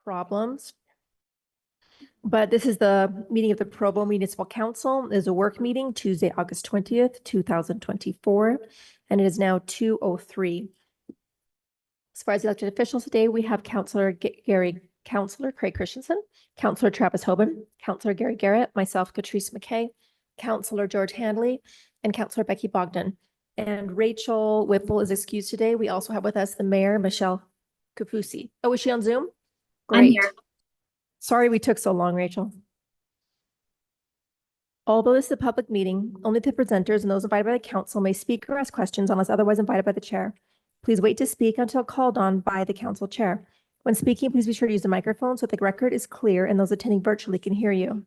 problems. But this is the meeting of the Provo Municipal Council. It is a work meeting, Tuesday, August 20th, 2024, and it is now 2:03. As far as the elected officials today, we have Councillor Craig Christensen, Councillor Travis Hoban, Councillor Gary Garrett, myself, Catrice McKay, Councillor George Handley, and Councillor Becky Bogdan. And Rachel Whipple is excused today. We also have with us the Mayor, Michelle Kafusi. Oh, is she on Zoom? Great. I'm here. Sorry we took so long, Rachel. Although this is a public meeting, only the presenters and those invited by the council may speak or ask questions unless otherwise invited by the chair. Please wait to speak until called on by the council chair. When speaking, please be sure to use the microphone so that the record is clear and those attending virtually can hear you.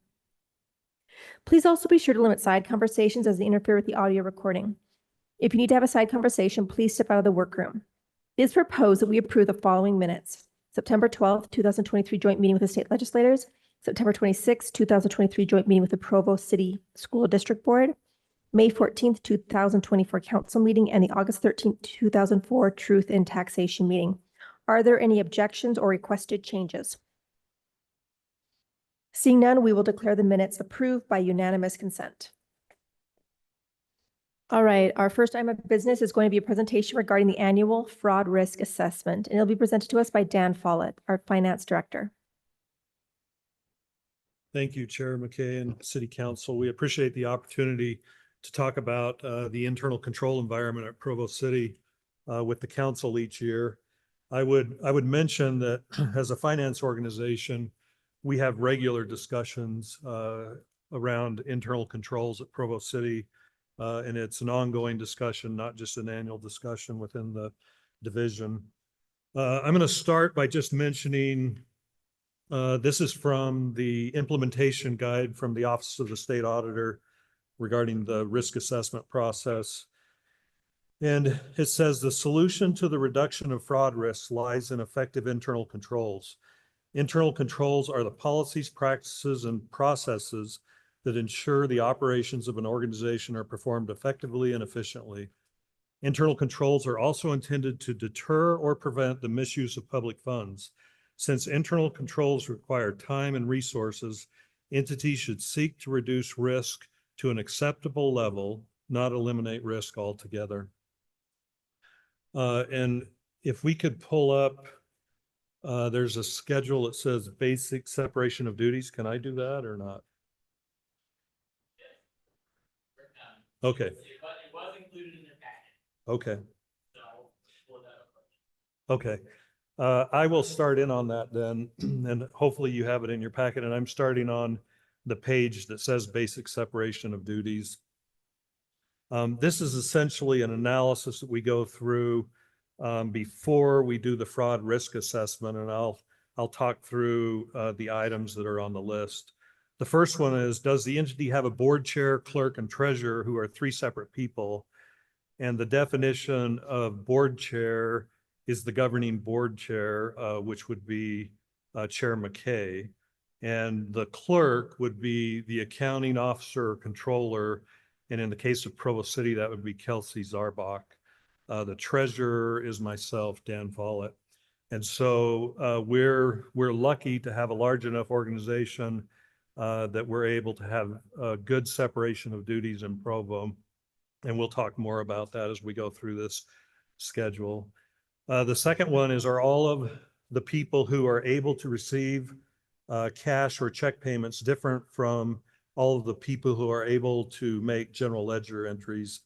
Please also be sure to limit side conversations as they interfere with the audio recording. If you need to have a side conversation, please step out of the workroom. It is proposed that we approve the following minutes. September 12th, 2023 joint meeting with the state legislators, September 26th, 2023 joint meeting with the Provo City School District Board, May 14th, 2024 council meeting, and the August 13th, 2004 Truth in Taxation meeting. Are there any objections or requested changes? Seeing none, we will declare the minutes approved by unanimous consent. All right, our first item of business is going to be a presentation regarding the annual fraud risk assessment, and it'll be presented to us by Dan Follett, our finance director. Thank you, Chair McKay and City Council. We appreciate the opportunity to talk about the internal control environment at Provo City with the council each year. I would mention that as a finance organization, we have regular discussions around internal controls at Provo City. And it's an ongoing discussion, not just an annual discussion within the division. I'm going to start by just mentioning, this is from the implementation guide from the Office of the State Auditor regarding the risk assessment process. And it says the solution to the reduction of fraud risks lies in effective internal controls. Internal controls are the policies, practices, and processes that ensure the operations of an organization are performed effectively and efficiently. Internal controls are also intended to deter or prevent the misuse of public funds. Since internal controls require time and resources, entities should seek to reduce risk to an acceptable level, not eliminate risk altogether. And if we could pull up, there's a schedule that says basic separation of duties. Can I do that or not? Okay. It was included in your packet. Okay. So, okay. I will start in on that then, and hopefully you have it in your packet. And I'm starting on the page that says basic separation of duties. This is essentially an analysis that we go through before we do the fraud risk assessment, and I'll talk through the items that are on the list. The first one is, does the entity have a board chair, clerk, and treasurer who are three separate people? And the definition of board chair is the governing board chair, which would be Chair McKay. And the clerk would be the accounting officer or controller. And in the case of Provo City, that would be Kelsey Zarbach. The treasurer is myself, Dan Follett. And so we're lucky to have a large enough organization that we're able to have a good separation of duties in Provo. And we'll talk more about that as we go through this schedule. The second one is, are all of the people who are able to receive cash or check payments different from all of the people who are able to make general ledger entries?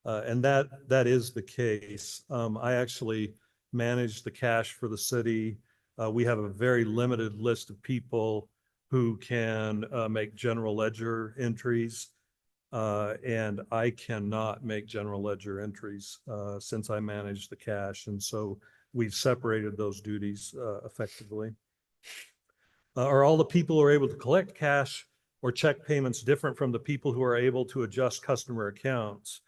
And that is the case. I actually manage the cash for the city. We have a very limited list of people who can make general ledger entries, and I cannot make general ledger entries since I manage the cash, and so we've separated those duties effectively. Are all the people who are able to collect cash or check payments different from the people who are able to adjust customer accounts?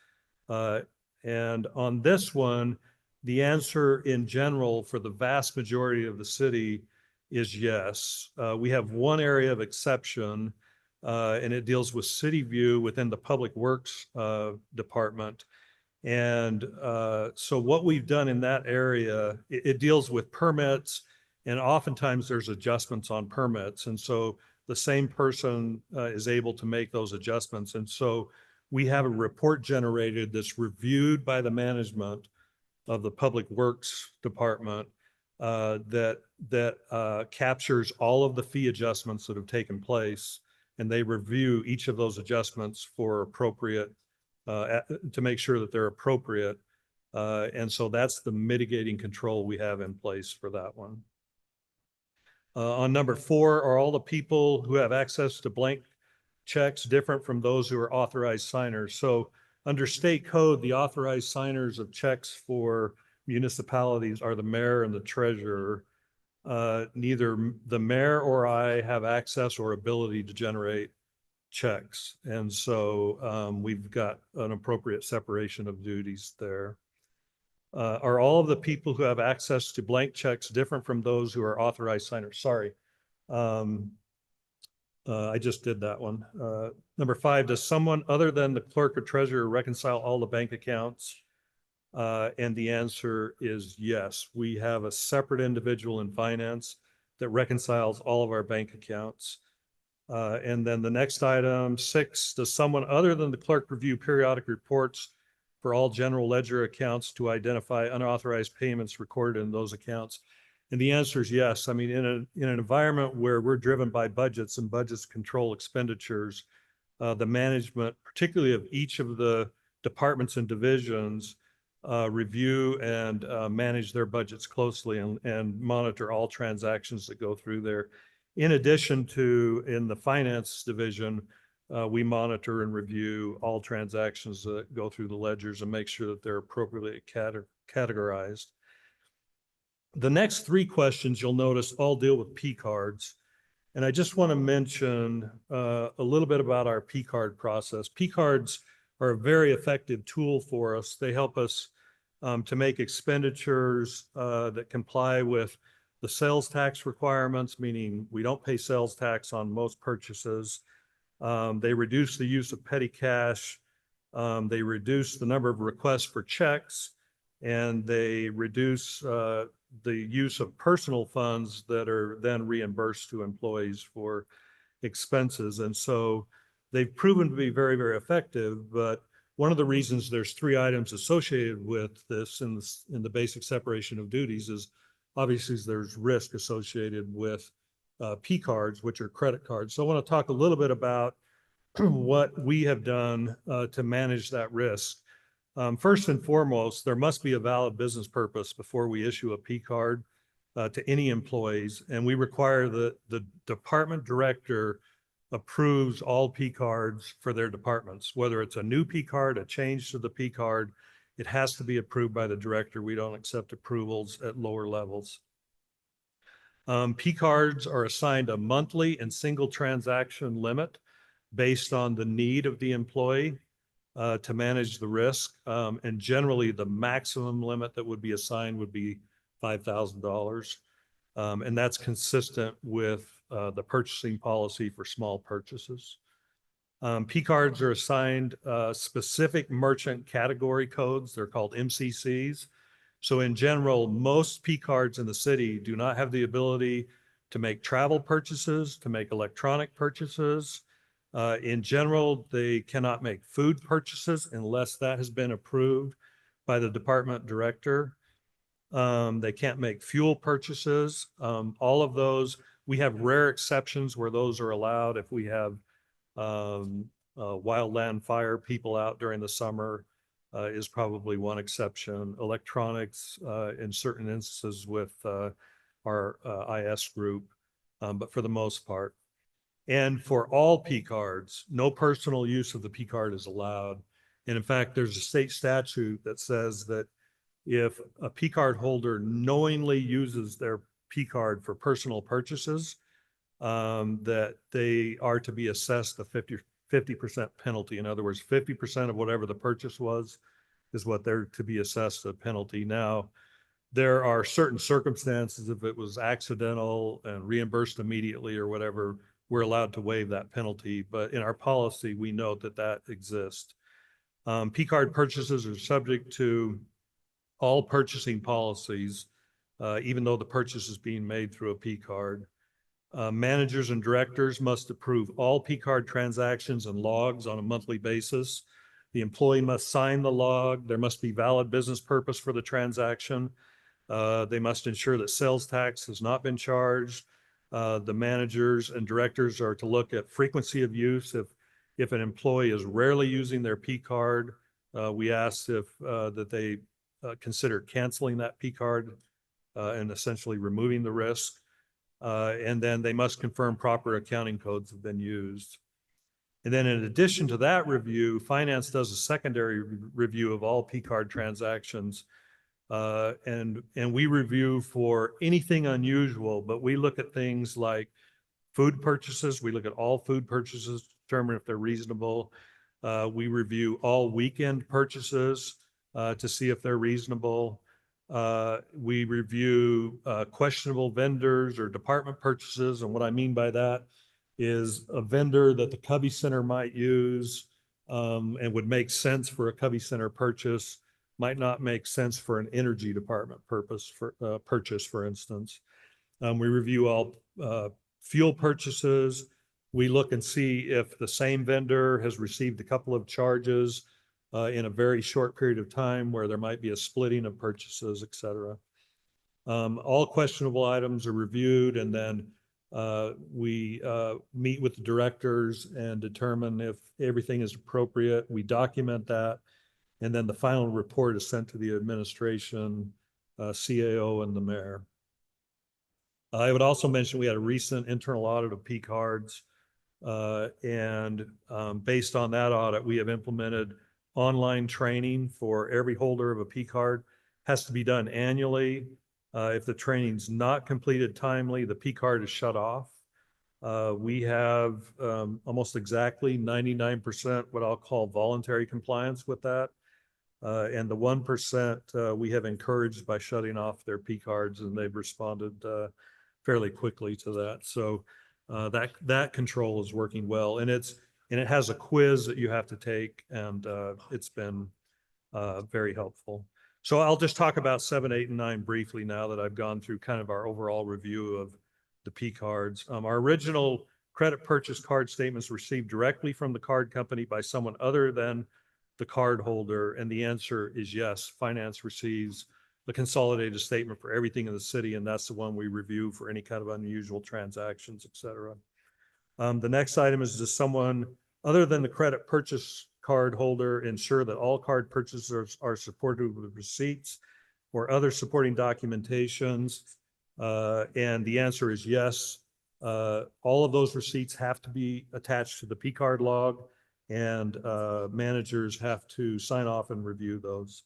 And on this one, the answer in general for the vast majority of the city is yes. We have one area of exception, and it deals with City View within the Public Works Department. And so what we've done in that area, it deals with permits And oftentimes there's adjustments on permits. And so the same person is able to make those adjustments. And so we have a report generated that's reviewed by the management of the Public Works Department that captures all of the fee adjustments that have taken place. And they review each of those adjustments for appropriate, to make sure that they're appropriate. And so that's the mitigating control we have in place for that one. On number 4, are all the people who have access to blank checks different from those who are authorized signers? So under state code, the authorized signers of checks for municipalities are the mayor and the treasurer. Neither the mayor or I have access or ability to generate checks. And so we've got an appropriate separation of duties there. Are all of the people who have access to blank checks different from those who are authorized signers? Sorry. I just did that one. Number 5, does someone other than the clerk or treasurer reconcile all the bank accounts? And the answer is yes. We have a separate individual in finance that reconciles all of our bank accounts. And then the next item, 6, does someone other than the clerk review periodic reports for all general ledger accounts to identify unauthorized payments recorded in those accounts? And the answer is yes. I mean, in an environment where we're driven by budgets and budgets control expenditures, the management, particularly of each of the departments and divisions, review and manage their budgets closely and monitor all transactions that go through there. In addition to, in the finance division, we monitor and review all transactions that go through the ledgers and make sure that they're appropriately categorized. The next 3 questions you'll notice all deal with P cards. And I just want to mention a little bit about our P card process. P cards are a very effective tool for us. They help us to make expenditures that comply with the sales tax requirements, meaning we don't pay sales tax on most purchases. They reduce the use of petty cash. They reduce the number of requests for checks, and they reduce the use of personal funds that are then reimbursed to employees for expenses. And so they've proven to be very, very effective. But one of the reasons there's 3 items associated with this in the basic separation of duties is obviously there's risk associated with P cards, which are credit cards. So I want to talk a little bit about what we have done to manage that risk. First and foremost, there must be a valid business purpose before we issue a P card to any employees. And we require that the department director approves all P cards for their departments, whether it's a new P card, a change to the P card, it has to be approved by the director. We don't accept approvals at lower levels. P cards are assigned a monthly and single transaction limit based on the need of the employee to manage the risk. And generally the maximum limit that would be assigned would be $5,000. And that's consistent with the purchasing policy for small purchases. P cards are assigned specific merchant category codes. They're called MCCs. So in general, most P cards in the city do not have the ability to make travel purchases, to make electronic purchases. In general, they cannot make food purchases unless that has been approved by the department director. They can't make fuel purchases. All of those, we have rare exceptions where those are allowed. If we have wildland fire people out during the summer is probably one exception. Electronics in certain instances with our IS group, but for the most part. And for all P cards, no personal use of the P card is allowed. And in fact, there's a state statute that says that if a P card holder knowingly uses their P card for personal purchases, that they are to be assessed a 50% penalty. In other words, 50% of whatever the purchase was is what they're to be assessed a penalty. Now, there are certain circumstances, if it was accidental and reimbursed immediately or whatever, we're allowed to waive that penalty. But in our policy, we note that that exists. P card purchases are subject to all purchasing policies, even though the purchase is being made through a P card. Managers and directors must approve all P card transactions and logs on a monthly basis. The employee must sign the log. There must be valid business purpose for the transaction. They must ensure that sales tax has not been charged. The managers and directors are to look at frequency of use. If an employee is rarely using their P card, we ask that they consider canceling that P card and essentially removing the risk. And then they must confirm proper accounting codes have been used. And then in addition to that review, finance does a secondary review of all P card transactions. And we review for anything unusual, but we look at things like food purchases. We look at all food purchases to determine if they're reasonable. We review all weekend purchases to see if they're reasonable. We review questionable vendors or department purchases. And what I mean by that is a vendor that the Covey Center might use and would make sense for a Covey Center purchase, might not make sense for an energy department purchase, for instance. We review all fuel purchases. We look and see if the same vendor has received a couple of charges in a very short period of time where there might be a splitting of purchases, et cetera. All questionable items are reviewed, and then we meet with the directors and determine if everything is appropriate. We document that, and then the final report is sent to the administration, CAO, and the mayor. I would also mention we had a recent internal audit of P cards, and based on that audit, we have implemented online training for every holder of a P card. Has to be done annually. If the training's not completed timely, the P card is shut off. We have almost exactly 99% what I'll call voluntary compliance with that. And the 1% we have encouraged by shutting off their P cards, and they've responded fairly quickly to that. So that control is working well, and it has a quiz that you have to take, and it's been very helpful. So I'll just talk about 7, 8, and 9 briefly now that I've gone through kind of our overall review of the P cards. Our original credit purchase card statements received directly from the card company by someone other than the card holder, and the answer is yes. Finance receives the consolidated statement for everything in the city, and that's the one we review for any kind of unusual transactions, et cetera. The next item is, does someone other than the credit purchase card holder ensure that all card purchasers are supported with receipts or other supporting documentations? And the answer is yes. All of those receipts have to be attached to the P card log, and managers have to sign off and review those.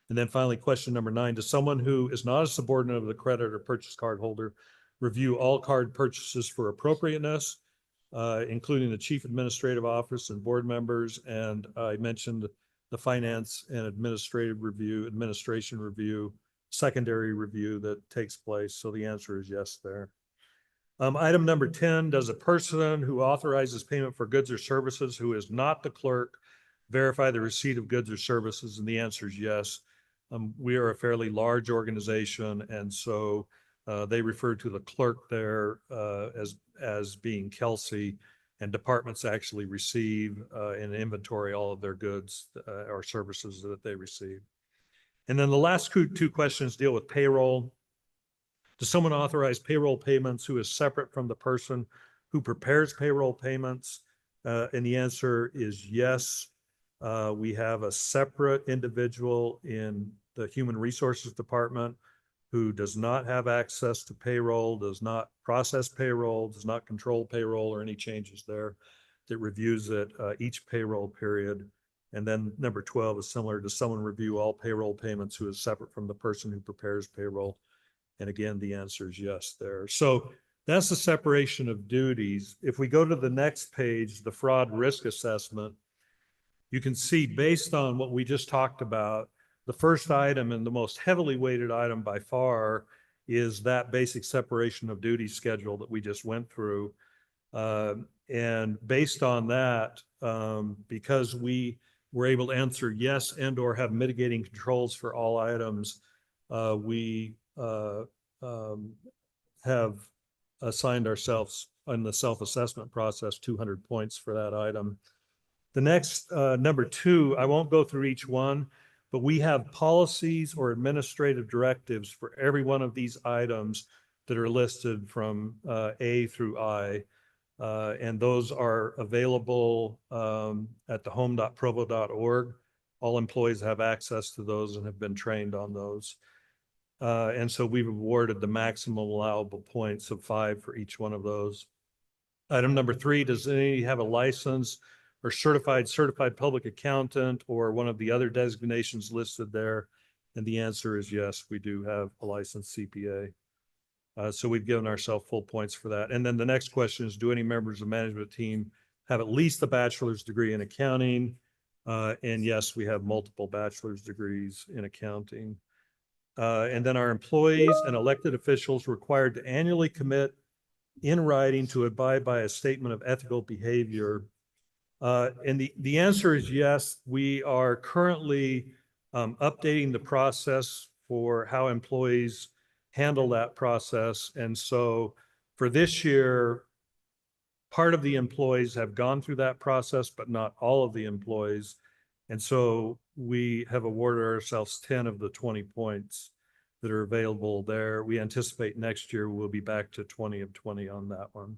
And then finally, question number 9, does someone who is not a subordinate of the credit or purchase card holder review all card purchases for appropriateness, including the chief administrative office and board members? And I mentioned the finance and administration review, secondary review that takes place. So the answer is yes there. Item number 10, does a person who authorizes payment for goods or services who is not the clerk verify the receipt of goods or services? And the answer is yes. We are a fairly large organization, and so they refer to the clerk there as being Kelsey, and departments actually receive and inventory all of their goods or services that they receive. And then the last two questions deal with payroll. Does someone authorize payroll payments who is separate from the person who prepares payroll payments? And the answer is yes. We have a separate individual in the Human Resources Department who does not have access to payroll, does not process payroll, does not control payroll or any changes there, that reviews it each payroll period. And then number 12 is similar. Does someone review all payroll payments who is separate from the person who prepares payroll? And again, the answer is yes there. So that's the separation of duties. If we go to the next page, the fraud risk assessment, you can see based on what we just talked about, the first item and the most heavily weighted item by far is that basic separation of duties schedule that we just went through. And based on that, because we were able to answer yes and or have mitigating controls for all items, we have assigned ourselves in the self-assessment process 200 points for that item. The next, number 2, I won't go through each one, but we have policies or administrative directives for every one of these items that are listed from A through I. And those are available at the home.provo.org. All employees have access to those and have been trained on those. And so we've awarded the maximum allowable points of 5 for each one of those. Item number 3, does any have a license or certified public accountant or one of the other designations listed there? And the answer is yes, we do have a licensed CPA. So we've given ourselves full points for that. And then the next question is, do any members of the management team have at least a bachelor's degree in accounting? And yes, we have multiple bachelor's degrees in accounting. And then our employees and elected officials required to annually commit in writing to abide by a statement of ethical behavior. And the answer is yes. We are currently updating the process for how employees handle that process. And so for this year, part of the employees have gone through that process, but not all of the employees. And so we have awarded ourselves 10 of the 20 points that are available there. We anticipate next year we'll be back to 20 of 20 on that one.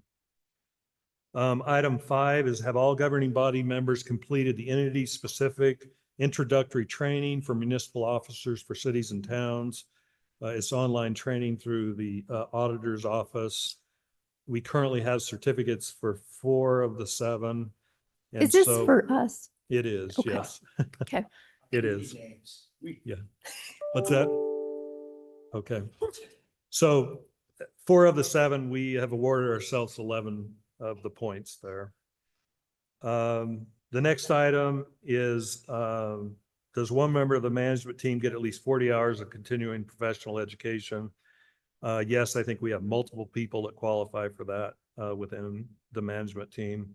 Item 5 is, have all governing body members completed the entity-specific introductory training for municipal officers for cities and towns? It's online training through the auditor's office. We currently have certificates for 4 of the 7. And Is this so for us? it is, Okay. yes. Okay. It is. Yeah. What's that? Okay. So 4 of the 7, we have awarded ourselves 11 of the points there. The next item is, does one member of the management team get at least 40 hours of continuing professional education? Yes, I think we have multiple people that qualify for that within the management team.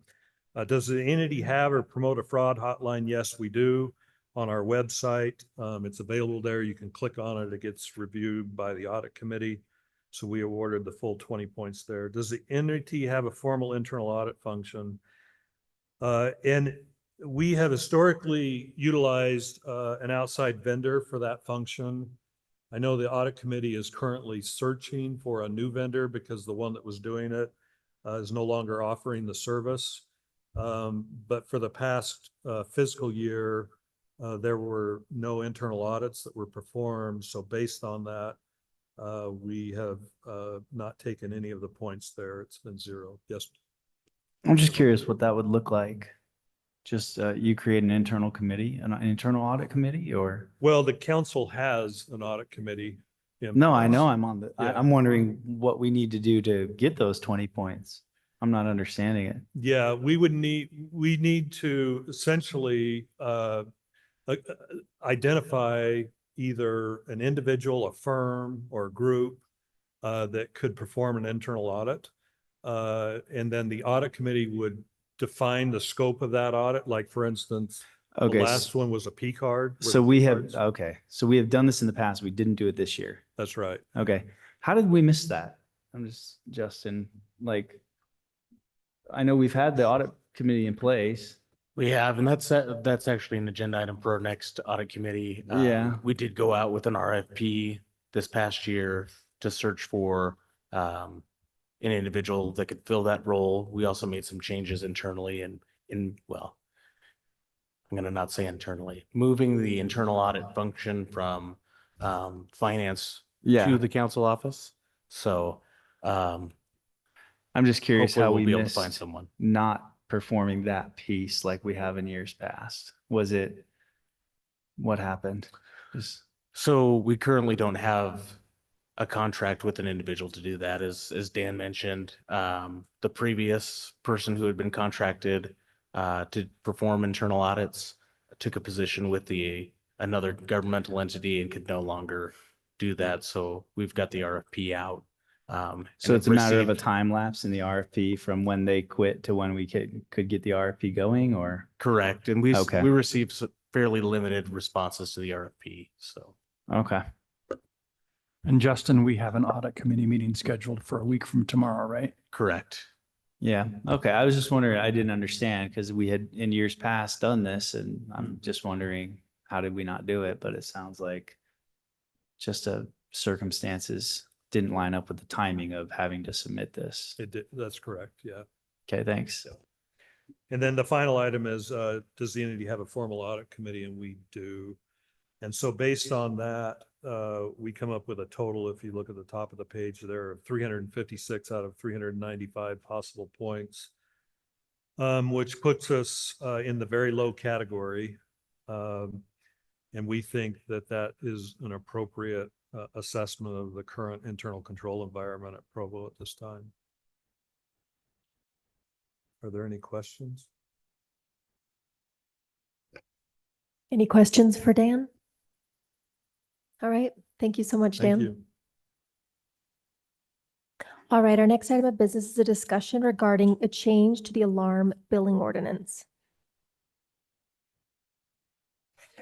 Does the entity have or promote a fraud hotline? Yes, we do. On our website, it's available there. You can click on it. It gets reviewed by the audit committee. So we awarded the full 20 points there. Does the entity have a formal internal audit function? And we have historically utilized an outside vendor for that function. I know the audit committee is currently searching for a new vendor because the one that was doing it is no longer offering the service. But for the past fiscal year, there were no internal audits that were performed. So based on that, we have not taken any of the points there. It's been 0. Yes. I'm just curious what that would look like. Just you create an internal committee, an internal audit committee, or? Well, the council has an audit committee. No, I know I'm on the, Yeah. I'm wondering what we need to do to get those 20 points. I'm not understanding it. Yeah, we need to essentially identify either an individual, a firm, or a group that could perform an internal audit. And then the audit committee would define the scope of that audit. Like, for instance, Okay. the last one was a P card. So we have, okay. So we have done this in the past. We didn't do it this year. That's right. Okay. How did we miss that? I'm just, Justin, like, I know we've had the audit committee in place. We have, and that's actually an agenda item for our next audit committee. Yeah. We did go out with an RFP this past year to search for an individual that could fill that role. We also made some changes internally and well, I'm going to not say internally, moving the internal audit function from finance to the council office. So I'm just curious hopefully how we'll we be able to missed find someone. not performing that piece like we have in years past. Was it, what happened? Just, So we currently don't have a contract with an individual to do that. As Dan mentioned, the previous person who had been contracted to perform internal audits took a position with another governmental entity and could no longer do that. So we've got the RFP out. so it's a matter of a received- time lapse in the RFP from when they quit to when we could get the RFP going, or? Correct. And we Okay. received fairly limited responses to the RFP. So Okay. And Justin, we have an audit committee meeting scheduled for a week from tomorrow, right? Correct. Yeah, okay. I was just wondering, I didn't understand because we had in years past done this and I'm just wondering, how did we not do it? But it sounds like just circumstances didn't line up with the timing of having to submit this. That's correct, yeah. Okay, thanks. And then the final item is, does the entity have a formal audit committee? And we do. And so based on that, we come up with a total, if you look at the top of the page, there are 356 out of 395 possible points, which puts us in the very low category. And we think that that is an appropriate assessment of the current internal control environment at Provo at this time. Are there any questions? Any questions for Dan? All right. Thank you so much, Dan. Thank you. All right. Our next item of business is a discussion regarding a change to the alarm billing ordinance.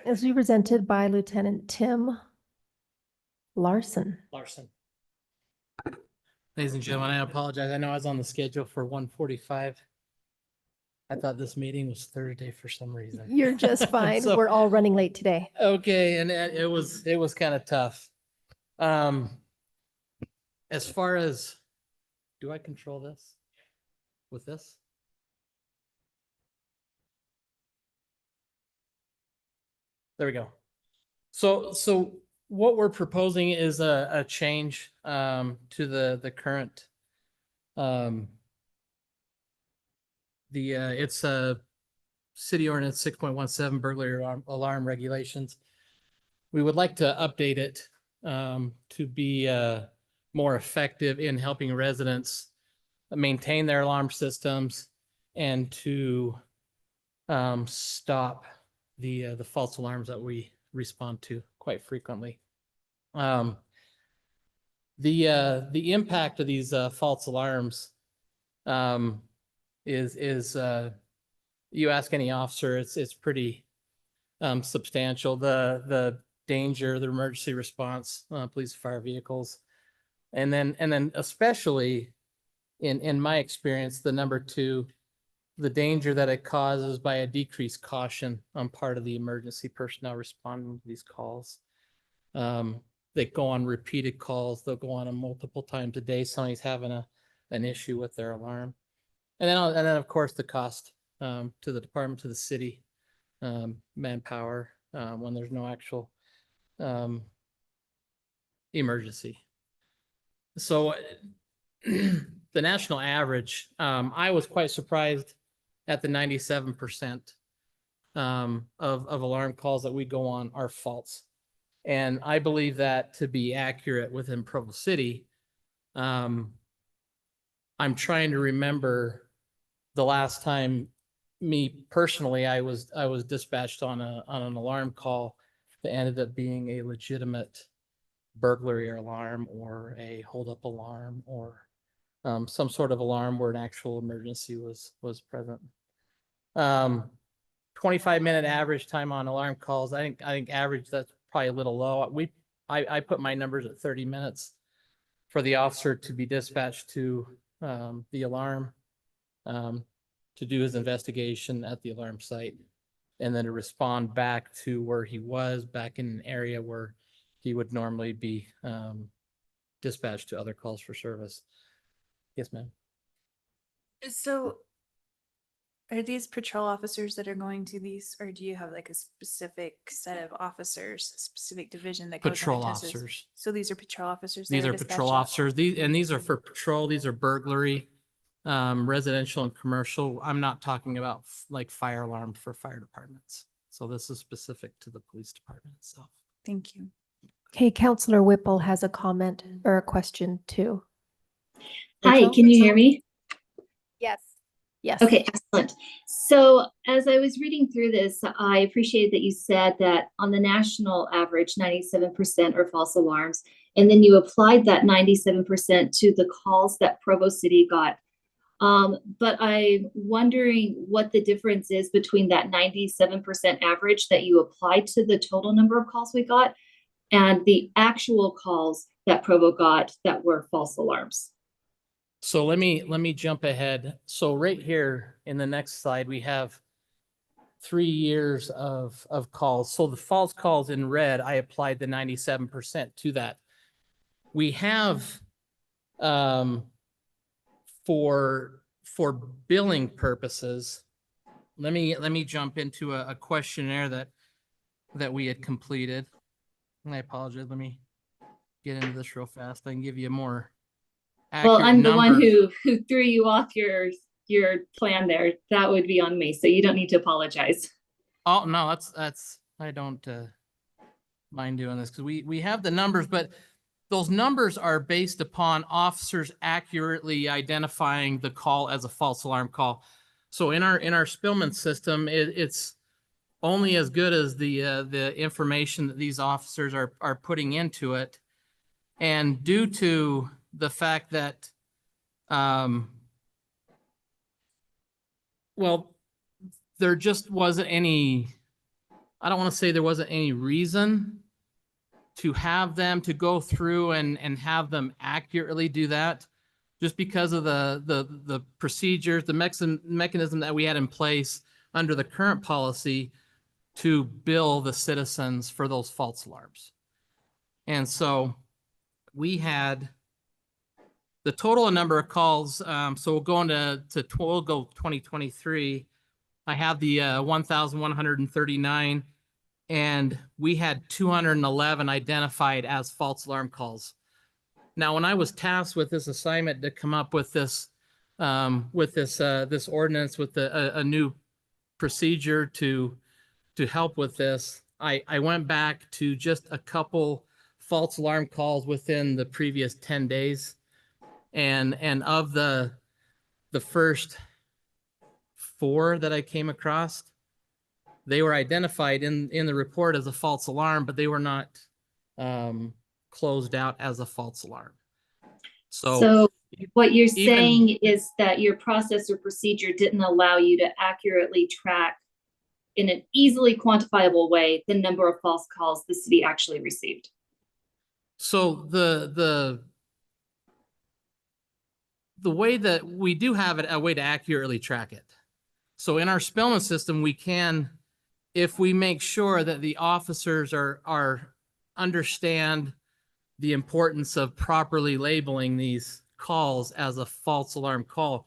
This will be presented by Lieutenant Tim Larson. Larson. Ladies and gentlemen, I apologize. I know I was on the schedule for 1:45. I thought this meeting was Thursday for some reason. You're just fine. So- We're all running late today. Okay, and it was kind of tough. As far as, do I control this with this? There we go. So what we're proposing is a change to the current it's a city ordinance 6.17 burglary alarm regulations. We would like to update it to be more effective in helping residents maintain their alarm systems and to stop the false alarms that we respond to quite frequently. The impact of these false alarms is you ask any officer, it's pretty substantial. The danger, the emergency response, police, fire vehicles, and then especially in my experience, the number two, the danger that it causes by a decreased caution on part of the emergency personnel responding to these calls. They go on repeated calls. They'll go on them multiple times a day. Somebody's having an issue with their alarm. And then of course, the cost to the department, to the city, manpower, when there's no actual emergency. So the national average, I was quite surprised at the 97% of alarm calls that we go on are false. And I believe that to be accurate within Provo City. I'm trying to remember the last time me personally, I was dispatched on an alarm call that ended up being a legitimate burglary alarm or a holdup alarm or some sort of alarm where an actual emergency was present. 25-minute average time on alarm calls. I think average, that's probably a little low. I put my numbers at 30 minutes for the officer to be dispatched to the alarm, to do his investigation at the alarm site, and then to respond back to where he was, back in an area where he would normally be dispatched to other calls for service. Yes, ma'am. So are these patrol officers that are going to these, or do you have like a specific set of officers, a specific division that goes and Patrol attends this? officers. So these are patrol officers? that These are dispatched patrol out? officers. These are for patrol. These are burglary, residential and commercial. I'm not talking about like fire alarm for fire departments. So this is specific to the police department itself. Thank you. Okay, Counselor Whipple has a comment or a question too. Hi, Rachel? can you hear me? Yes. Yes. Okay, excellent. So as I was reading through this, I appreciate that you said that on the national average, 97% are false alarms. And then you applied that 97% to the calls that Provo City got. But I'm wondering what the difference is between that 97% average that you applied to the total number of calls we got and the actual calls that Provo got that were false alarms? So let me jump ahead. So right here in the next slide, we have 3 years of calls. So the false calls in red, I applied the 97% to that. We have for billing purposes, let me jump into a questionnaire that we had completed. And I apologize. Let me get into this real fast. I can give you a more Well, accurate I'm the one number. who threw you off your plan there. That would be on me, so you don't need to apologize. Oh, no, that's, I don't mind doing this because we have the numbers, but those numbers are based upon officers accurately identifying the call as a false alarm call. So in our Spillman system, it's only as good as the information that these officers are putting into it. And due to the fact that, well, there just wasn't any, I don't want to say there wasn't any reason to have them to go through and have them accurately do that, just because of the procedures, the mechanism that we had in place under the current policy to bill the citizens for those false alarms. And so we had the total number of calls. So we'll go we'll go 2023. I have the 1,139, and we had 211 identified as false alarm calls. Now, when I was tasked with this assignment to come up with this ordinance with a new procedure to help with this, I went back to just a couple false alarm calls within the previous 10 days. And of the first 4 that I came across, they were identified in the report as a false alarm, but they were not closed out as a false alarm. So what you're even- saying is that your process or procedure didn't allow you to accurately track in an easily quantifiable way the number of false calls the city actually received. So the way that we do have a way to accurately track it. So in our Spillman system, we can, if we make sure that the officers are understand the importance of properly labeling these calls as a false alarm call,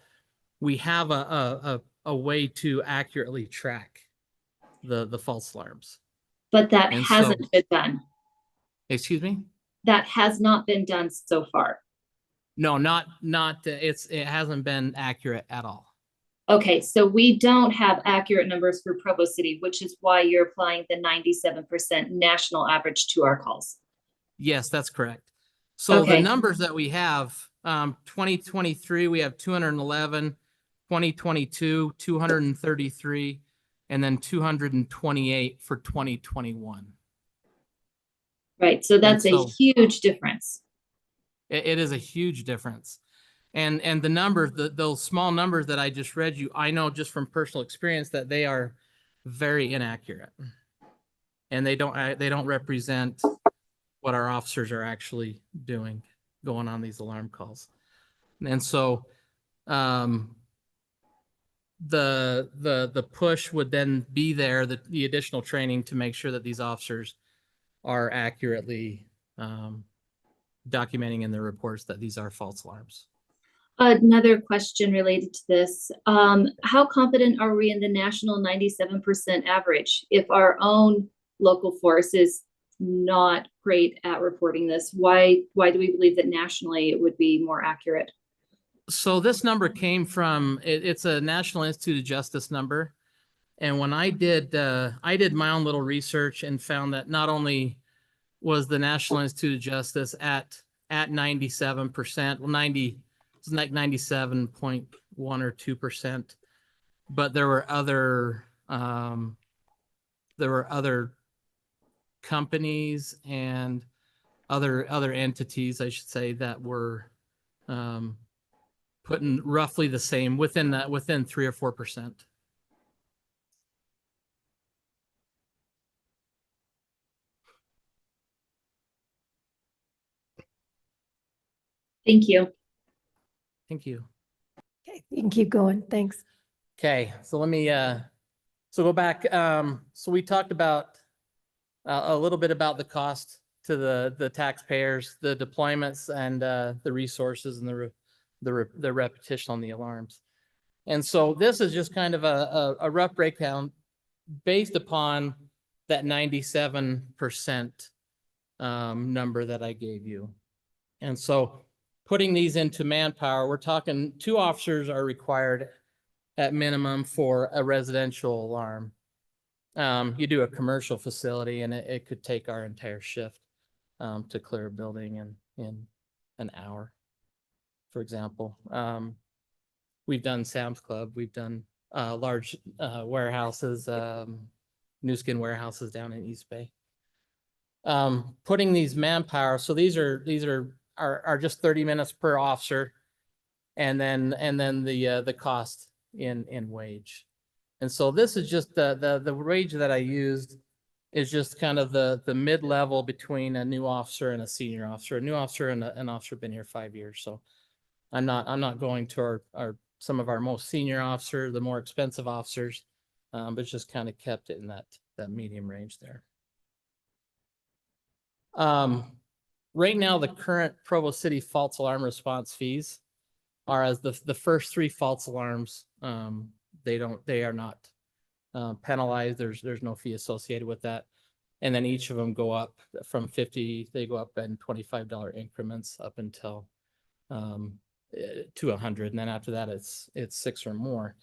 we have a way to accurately track the false alarms. But that And hasn't so- been done. Excuse me? That has not been done so far. No, not it hasn't been accurate at all. Okay, so we don't have accurate numbers for Provo City, which is why you're applying the 97% national average to our calls. Yes, that's correct. So the Okay. numbers that we have, 2023, we have 211, 2022, 233, and then 228 for 2021. Right, so that's a so- huge difference. It is a huge difference. And the numbers, those small numbers that I just read you, I know just from personal experience that they are very inaccurate. And they don't represent what our officers are actually doing, going on these alarm calls. And so the push would then be there, the additional training to make sure that these officers are accurately documenting in their reports that these are false alarms. Another question related to this. How confident are we in the national 97% average? If our own local force is not great at reporting this, why do we believe that nationally it would be more accurate? So this number came from, it's a National Institute of Justice number. And when I did my own little research and found that not only was the National Institute of Justice at 97%, well, it's like 97.1 or 2%, but there were other companies and other entities, I should say, that were putting roughly the same within 3 or 4%. Thank you. Thank you. Okay, you can keep going. Thanks. Okay, so let me, so go back. So we talked about a little bit about the cost to the taxpayers, the deployments and the resources and the repetition on the alarms. And so this is just kind of a rough breakdown based upon that 97% number that I gave you. And so putting these into manpower, we're talking 2 officers are required at minimum for a residential alarm. You do a commercial facility and it could take our entire shift to clear a building in an hour, for example. We've done Sam's Club, we've done large warehouses, new skin warehouses down in East Bay. Putting these manpower, so these are just 30 minutes per officer, and then the cost in wage. And so this is just the wage that I used is just kind of the mid-level between a new officer and a senior officer. A new officer and an officer been here 5 years, so I'm not going to our some of our most senior officers, the more expensive officers, but just kind of kept it in that medium range there. Right now, the current Provo City false alarm response fees are as the first 3 false alarms. They are not penalized. There's no fee associated with that. And then each of them go up from 50, they go up in $25 increments up until to 100. And then after that, it's 6 or more.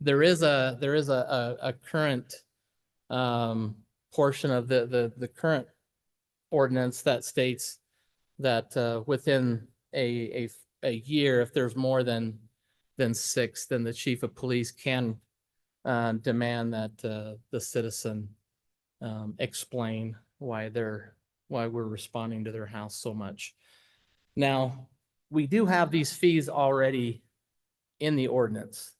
There is a current portion of the current ordinance that states that within a year, if there's more than 6, then the chief of police can demand that the citizen explain why we're responding to their house so much. Now, we do have these fees already in the ordinance,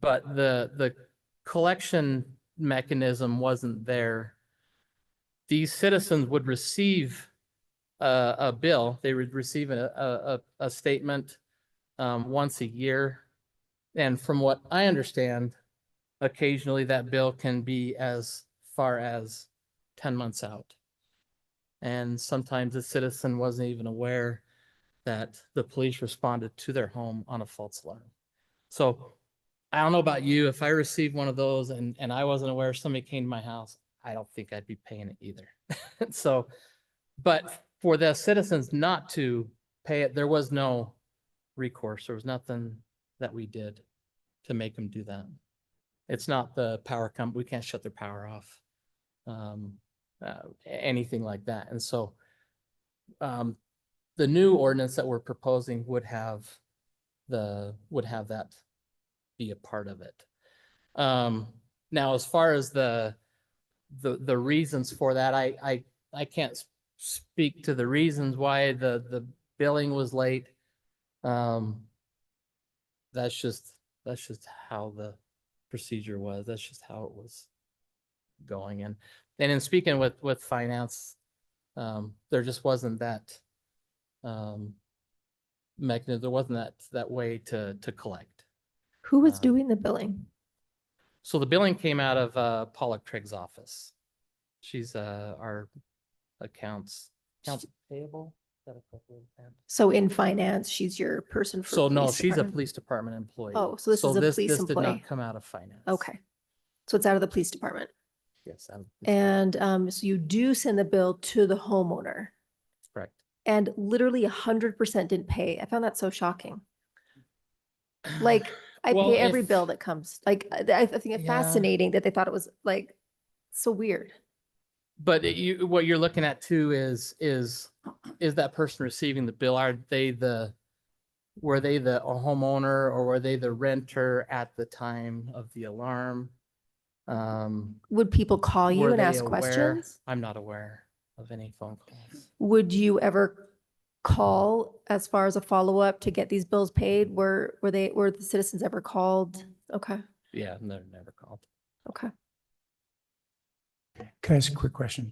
but the collection mechanism wasn't there. These citizens would receive a bill. They would receive a statement once a year. And from what I understand, occasionally that bill can be as far as 10 months out. And sometimes the citizen wasn't even aware that the police responded to their home on a false alarm. So I don't know about you, if I received one of those and I wasn't aware somebody came to my house, I don't think I'd be paying it either. So, but for the citizens not to pay it, there was no recourse. There was nothing that we did to make them do that. It's not the power company. We can't shut their power off, anything like that. And so the new ordinance that we're proposing would have that be a part of it. Now, as far as the reasons for that, I can't speak to the reasons why the billing was late. That's just how the procedure was. That's just how it was going. And in speaking with finance, there just wasn't that mechanism. There wasn't that way to collect. Who was doing the billing? So the billing came out of Paula Craig's office. She's our accounts payable. Is that appropriate? So in finance, she's your person for. So no, police she's a department? police department employee. Oh, so this is a police This did employee. not come out of finance. Okay. So it's out of the police department. Yes, And so you do send the bill to the homeowner correct. and literally 100% didn't pay. I found that so shocking. Like I Well, pay every if- bill that comes. Like I think it's Yeah. fascinating that they thought it was like so weird. But what you're looking at too is that person receiving the bill, were they the homeowner or were they the renter at the time of the alarm? Would people call you Were and they ask aware? questions? I'm not aware of any phone calls. Would you ever call as far as a follow-up to get these bills paid? Were the citizens ever called? Okay, Yeah, they're never called. okay. Can I ask a quick question?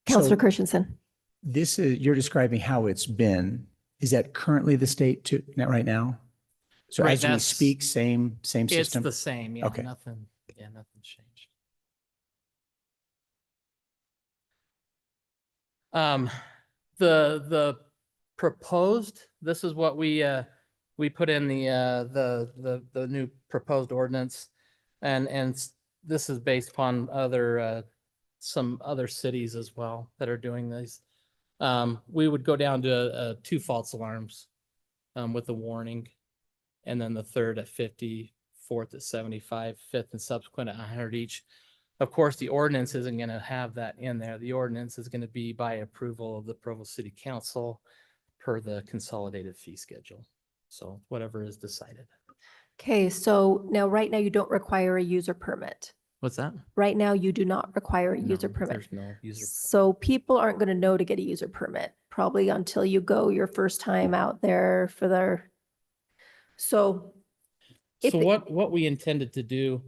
Counselor So Christensen. this is, you're describing how it's been. Is that currently the state to, right now? So Right, as we that's- speak, same It's system? the same, yeah, Okay. nothing's changed. The proposed, this is what we put in the new proposed ordinance. And this is based upon some other cities as well that are doing these. We would go down to 2 false alarms with a warning. And then the third at 50, fourth at 75, fifth and subsequent at 100 each. Of course, the ordinance isn't going to have that in there. The ordinance is going to be by approval of the Provo City Council per the consolidated fee schedule. So whatever is decided. Okay, so now, right now, you don't require a user permit. What's that? Right now, you do not require a user No, permit. There's no user. So people aren't going to know to get a user permit, probably until you go your first time out there for their. So. if So it- what we intended to do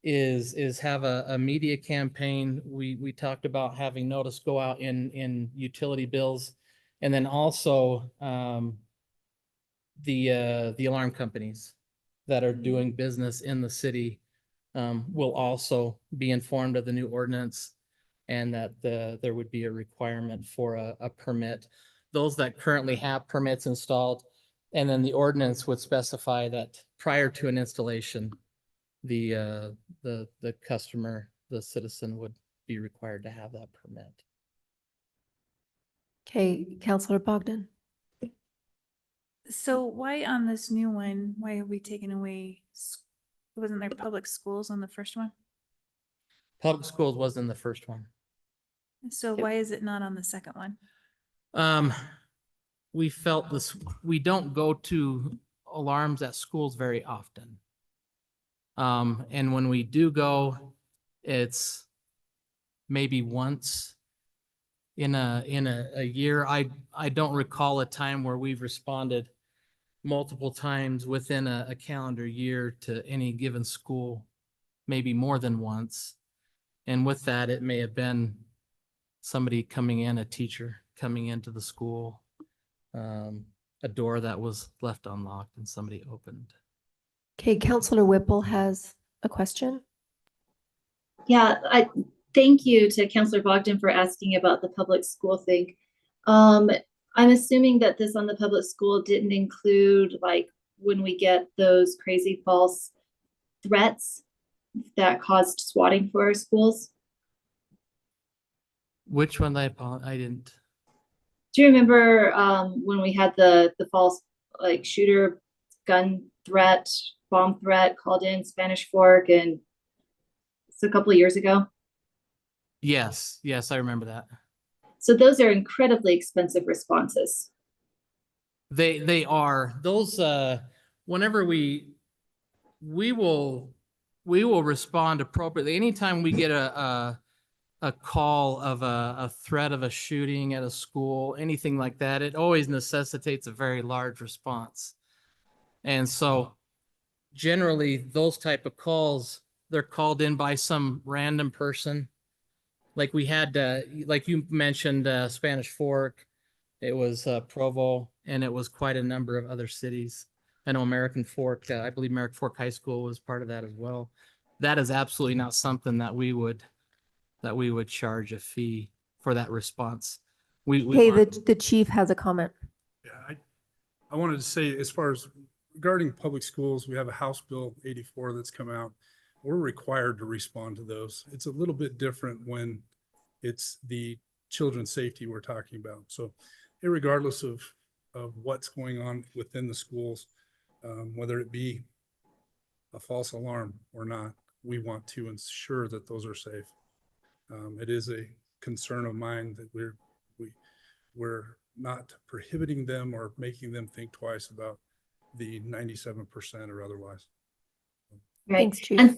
is have a media campaign. We talked about having notice go out in utility bills. And then also the alarm companies that are doing business in the city will also be informed of the new ordinance and that there would be a requirement for a permit. Those that currently have permits installed, and then the ordinance would specify that prior to an installation, the customer, the citizen would be required to have that permit. Okay, Counselor Bogdan. So why on this new one, why have we taken away, wasn't there public schools on the first one? Public schools was in the first one. So why is it not on the second one? We felt this, we don't go to alarms at schools very often. And when we do go, it's maybe once in a year. I don't recall a time where we've responded multiple times within a calendar year to any given school, maybe more than once. And with that, it may have been somebody coming in, a teacher coming into the school, a door that was left unlocked and somebody opened. Okay, Counselor Whipple has a question. Yeah, I thank you to Councillor Bogdan for asking about the public school thing. I'm assuming that this on the public school didn't include like when we get those crazy false threats that caused swatting for our schools. Which one I didn't. Do you remember when we had the false like shooter gun threat, bomb threat called in Spanish Fork, and it's a couple of years ago? Yes, I remember that. So those are incredibly expensive responses. They are those whenever we will respond appropriately. Anytime we get a call of a threat of a shooting at a school, anything like that, it always necessitates a very large response. And so generally those type of calls, they're called in by some random person. Like we had, like you mentioned, Spanish Fork, it was Provo, and it was quite a number of other cities. I know American Fork, I believe American Fork High School was part of that as well. That is absolutely not something that we would charge a fee for that response. Okay, the chief has a comment. Yeah, I wanted to say, as far as regarding public schools, we have a House Bill 84 that's come out. We're required to respond to those. It's a little bit different when it's the children's safety we're talking about. So irregardless of what's going on within the schools, whether it be a false alarm or not, we want to ensure that those are safe. It is a concern of mine that we're not prohibiting them or making them think twice about the 97% or otherwise. Right. Thanks, Chief. And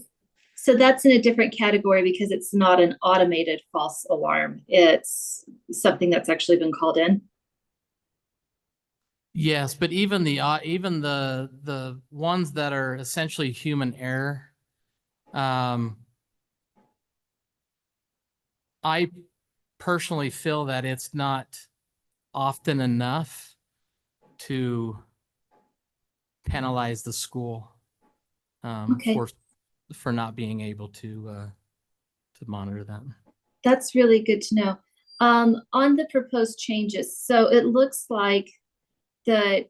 so that's in a different category because it's not an automated false alarm. It's something that's actually been called in. Yes, but even the ones that are essentially human error, I personally feel that it's not often enough to penalize the school Okay. for not being able to monitor that. That's really good to know. On the proposed changes, so it looks like the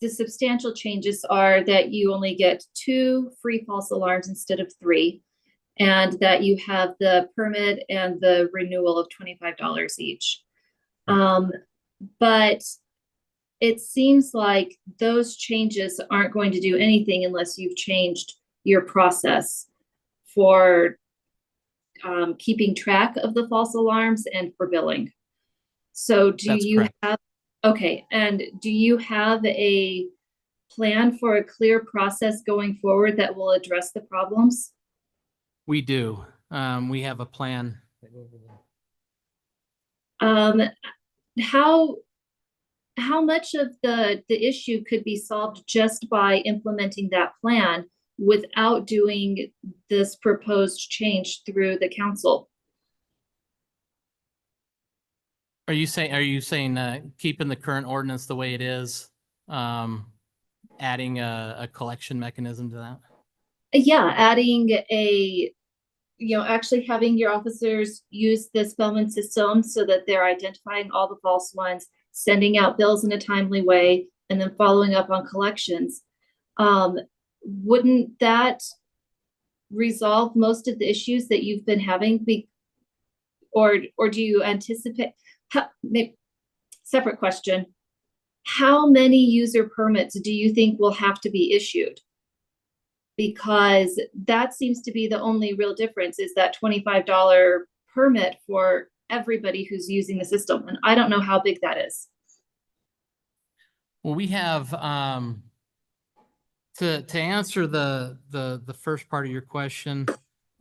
substantial changes are that you only get 2 free false alarms instead of 3, and that you have the permit and the renewal of $25 each. But it seems like those changes aren't going to do anything unless you've changed your process for keeping track of the false alarms and for billing. So do That's you correct. have, okay, and do you have a plan for a clear process going forward that will address the problems? We do. We have a plan. How much of the issue could be solved just by implementing that plan without doing this proposed change through the council? Are you saying keeping the current ordinance the way it is, adding a collection mechanism to that? Yeah, adding actually having your officers use the Spellman system so that they're identifying all the false ones, sending out bills in a timely way, and then following up on collections. Wouldn't that resolve most of the issues that you've been having? Or do you anticipate, separate question, how many user permits do you think will have to be issued? Because that seems to be the only real difference, is that $25 permit for everybody who's using the system. And I don't know how big that is. Well, we have, to answer the first part of your question,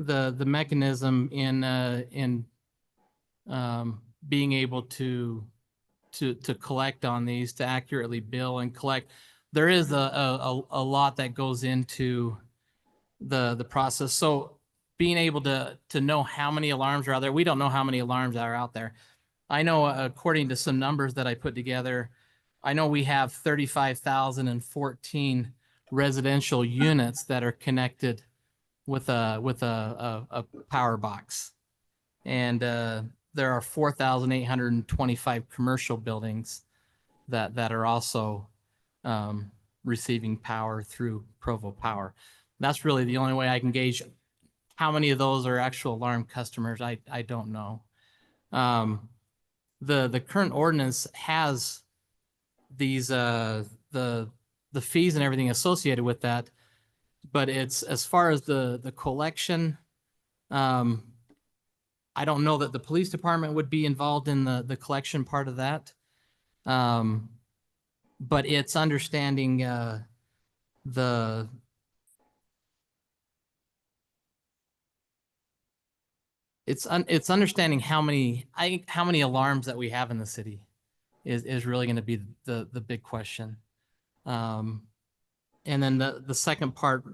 the mechanism in being able to collect on these, to accurately bill and collect, there is a lot that goes into the process. So being able to know how many alarms are out there, we don't know how many alarms are out there. I know, according to some numbers that I put together, I know we have 35,014 residential units that are connected with a power box. And there are 4,825 commercial buildings that are also receiving power through Provo Power. That's really the only way I can gauge how many of those are actual alarm customers. I don't know. The current ordinance has these the fees and everything associated with that, but it's, as far as the collection, I don't know that the police department would be involved in the collection part of that. But it's understanding it's understanding how many alarms that we have in the city is really going to be the big question. And then the second part.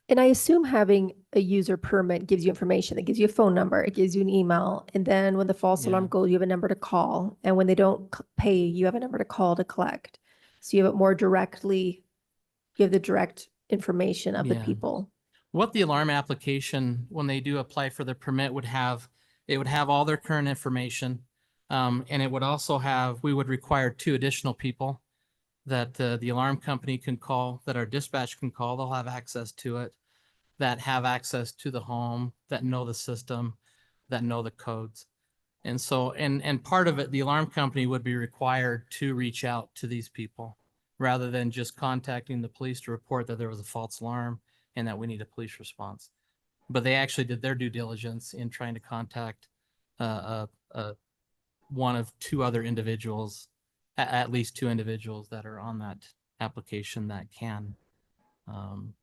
And I assume having a user permit gives you information. It gives you a phone number, it gives you an email. And then when the false alarm goes, you have a number to call. And when they don't pay, you have a number to call to collect. So you have it more directly, you have the direct information of the people. What the alarm application, when they do apply for the permit, would have, it would have all their current information. And it would also have, we would require 2 additional people that the alarm company can call, that our dispatch can call. They'll have access to it, that have access to the home, that know the system, that know the codes. And so, and part of it, the alarm company would be required to reach out to these people rather than just contacting the police to report that there was a false alarm and that we need a police response. But they actually did their due diligence in trying to contact one of 2 other individuals, at least 2 individuals that are on that application that can.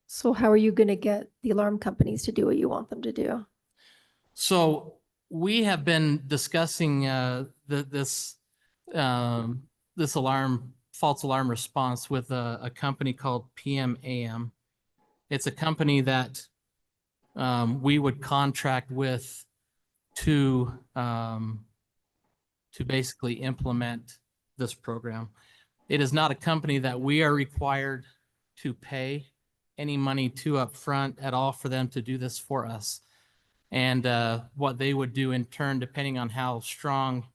So how are you going to get the alarm companies to do what you want them to do? So we have been discussing this false alarm response with a company called PMAM. It's a company that we would contract with to basically implement this program. It is not a company that we are required to pay any money to upfront at all for them to do this for us. And what they would do in turn, depending on how strong,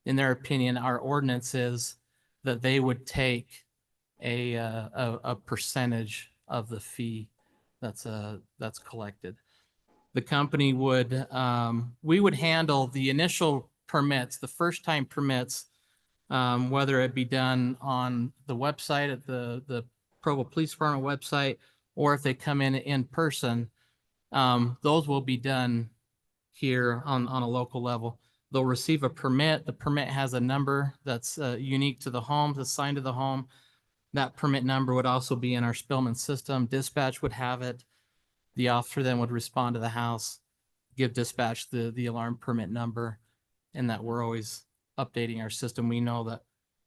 in their opinion, our ordinance is, that they would take a percentage of the fee that's collected. The company would, we would handle the initial permits, the first time permits, whether it be done on the website at the Provo Police Department website, or if they come in person, those will be done here on a local level. They'll receive a permit. The permit has a number that's unique to the home, assigned to the home. That permit number would also be in our Spillman system. Dispatch would have it. The officer then would respond to the house, give dispatch the alarm permit number, and that we're always updating our system. We know that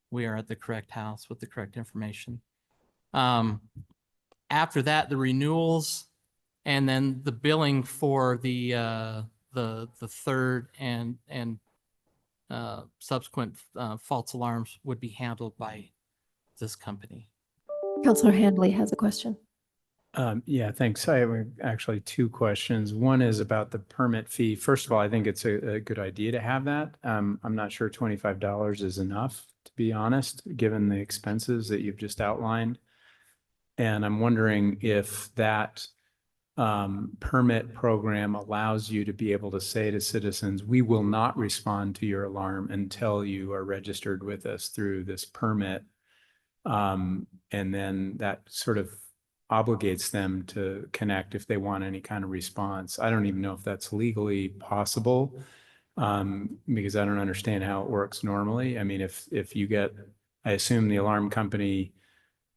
we are at the correct house with the correct information. After that, the renewals and then the billing for the third and subsequent false alarms would be handled by this company. Counselor Handley has a question. Yeah, thanks. I have actually two questions. One is about the permit fee. First of all, I think it's a good idea to have that. I'm not sure $25 is enough, to be honest, given the expenses that you've just outlined. And I'm wondering if that permit program allows you to be able to say to citizens, we will not respond to your alarm until you are registered with us through this permit. And then that sort of obligates them to connect if they want any kind of response. I don't even know if that's legally possible, because I don't understand how it works normally. I mean, if you get, I assume the alarm company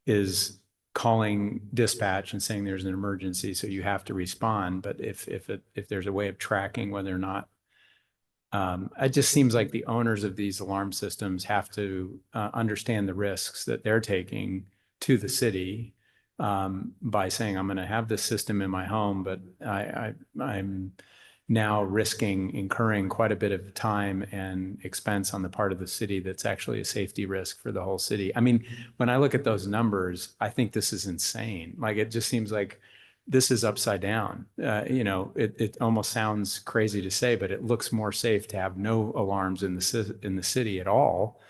is calling dispatch and saying there's an emergency, so you have to respond. But if there's a way of tracking whether or not, it just seems like the owners of these alarm systems have to understand the risks that they're taking to the city by saying, I'm going to have this system in my home, but I'm now incurring quite a bit of time and expense on the part of the city that's actually a safety risk for the whole city. I mean, when I look at those numbers, I think this is insane. Like, it just seems like this is upside down. It almost sounds crazy to say, but it looks more safe to have no alarms in the city at all.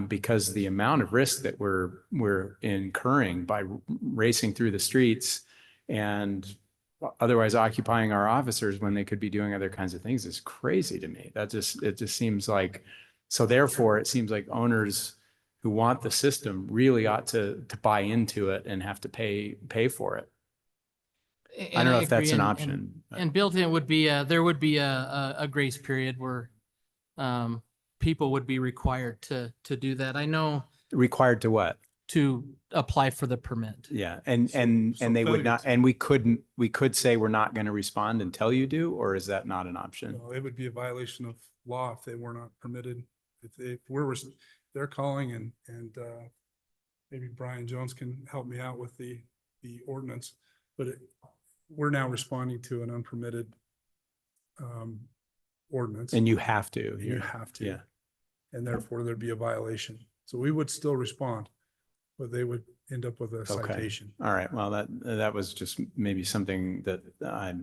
Because the amount of risk that we're incurring by racing through the streets and otherwise occupying our officers when they could be doing other kinds of things is crazy to me. It just seems like, so therefore it seems like owners who want the system really ought to buy into it and have to pay for it. I don't know if that's an option. And built in would be, there would be a grace period where people would be required to do that. I know. Required to what? To apply for the permit. Yeah, and they would not, and we could say we're not going to respond until you do, or is that not an option? No, it would be a violation of law if they were not permitted. If they're calling and maybe Brian Jones can help me out with the ordinance, but we're now responding to an unpermitted ordinance. And you have to. You have to. Yeah. And therefore there'd be a violation. So we would still respond, but they would end up with a citation. All right. Well, that was just maybe something that I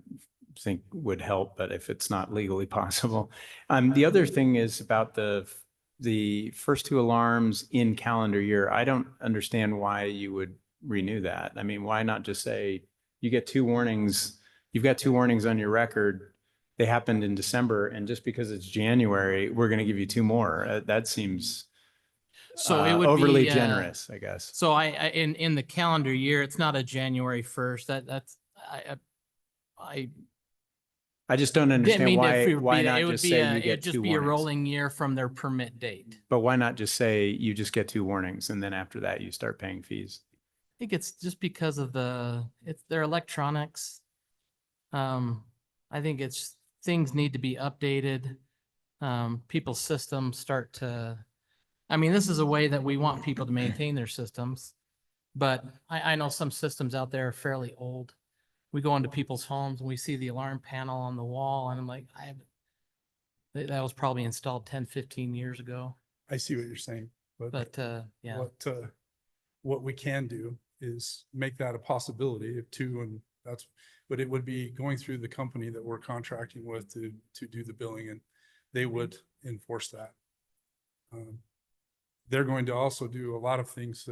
think would help, but if it's not legally possible. The other thing is about the first two alarms in calendar year. I don't understand why you would renew that. I mean, why not just say you get two warnings, you've got two warnings on your record. They happened in December, and just because it's January, we're going to give you two more. That seems So it would overly be, generous, I guess. So in the calendar year, it's not a January 1st. I just don't Didn't understand mean why not just say you it'd get just two be a warnings. rolling year from their permit date. But why not just say you just get two warnings and then after that you start paying fees? I think it's just because of their electronics. I think things need to be updated. People's systems start to, I mean, this is a way that we want people to maintain their systems. But I know some systems out there are fairly old. We go into people's homes and we see the alarm panel on the wall and I'm like, that was probably installed 10, 15 years ago. I see what you're saying. but, yeah. What we can do is make that a possibility of two, and that's, but it would be going through the company that we're contracting with to do the billing, and they would enforce that. They're going to also do a lot of things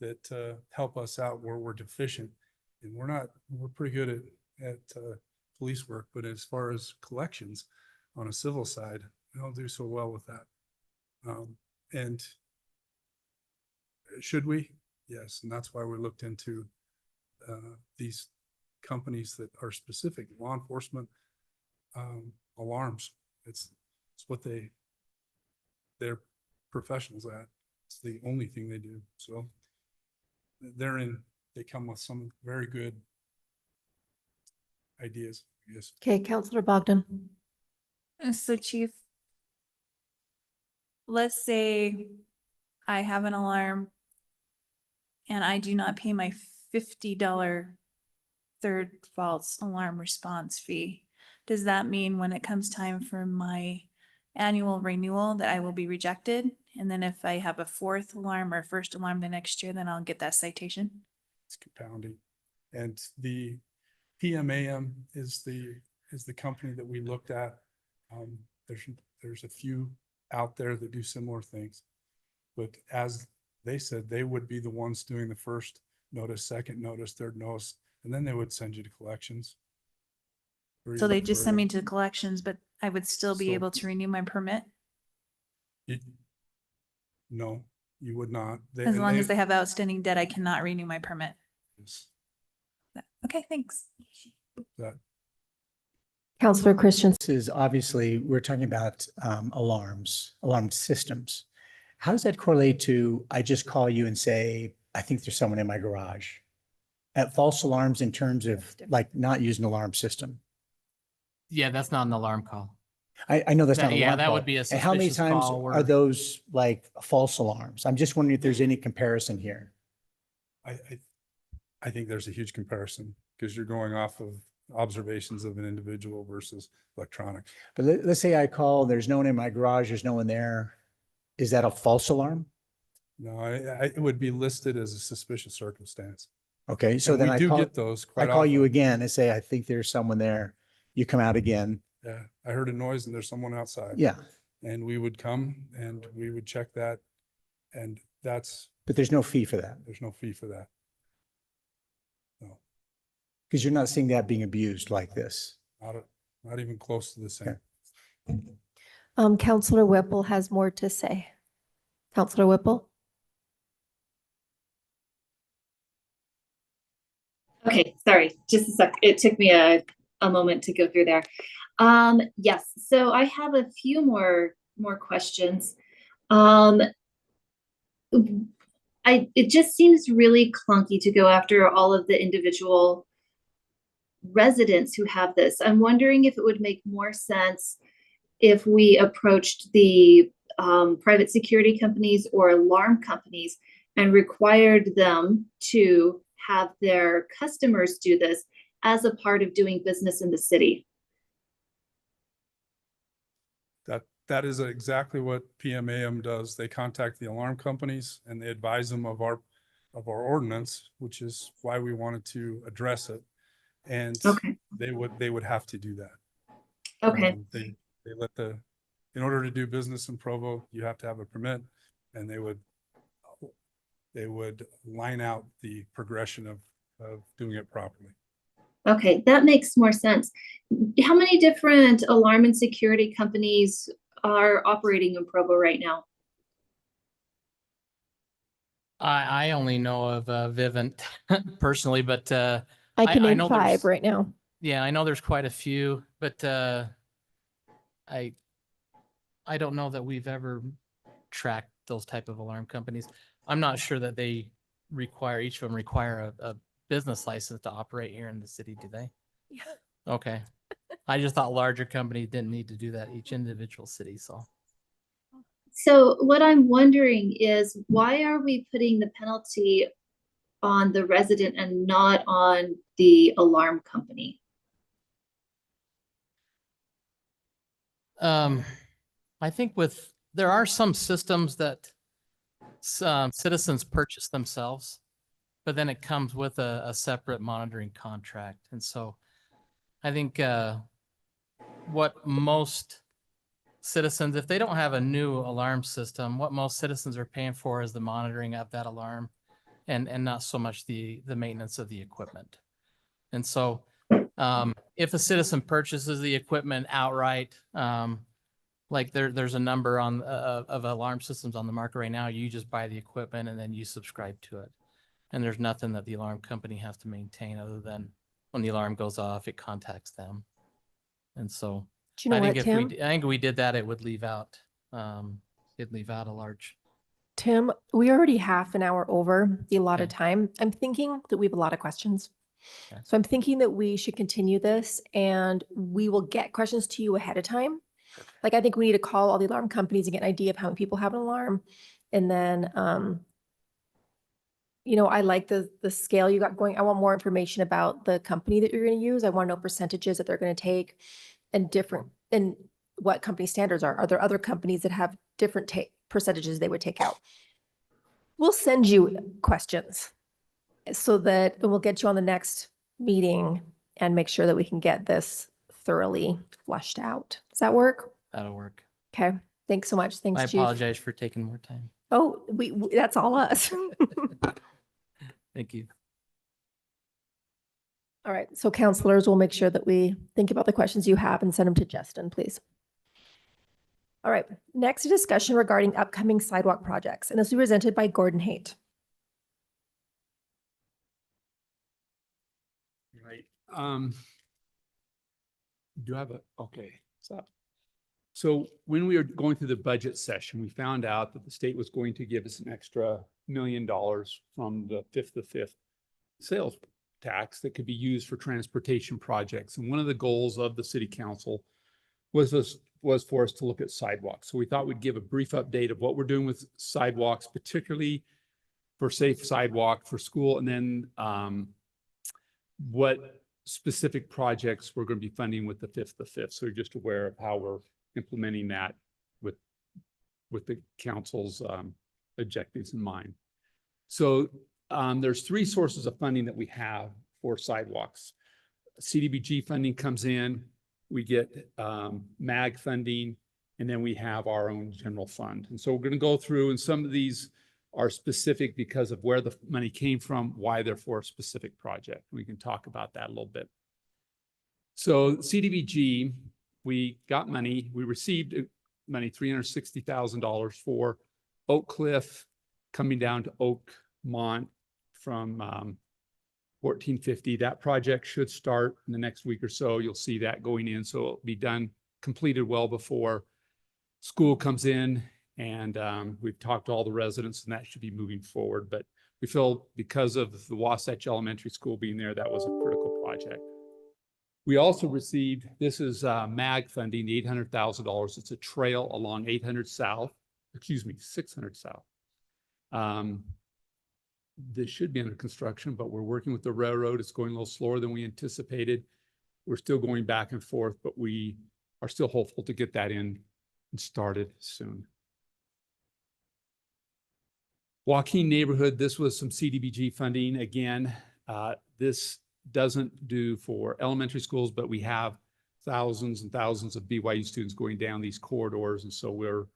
that help us out where we're deficient. And we're pretty good at police work, but as far as collections on a civil side, we don't do so well with that. And should we? Yes, and that's why we looked into these companies that are specific law enforcement alarms. It's what they're professionals at. It's the only thing they do. So they come with some very good ideas, I guess. Okay, Counselor Bogdan. So Chief, let's say I have an alarm and I do not pay my $50 third false alarm response fee. Does that mean when it comes time for my annual renewal that I will be rejected? And then if I have a fourth alarm or first alarm the next year, then I'll get that citation? It's compounding. And the PMAM is the company that we looked at. There's a few out there that do similar things, but as they said, they would be the ones doing the first notice, second notice, third notice, and then they would send you to collections. Or So they even just send me further. to collections, but I would still be So- able to renew my permit No, you would not. as long as they have outstanding debt. I cannot renew my permit. Okay, thanks. That Counselor Christensen. This is obviously, we're talking about alarm systems. How does that correlate to, I just call you and say, I think there's someone in my garage? At false alarms in terms of That's different. like not using an alarm system? Yeah, that's not an alarm call. I know that's not an Yeah, alarm that call. would be a And how many suspicious times call are where- those like false alarms? I'm just wondering if there's any comparison here. I think there's a huge comparison because you're going off of observations of an individual versus electronic. But let's say I call, there's no one in my garage, there's no one there. Is that a false alarm? No, it would be listed as a suspicious circumstance. Okay, so And then we I do call, get those I quite call you often. again and say, I think there's someone there. You come out again. Yeah, I heard a noise and there's someone outside. Yeah, And we would come and we would check that. And but there's no fee for that there's no fee for that. No, because you're not seeing that being abused like this. not even close to the same. Okay. Counselor Whipple has more to say. Counselor Whipple. Okay, sorry, just a sec. It took me a moment to go through there. Yes, so I have a few more questions. It just seems really clunky to go after all of the individual residents who have this. I'm wondering if it would make more sense if we approached the private security companies or alarm companies and required them to have their customers do this as a part of doing business in the city. That is exactly what PMAM does. They contact the alarm companies and they advise them of our ordinance, which is why we wanted to address it. And Okay, they would have to do that. okay, They let in order to do business in Provo, you have to have a permit, and they would line out the progression of doing it properly. okay, that makes more sense. How many different alarm and security companies are operating in Provo right now? I only know of Vivint personally, but I I can name know 5 there's- right now. yeah, I know there's quite a few, but I don't know that we've ever tracked those type of alarm companies. I'm not sure that they each of them require a business license to operate here in the city, do they? Yeah. Okay. I just thought larger companies didn't need to do that, each individual city, so. So what I'm wondering is, why are we putting the penalty on the resident and not on the alarm company? I think there are some systems that Some citizens purchase themselves, but then it comes with a separate monitoring contract. And so I think what most citizens, if they don't have a new alarm system, what most citizens are paying for is the monitoring of that alarm and not so much the maintenance of the equipment. And so if a citizen purchases the equipment outright, like there's a number on of alarm systems on the market right now, you just buy the equipment and then you subscribe to it. And there's nothing that the alarm company has to maintain other than when the alarm goes off, it contacts them. And so Do you know I what, think if Tim? I think we did that, it would leave out, it'd leave out a large. Tim, we already half an hour over the allotted Okay. time. I'm thinking that we have a lot of questions. Okay. So I'm thinking that we should continue this and we will get questions to you ahead of time. Like, I think we need to call all the alarm companies and get an idea of how many people have an alarm. And then, you know, I like the scale you got going. I want more information about the company that you're going to use. I want to know percentages that they're going to take and what company standards are. Are there other companies that have different percentages they would take out? We'll send you questions so that we'll get you on the next meeting and make sure that we can get this thoroughly fleshed out. Does that work? That'll work. Okay. Thanks so much. Thanks, I Chief. apologize for taking more time. Oh, that's all us. Thank you. All right. So counselors, we'll make sure that we think about the questions you have and send them to Justin, please. All right. Next, a discussion regarding upcoming sidewalk projects, and this will be presented by Gordon Haight. Right. Do I have okay. So when we were going through the budget session, we found out that the state was going to give us an extra $1 million from the 5th sales tax that could be used for transportation projects. And one of the goals of the city council was for us to look at sidewalks. So we thought we'd give a brief update of what we're doing with sidewalks, particularly for safe sidewalk for school, and then what specific projects we're going to be funding with the 5th. So you're just aware of how we're implementing that with the council's objectives in mind. So there's 3 sources of funding that we have for sidewalks. CDBG funding comes in, we get MAG funding, and then we have our own general fund. And so we're going to go through, and some of these are specific because of where the money came from, why they're for a specific project. We can talk about that a little bit. So CDBG, we got money. We received money, $360,000 for Oak Cliff coming down to Oakmont from 1450. That project should start in the next week or so. You'll see that going in. So it'll be done, completed well before school comes in. And we've talked to all the residents and that should be moving forward. But we feel because of the Wasatch Elementary School being there, that was a critical project. We also received, this is MAG funding, the $800,000. It's a trail along 600 South. This should be under construction, but we're working with the railroad. It's going a little slower than we anticipated. We're still going back and forth, but we are still hopeful to get that in and started soon. Joaquin neighborhood, this was some CDBG funding. Again, this doesn't do for elementary schools, but we have thousands and thousands of BYU students going down these corridors. And so we're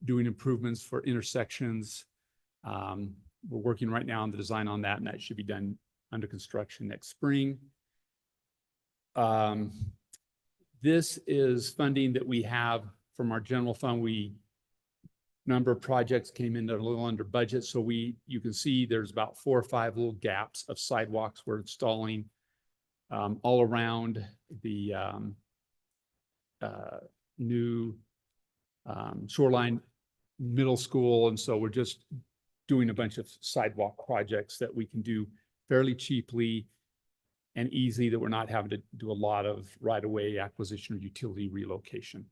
doing improvements for intersections. We're working right now on the design on that, and that should be done under construction next spring. This is funding that we have from our general fund. Number of projects came in a little under budget. So you can see there's about 4 or 5 little gaps of sidewalks we're installing all around the new Shoreline Middle School. And so we're just doing a bunch of sidewalk projects that we can do fairly cheaply and easily, that we're not having to do a lot of right-of-way acquisition or utility relocation.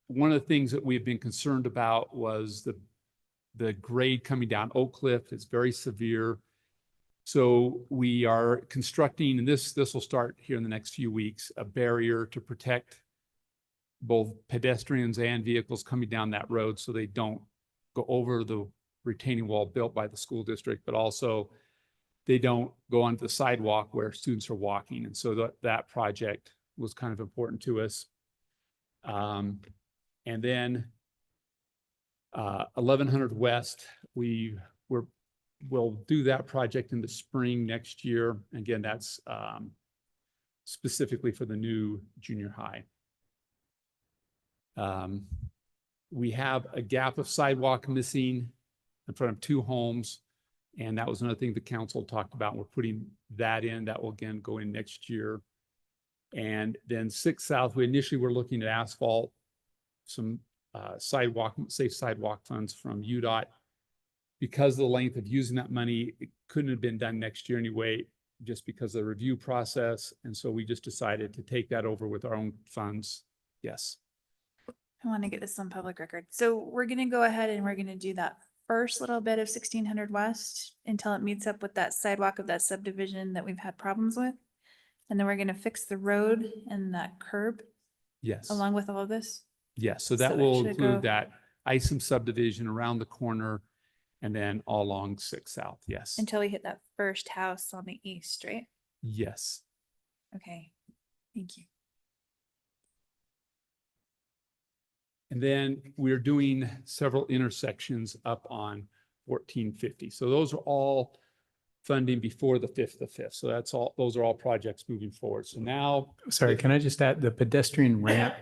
One of the things that we've been concerned about was the grade coming down Oak Cliff. It's very severe. So we are constructing, and this will start here in the next few weeks, a barrier to protect both pedestrians and vehicles coming down that road so they don't go over the retaining wall built by the school district, but also they don't go onto the sidewalk where students are walking. And so that project was kind of important to us. And then 1100 West, we'll do that project in the spring next year. Again, that's specifically for the new junior high. We have a gap of sidewalk missing in front of 2 homes. And that was another thing the council talked about. We're putting that in. That will again go in next year. And then 6 South, we initially were looking at asphalt, some safe sidewalk funds from UDOT. Because of the length of using that money, it couldn't have been done next year anyway, just because of the review process. And so we just decided to take that over with our own funds. Yes. I want to get this on public record. So we're going to go ahead and we're going to do that first little bit of 1600 West until it meets up with that sidewalk of that subdivision that we've had problems with. And then we're going to fix the road and that curb Yes. along with all of this. Yes. So So that it will should include go- that Isom subdivision around the corner and then all along 6 South. Yes. Until we hit that first house on the east, right? Yes. Okay. Thank you. And then we're doing several intersections up on 1450. So those are all funding before the 5th of 5th. So that's all, those are all projects moving forward. So now. Sorry, can I just add the pedestrian ramp,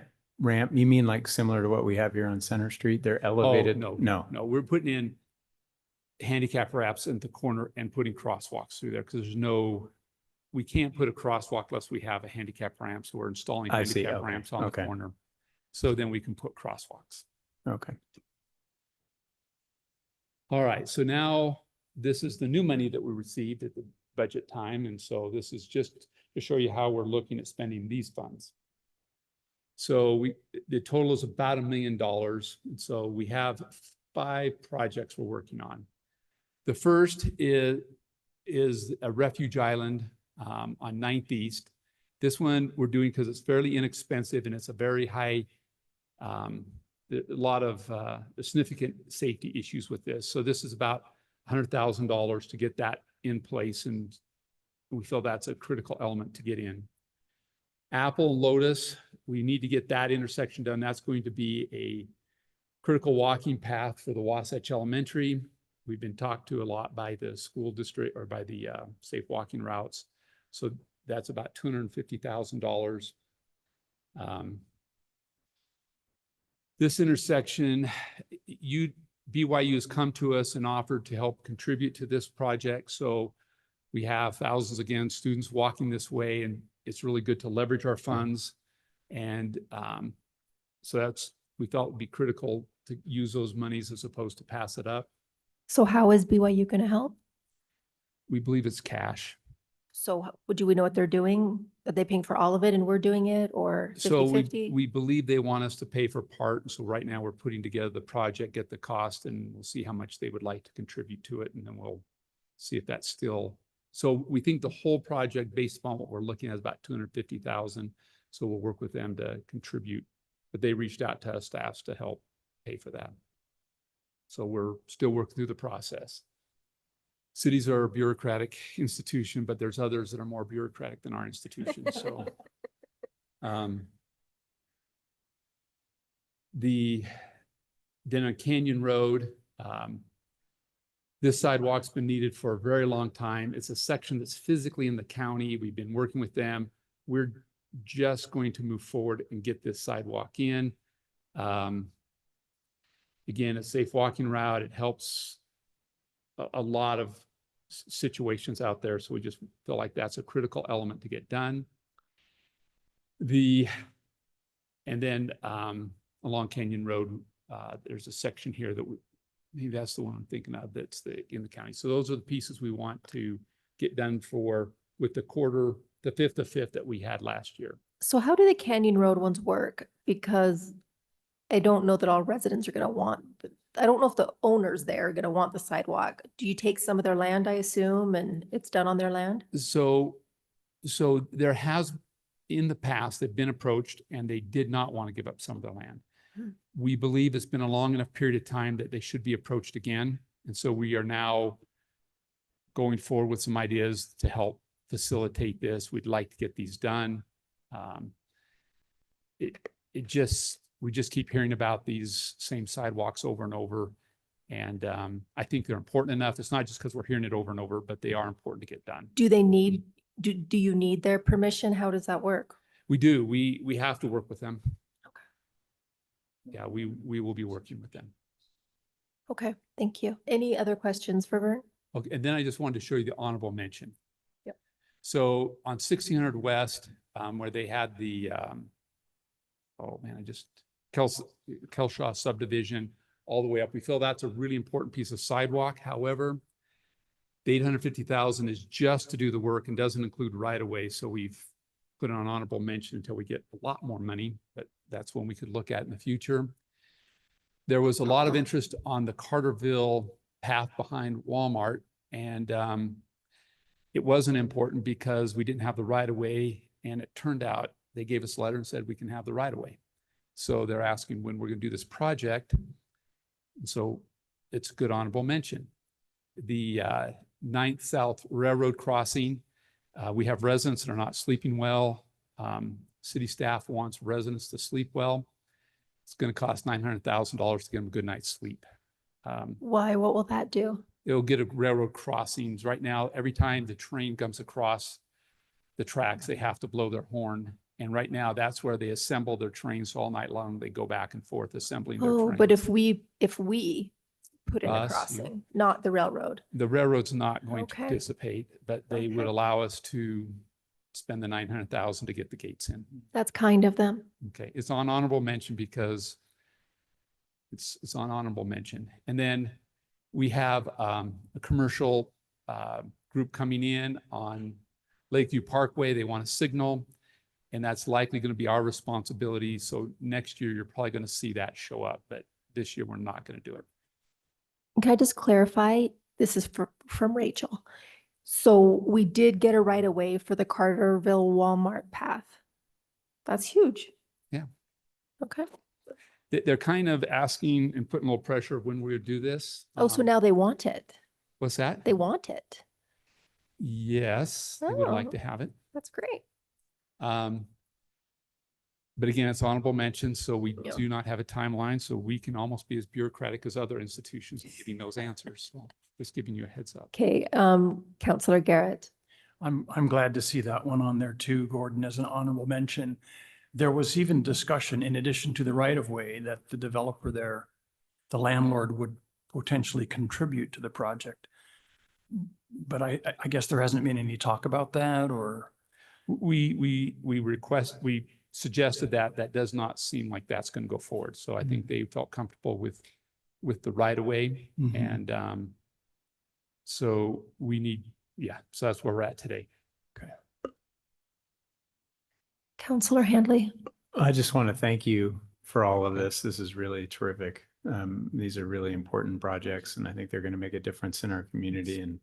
you mean like similar to what we have here on Center Street? They're elevated? No, No. no, we're putting in handicap ramps in the corner and putting crosswalks through there because we can't put a crosswalk unless we have a handicap ramp. So we're installing I see. handicap Okay. ramps on the Okay. corner. So then we can put crosswalks. Okay. All right, so now this is the new money that we received at the budget time. And so this is just to show you how we're looking at spending these funds. So the total is about $1 million. And so we have 5 projects we're working on. The first is a refuge island on 9th East. This one we're doing because it's fairly inexpensive and it's a very high, a lot of significant safety issues with this. So this is about $100,000 to get that in place. And we feel that's a critical element to get in. Apple and Lotus, we need to get that intersection done. That's going to be a critical walking path for the Wasatch Elementary. We've been talked to a lot by the school district or by the safe walking routes. So that's about $250,000. This intersection, BYU has come to us and offered to help contribute to this project. So we have thousands, again, students walking this way, and it's really good to leverage our funds. And so we felt would be critical to use those monies as opposed to pass it up. So how is BYU going to help? We believe it's cash. So do we know what they're doing? Are they paying for all of it and we're doing it, or So 50/50? we believe they want us to pay for part. And so right now we're putting together the project, get the cost, and we'll see how much they would like to contribute to it. And then we'll see if that's still, so we think the whole project based upon what we're looking at is about 250,000. So we'll work with them to contribute, but they reached out to us staffs to help pay for that. So we're still working through the process. Cities are a bureaucratic institution, but there's others that are more bureaucratic than our institution. So then on Canyon Road, this sidewalk's been needed for a very long time. It's a section that's physically in the county. We've been working with them. We're just going to move forward and get this sidewalk in. Again, a safe walking route. It helps a lot of situations out there. So we just feel like that's a critical element to get done. And then along Canyon Road, there's a section here that maybe that's the one I'm thinking of that's in the county. So those are the pieces we want to get done with the 5th of 5th that we had last year. So how do the Canyon Road ones work? Because I don't know that all residents are going to want, I don't know if the owners there are going to want the sidewalk. Do you take some of their land, I assume, and it's done on their land? So there has, in the past, they've been approached and they did not want to give up some of their land. We believe it's been a long enough period of time that they should be approached again. And so we are now going forward with some ideas to help facilitate this. We'd like to get these done. We just keep hearing about these same sidewalks over and over. And I think they're important enough. It's not just because we're hearing it over and over, but they are important to get done. Do they need, do you need their permission? How does that work? We do. We have to work with them. Yeah, we will be working with them. Okay, thank you. Any other questions for Vern? Okay, and then I just wanted to show you the honorable mention. Yep. So on 1600 West, where they had the, Kelshaw subdivision all the way up, we feel that's a really important piece of sidewalk. However, the 850,000 is just to do the work and doesn't include right of way. So we've put it on honorable mention until we get a lot more money, but that's one we could look at in the future. There was a lot of interest on the Carterville path behind Walmart, and it wasn't important because we didn't have the right of way, and it turned out they gave us a letter and said we can have the right of way. So they're asking when we're going to do this project. So it's a good honorable mention. The 9th South Railroad crossing, we have residents that are not sleeping well. City staff wants residents to sleep well. It's going to cost $900,000 to get them a good night's sleep. Why? What will that do? It'll get a railroad crossings. Right now, every time the train comes across the tracks, they have to blow their horn. And right now, that's where they assemble their trains all night long. They go back and forth assembling their trains. But if we put in a Us, you- crossing, not the railroad. The railroad's not going to Okay. participate, but they would Okay. allow us to spend the 900,000 to get the gates in. That's kind of them. Okay, it's on honorable mention because it's on honorable mention. And then we have a commercial group coming in on Lakeview Parkway. They want a signal, and that's likely going to be our responsibility. So next year, you're probably going to see that show up, but this year we're not going to do it. Can I just clarify? This is from Rachel. So we did get a right of way for the Carterville Walmart path. That's huge. Yeah. Okay. They're kind of asking and putting a little pressure of when we would do this. Oh, so now they want it. What's that? They want it. Yes, they would like Oh. to have it. That's great. But again, it's honorable mention, so we Yeah. do not have a timeline, so we can almost be as bureaucratic as other institutions in getting those answers. So just giving you a heads up. Okay, Counselor Garrett. I'm glad to see that one on there too, Gordon, as an honorable mention. There was even discussion, in addition to the right of way, that the developer there, the landlord, would potentially contribute to the project. But I guess there hasn't been any talk about that, or? We suggested that. That does not seem like that's going to go forward. So I think they felt comfortable with the right of way. Mhm. And so we need, so that's where we're at today. Okay. Counselor Handley. I just want to thank you for all of this. This is really terrific. These are really important projects, and I think they're going to make a difference in our community, and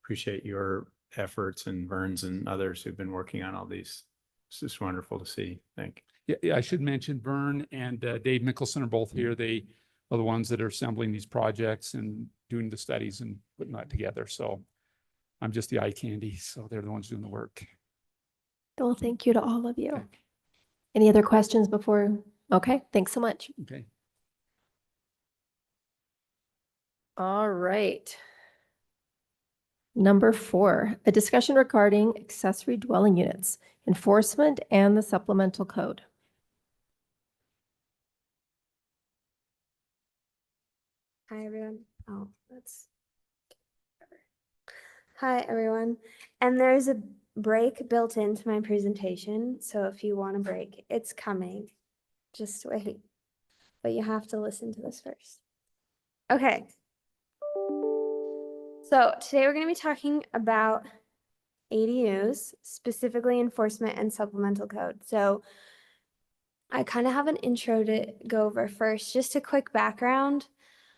appreciate your efforts and Vern's and others who've been working on all these. It's just wonderful to see. Thank you. Yeah, I should mention Vern and Dave Mickelson are both here. They are the ones that are assembling these projects and doing the studies and putting that together. So I'm just the eye candy. So they're the ones doing the work. Well, thank you to all of you. Okay. Any other questions before? Okay, thanks so much. Okay. All right. Number 4, a discussion regarding accessory dwelling units, enforcement and the supplemental code. Hi, everyone. Oh, that's. Hi, everyone. And there's a break built into my presentation. So if you want a break, it's coming. Just wait. But you have to listen to this first. Okay. So today we're going to be talking about ADUs, specifically enforcement and supplemental code. So I kind of have an intro to go over first, just a quick background.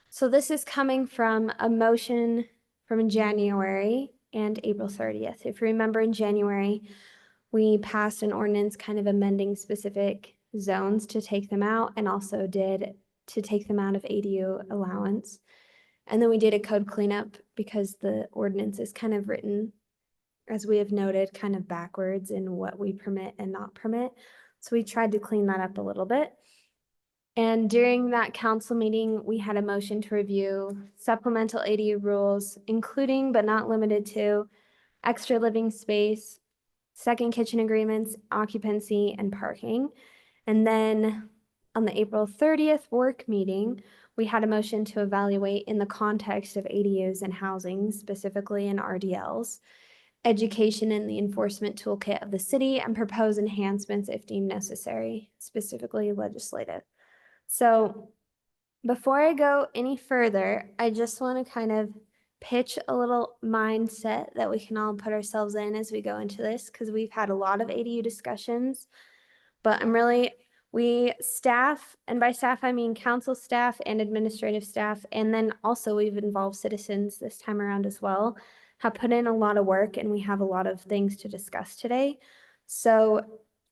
So this is coming from a motion from January and April 30th. If you remember, in January, we passed an ordinance kind of amending specific zones to take them out and also did to take them out of ADU allowance. And then we did a code cleanup because the ordinance is kind of written, as we have noted, kind of backwards in what we permit and not permit. So we tried to clean that up a little bit. And during that council meeting, we had a motion to review supplemental ADU rules, including but not limited to extra living space, second kitchen agreements, occupancy, and parking. And then on the April 30th work meeting, we had a motion to evaluate in the context of ADUs and housing, specifically in RDLs, education and the enforcement toolkit of the city, and propose enhancements if deemed necessary, specifically legislative. So before I go any further, I just want to kind of pitch a little mindset that we can all put ourselves in as we go into this, because we've had a lot of ADU discussions, but we staff, and by staff I mean council staff and administrative staff, and then also we've involved citizens this time around as well, have put in a lot of work, and we have a lot of things to discuss today. So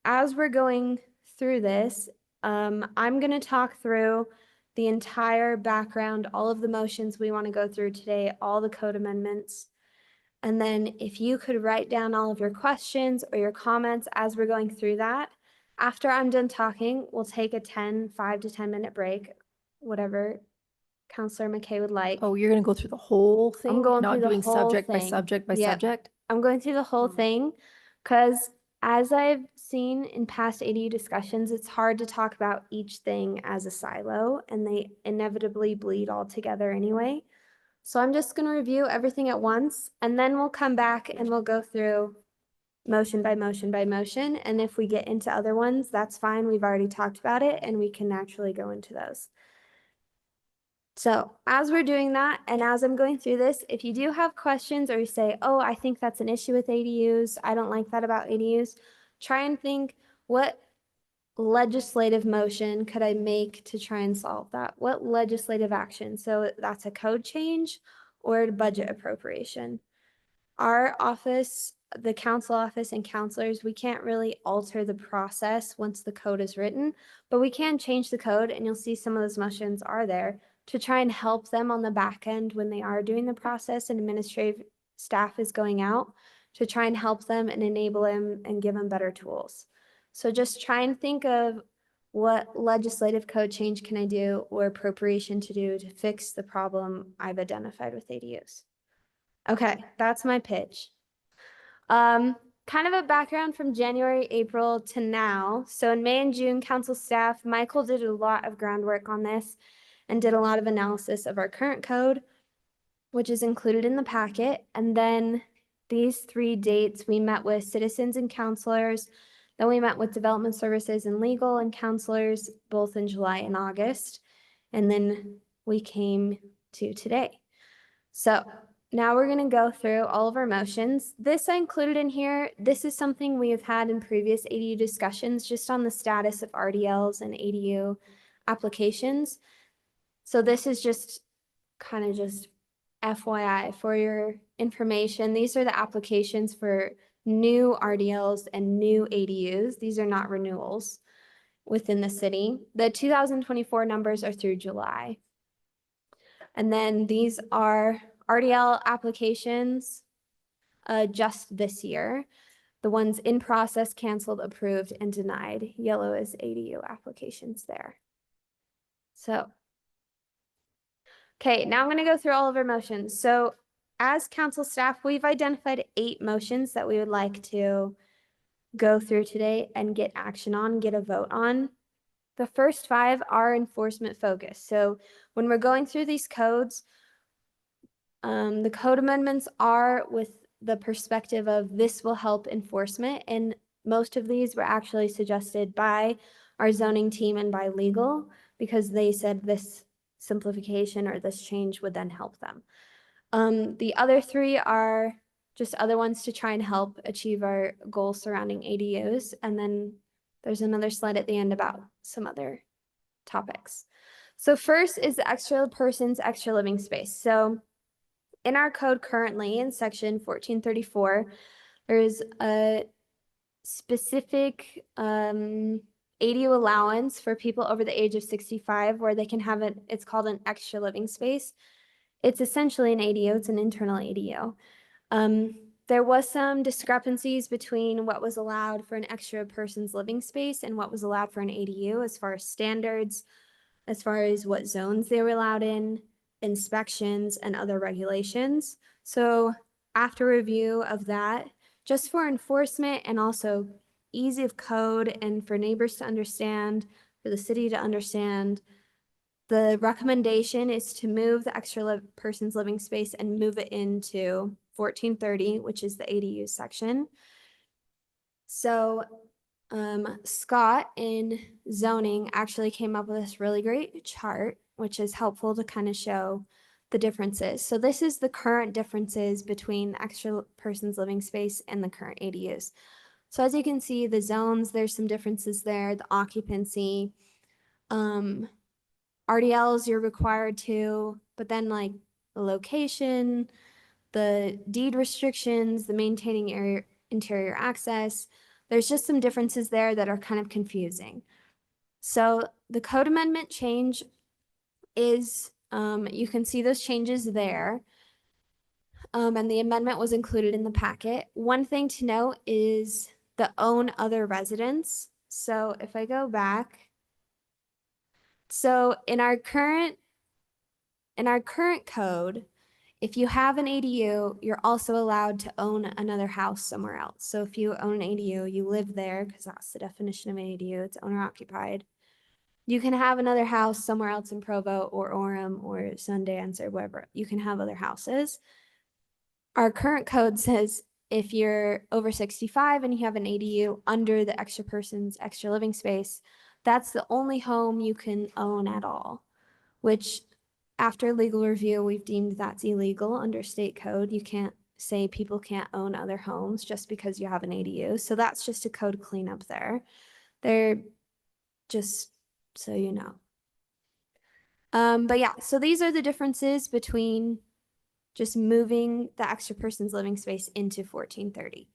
as we're going through this, I'm going to talk through the entire background, all of the motions we want to go through today, all the code amendments. And then if you could write down all of your questions or your comments as we're going through that. After I'm done talking, we'll take a 5 to 10 minute break, whatever Counselor McKay would like. Oh, you're going to go through the whole thing? going Not through the doing whole subject by thing. subject by Yep. subject? I'm going through the whole thing because as I've seen in past ADU discussions, it's hard to talk about each thing as a silo and they inevitably bleed all together anyway. So I'm just going to review everything at once and then we'll come back and we'll go through motion by motion by motion. And if we get into other ones, that's fine. We've already talked about it and we can naturally go into those. So as we're doing that, and as I'm going through this, if you do have questions or you say, oh, I think that's an issue with ADUs, I don't like that about ADUs, try and think, what legislative motion could I make to try and solve that? What legislative action? So that's a code change or a budget appropriation. Our office, the council office and counselors, we can't really alter the process once the code is written, but we can change the code, and you'll see some of those motions are there to try and help them on the back end when they are doing the process and administrative staff is going out, to try and help them and enable them and give them better tools. So just try and think of what legislative code change can I do or appropriation to do to fix the problem I've identified with ADUs. Okay, that's my pitch. Kind of a background from January, April to now. So in May and June, council staff, Michael did a lot of groundwork on this and did a lot of analysis of our current code, which is included in the packet. And then these 3 dates, we met with citizens and counselors. Then we met with development services and legal and counselors, both in July and August. And then we came to today. So now we're going to go through all of our motions. This I included in here. This is something we have had in previous ADU discussions, just on the status of RDLs and ADU applications. So this is just kind of just FYI for your information. These are the applications for new RDLs and new ADUs. These are not renewals within the city. The 2024 numbers are through July. And then these are RDL applications just this year. The ones in process, canceled, approved, and denied. Yellow is ADU applications there. So, okay, now I'm going to go through all of our motions. So as council staff, we've identified 8 motions that we would like to go through today and get action on, get a vote on. The first 5 are enforcement focused. So when we're going through these codes, the code amendments are with the perspective of this will help enforcement, and most of these were actually suggested by our zoning team and by legal because they said this simplification or this change would then help them. The other 3 are just other ones to try and help achieve our goals surrounding ADUs, and then there's another slide at the end about some other topics. So first is the extra persons, extra living space. So in our code currently in section 1434, there's a specific ADU allowance for people over the age of 65 where they can have it, it's called an extra living space. It's essentially an ADU, it's an internal ADU. There was some discrepancies between what was allowed for an extra person's living space and what was allowed for an ADU as far as standards, as far as what zones they were allowed in, inspections, and other regulations. So after review of that, just for enforcement and also ease of code and for neighbors to understand, for the city to understand, the recommendation is to move the extra person's living space and move it into 1430, which is the ADU section. So Scott in zoning actually came up with this really great chart, which is helpful to kind of show the differences. So this is the current differences between the extra person's living space and the current ADUs. So as you can see, the zones, there's some differences there, the occupancy, RDLs you're required to, but then like the location, the deed restrictions, the maintaining area, interior access, there's just some differences there that are kind of confusing. So the code amendment change is, you can see those changes there. And the amendment was included in the packet. One thing to note is the own other residence. So if I go back, so in our current code, if you have an ADU, you're also allowed to own another house somewhere else. So if you own an ADU, you live there, because that's the definition of an ADU, it's owner occupied. You can have another house somewhere else in Provo or Orem or Sundance or wherever. You can have other houses. Our current code says if you're over 65 and you have an ADU under the extra person's extra living space, that's the only home you can own at all, which after legal review, we've deemed that's illegal under state code. You can't say people can't own other homes just because you have an ADU. So that's just a code cleanup there. They're just so you know. But yeah, so these are the differences between just moving the extra person's living space into 1430.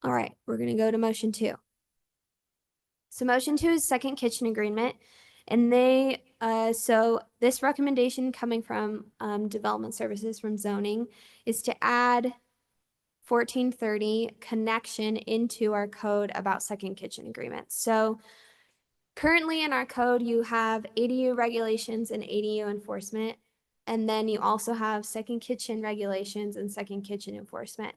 All right, we're going to go to motion 2. So motion 2 is second kitchen agreement. And they, so this recommendation coming from development services from zoning is to add 1430 connection into our code about second kitchen agreements. So currently in our code, you have ADU regulations and ADU enforcement. And then you also have second kitchen regulations and second kitchen enforcement.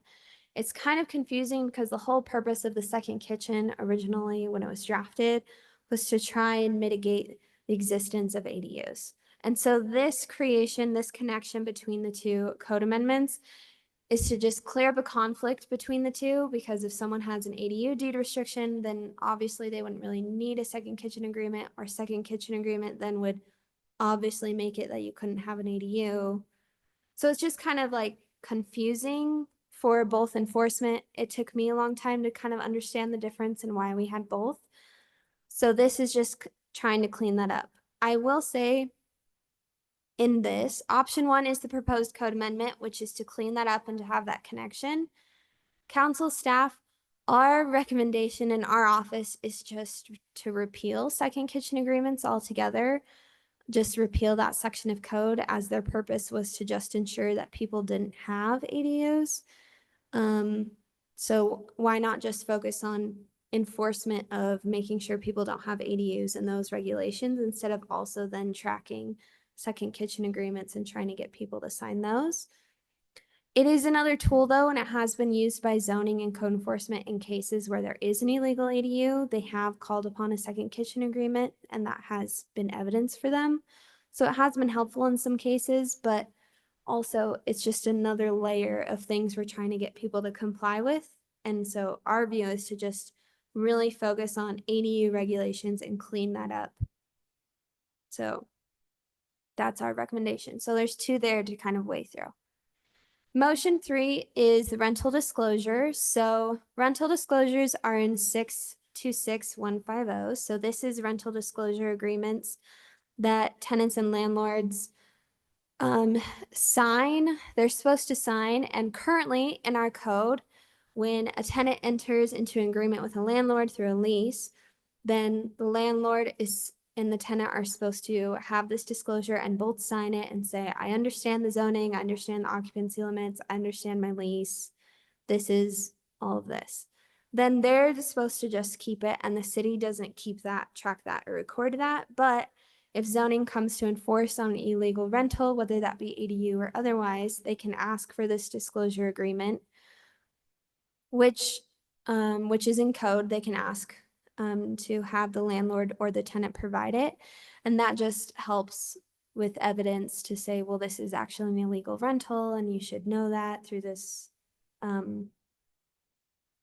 It's kind of confusing because the whole purpose of the second kitchen originally when it was drafted was to try and mitigate the existence of ADUs. And so this creation, this connection between the two code amendments is to just clear up a conflict between the two, because if someone has an ADU deed restriction, then obviously they wouldn't really need a second kitchen agreement, or second kitchen agreement then would obviously make it that you couldn't have an ADU. So it's just kind of like confusing for both enforcement. It took me a long time to kind of understand the difference and why we had both. So this is just trying to clean that up. I will say in this, option 1 is the proposed code amendment, which is to clean that up and to have that connection. Council staff, our recommendation in our office is just to repeal second kitchen agreements altogether. Just repeal that section of code, as their purpose was to just ensure that people didn't have ADUs. So why not just focus on enforcement of making sure people don't have ADUs and those regulations, instead of also then tracking second kitchen agreements and trying to get people to sign those. It is another tool though, and it has been used by zoning and code enforcement in cases where there is an illegal ADU. They have called upon a second kitchen agreement, and that has been evidence for them. So it has been helpful in some cases, but also it's just another layer of things we're trying to get people to comply with. And so our view is to just really focus on ADU regulations and clean that up. So that's our recommendation. So there's 2 there to kind of weigh through. Motion 3 is the rental disclosure. So rental disclosures are in 626150. So this is rental disclosure agreements that tenants and landlords sign. They're supposed to sign. And currently in our code, when a tenant enters into an agreement with a landlord through a lease, then the landlord is and the tenant are supposed to have this disclosure and both sign it and say, I understand the zoning, I understand the occupancy limits, I understand my lease. This is all of this. Then they're supposed to just keep it, and the city doesn't keep that, track that, or record that. But if zoning comes to enforce on an illegal rental, whether that be ADU or otherwise, they can ask for this disclosure agreement, which is in code. They can ask to have the landlord or the tenant provide it. And that just helps with evidence to say, well, this is actually an illegal rental and you should know that through this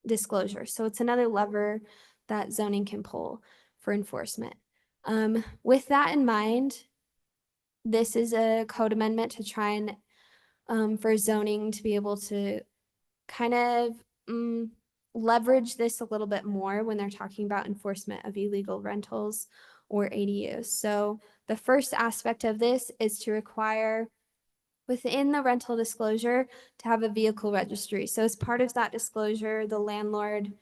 disclosure. So it's another lever that zoning can pull for enforcement. With that in mind, this is a code amendment to try and for zoning to be able to kind of leverage this a little bit more when they're talking about enforcement of illegal rentals or ADUs. So the first aspect of this is to require within the rental disclosure to have a vehicle registry. So as part of that disclosure, the landlord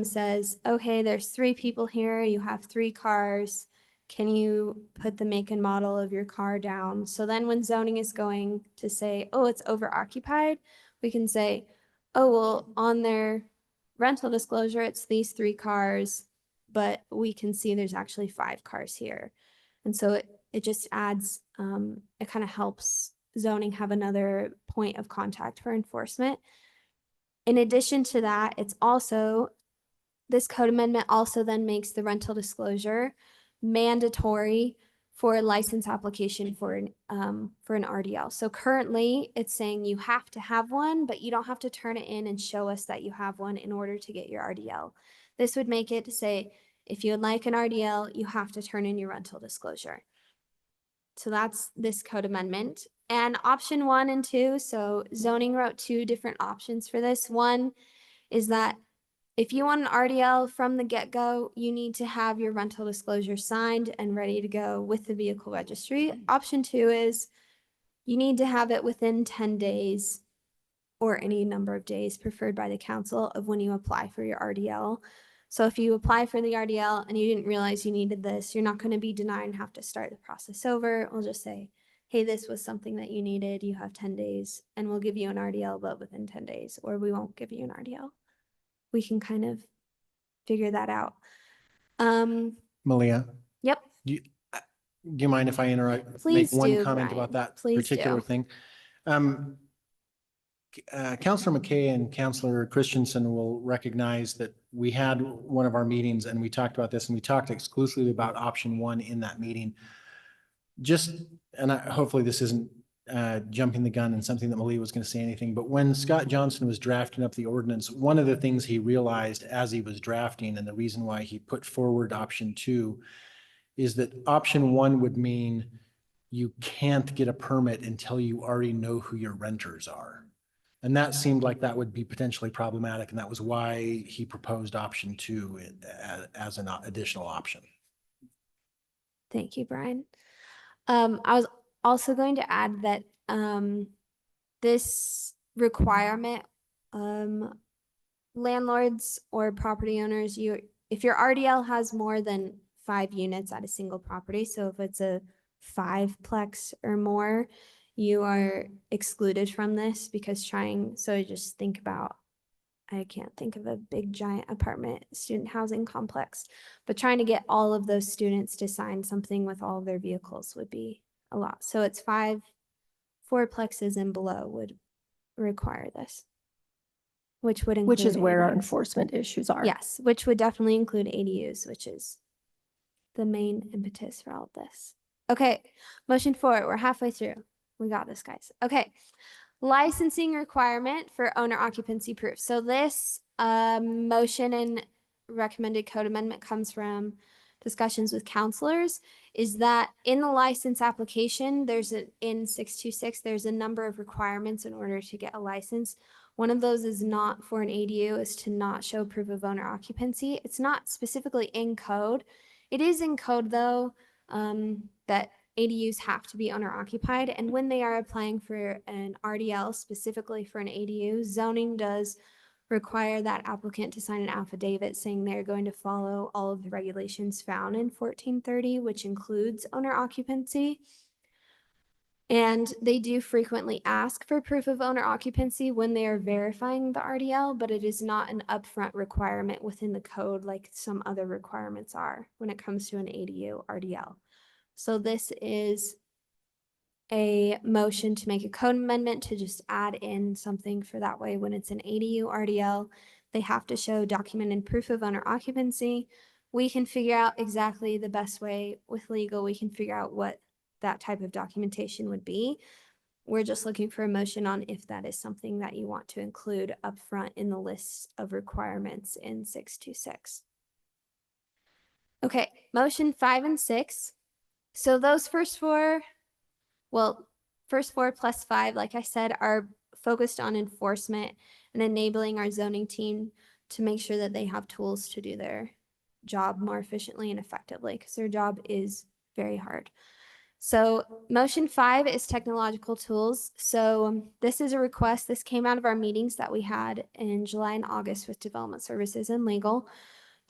says, okay, there's 3 people here, you have 3 cars. Can you put the make and model of your car down? So then when zoning is going to say, oh, it's over occupied, we can say, oh, well, on their rental disclosure, it's these 3 cars, but we can see there's actually 5 cars here. And so it just adds, it kind of helps zoning have another point of contact for enforcement. In addition to that, it's also, this code amendment also then makes the rental disclosure mandatory for a license application for an RDL. So currently it's saying you have to have one, but you don't have to turn it in and show us that you have one in order to get your RDL. This would make it to say, if you would like an RDL, you have to turn in your rental disclosure. So that's this code amendment. And option 1 and 2, so zoning wrote 2 different options for this. One is that if you want an RDL from the get-go, you need to have your rental disclosure signed and ready to go with the vehicle registry. Option 2 is you need to have it within 10 days or any number of days preferred by the council of when you apply for your RDL. So if you apply for the RDL and you didn't realize you needed this, you're not going to be denied and have to start the process over. We'll just say, hey, this was something that you needed. You have 10 days and we'll give you an RDL, but within 10 days, or we won't give you an RDL. We can kind of figure that out. Malia, Yep. do you mind if I interrupt? Please Make one do, comment Brian. about that Please particular do. thing. Councillor McKay and Councillor Christensen will recognize that we had one of our meetings and we talked about this, and we talked exclusively about option 1 in that meeting. Hopefully this isn't jumping the gun and something that Malia was going to say anything, but when Scott Johnson was drafting up the ordinance, one of the things he realized as he was drafting, and the reason why he put forward option 2, is that option 1 would mean you can't get a permit until you already know who your renters are. And that seemed like that would be potentially problematic, and that was why he proposed option 2 as an additional option. Thank you, Brian. I was also going to add that this requirement, landlords or property owners, if your RDL has more than 5 units at a single property, so if it's a 5-plex or more, you are excluded from this because so just think about, I can't think of a big giant apartment student housing complex, but trying to get all of those students to sign something with all of their vehicles would be a lot. So it's 4-plexes and below would require this, which would include Which is where our ADUs. enforcement issues are. Yes, which would definitely include ADUs, which is the main impetus for all of this. Okay, motion 4, we're halfway through. We got this, guys. Okay, licensing requirement for owner occupancy proof. So this motion and recommended code amendment comes from discussions with counselors, is that in the license application, in 626, there's a number of requirements in order to get a license. One of those is not for an ADU, is to not show proof of owner occupancy. It's not specifically in code. It is in code though, that ADUs have to be owner occupied. And when they are applying for an RDL specifically for an ADU, zoning does require that applicant to sign an affidavit saying they're going to follow all of the regulations found in 1430, which includes owner occupancy. And they do frequently ask for proof of owner occupancy when they are verifying the RDL, but it is not an upfront requirement within the code like some other requirements are when it comes to an ADU RDL. So this is a motion to make a code amendment to just add in something for that way when it's an ADU RDL, they have to show documented proof of owner occupancy. We can figure out exactly the best way with legal. We can figure out what that type of documentation would be. We're just looking for a motion on if that is something that you want to include upfront in the list of requirements in 626. Okay, motion 5 and 6. So those first four plus 5, like I said, are focused on enforcement and enabling our zoning team to make sure that they have tools to do their job more efficiently and effectively, because their job is very hard. So motion 5 is technological tools. So this is a request. This came out of our meetings that we had in July and August with Development Services and Legal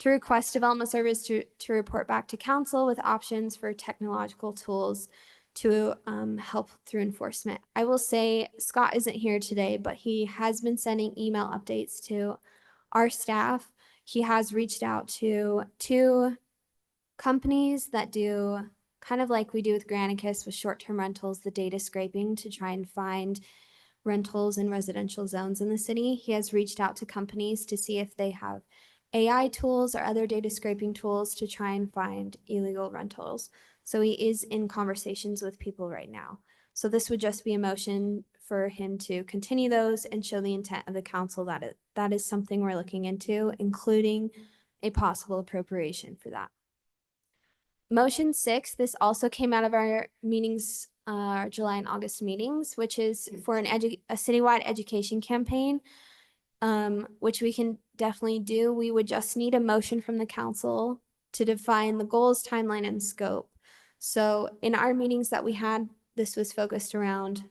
to request Development Service to report back to council with options for technological tools to help through enforcement. I will say Scott isn't here today, but he has been sending email updates to our staff. He has reached out to 2 companies that do kind of like we do with Granicus with short-term rentals, the data scraping to try and find rentals in residential zones in the city. He has reached out to companies to see if they have AI tools or other data scraping tools to try and find illegal rentals. So he is in conversations with people right now. So this would just be a motion for him to continue those and show the intent of the council that that is something we're looking into, including a possible appropriation for that. Motion 6, this also came out of our meetings, July and August meetings, which is for a citywide education campaign, which we can definitely do. We would just need a motion from the council to define the goals, timeline, and scope. So in our meetings that we had, this was focused around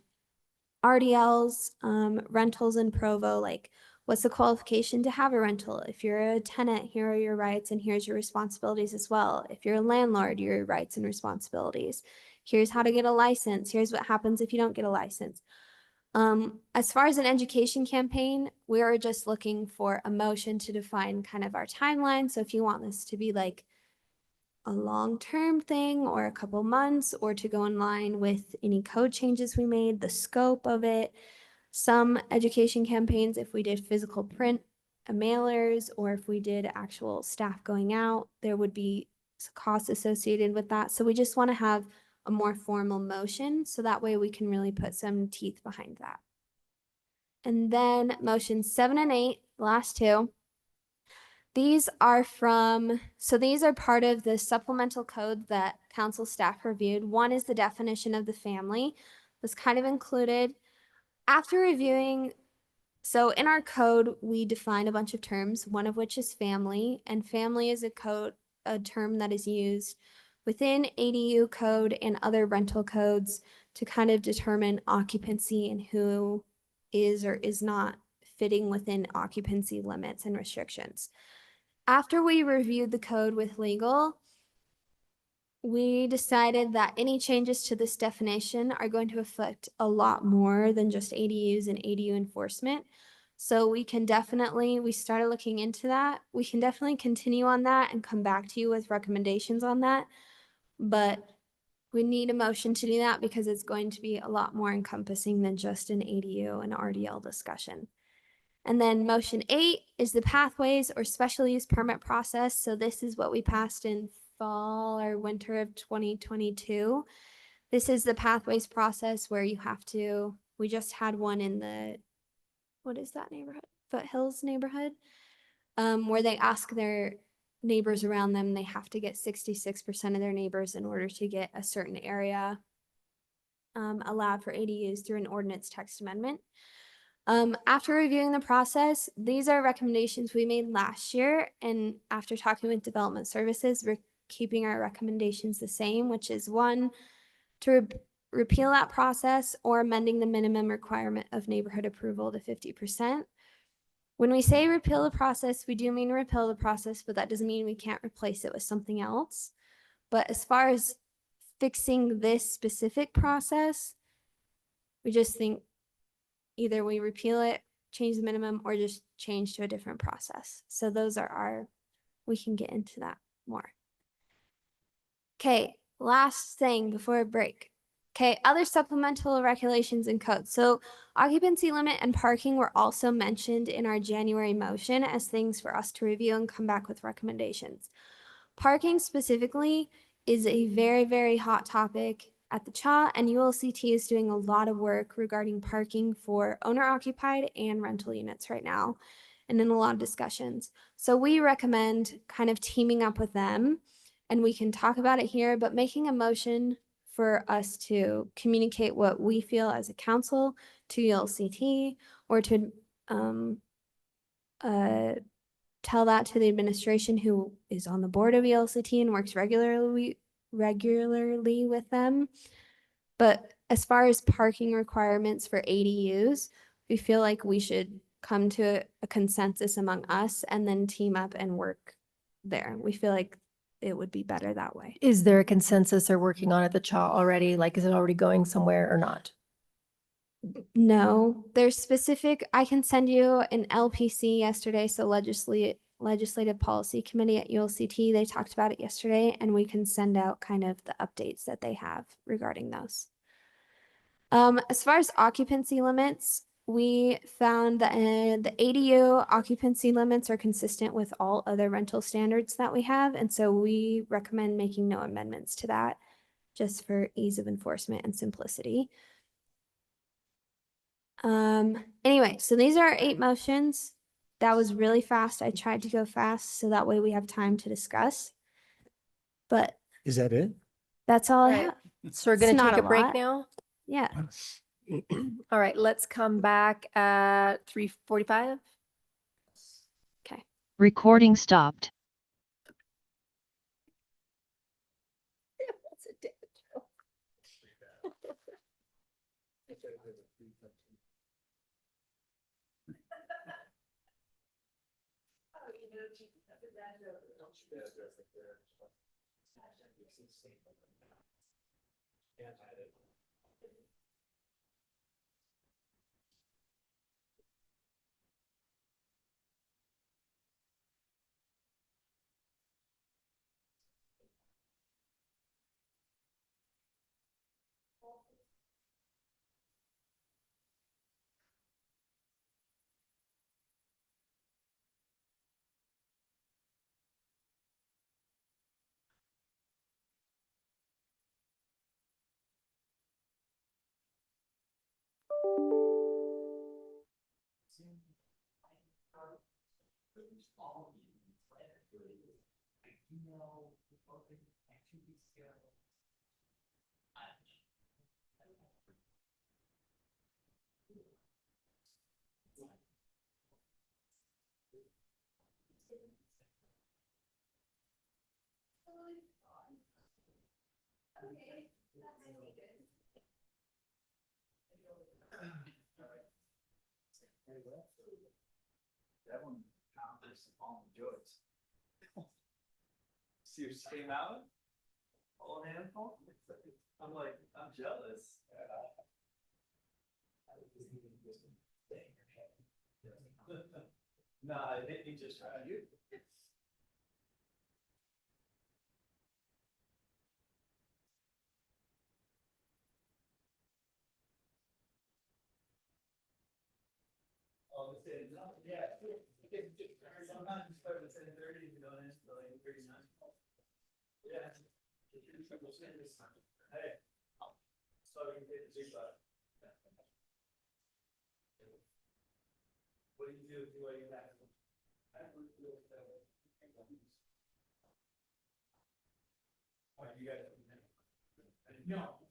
RDLs, rentals in Provo, like what's the qualification to have a rental? If you're a tenant, here are your rights and here's your responsibilities as well. If you're a landlord, your rights and responsibilities. Here's how to get a license. Here's what happens if you don't get a license. As far as an education campaign, we are just looking for a motion to define kind of our timeline. So if you want this to be like a long-term thing or a couple months, or to go in line with any code changes we made, the scope of it. Some education campaigns, if we did physical print mailers, or if we did actual staff going out, there would be costs associated with that. So we just want to have a more formal motion, so that way we can really put some teeth behind that. And then motion 7 and 8, last 2. These are these are part of the supplemental code that council staff reviewed. One is the definition of the family, was kind of included. After reviewing, so in our code, we define a bunch of terms, one of which is family, and family is a term that is used within ADU code and other rental codes to kind of determine occupancy and who is or is not fitting within occupancy limits and restrictions. After we reviewed the code with legal, we decided that any changes to this definition are going to affect a lot more than just ADUs and ADU enforcement. So we started looking into that. We can definitely continue on that and come back to you with recommendations on that. But we need a motion to do that because it's going to be a lot more encompassing than just an ADU and RDL discussion. And then motion 8 is the pathways or special use permit process. So this is what we passed in fall or winter of 2022. This is the pathways process where we just had one in what is that neighborhood? Foothills neighborhood, where they ask their neighbors around them, they have to get 66% of their neighbors in order to get a certain area allowed for ADUs through an ordinance text amendment. After reviewing the process, these are recommendations we made last year, and after talking with Development Services, we're keeping our recommendations the same, which is 1, to repeal that process or amending the minimum requirement of neighborhood approval to 50%. When we say repeal the process, we do mean repeal the process, but that doesn't mean we can't replace it with something else. But as far as fixing this specific process, we just think either we repeal it, change the minimum, or just change to a different process. So those are we can get into that more. Okay, last thing before a break. Okay, other supplemental regulations and codes. So occupancy limit and parking were also mentioned in our January motion as things for us to review and come back with recommendations. Parking specifically is a very, very hot topic at the CHA, and ULCT is doing a lot of work regarding parking for owner-occupied and rental units right now, and in a lot of discussions. So we recommend kind of teaming up with them, and we can talk about it here, but making a motion for us to communicate what we feel as a council to ULCT, or to tell that to the administration who is on the board of ULCT and works regularly with them. But as far as parking requirements for ADUs, we feel like we should come to a consensus among us and then team up and work there. We feel like it would be better that way. Is there a consensus they're working on at the CHA already? Like, is it already going somewhere or not? No, there's specific, I can send you an LPC yesterday, so Legislative Policy Committee at ULCT, they talked about it yesterday, and we can send out kind of the updates that they have regarding those. As far as occupancy limits, we found that the ADU occupancy limits are consistent with all other rental standards that we have, and so we recommend making no amendments to that, just for ease of enforcement and simplicity. Anyway, so these are our 8 motions. That was really fast. I tried to go fast so that way we have time to discuss. But Is that it? that's all I Right. have. So we're It's going to not take a break lot. now. Yeah. All right, let's come back at 3:45. Okay. Recording stopped. That one accomplished the palm joys. See what came out? Whole handful? I'm like, I'm jealous. Nah, he just tried you. Oh, yeah. Sometimes you start at 10:30 and go in to like 39. Yeah. Hey. So you can get the G button. What do you do while you have? Oh, you got it. No.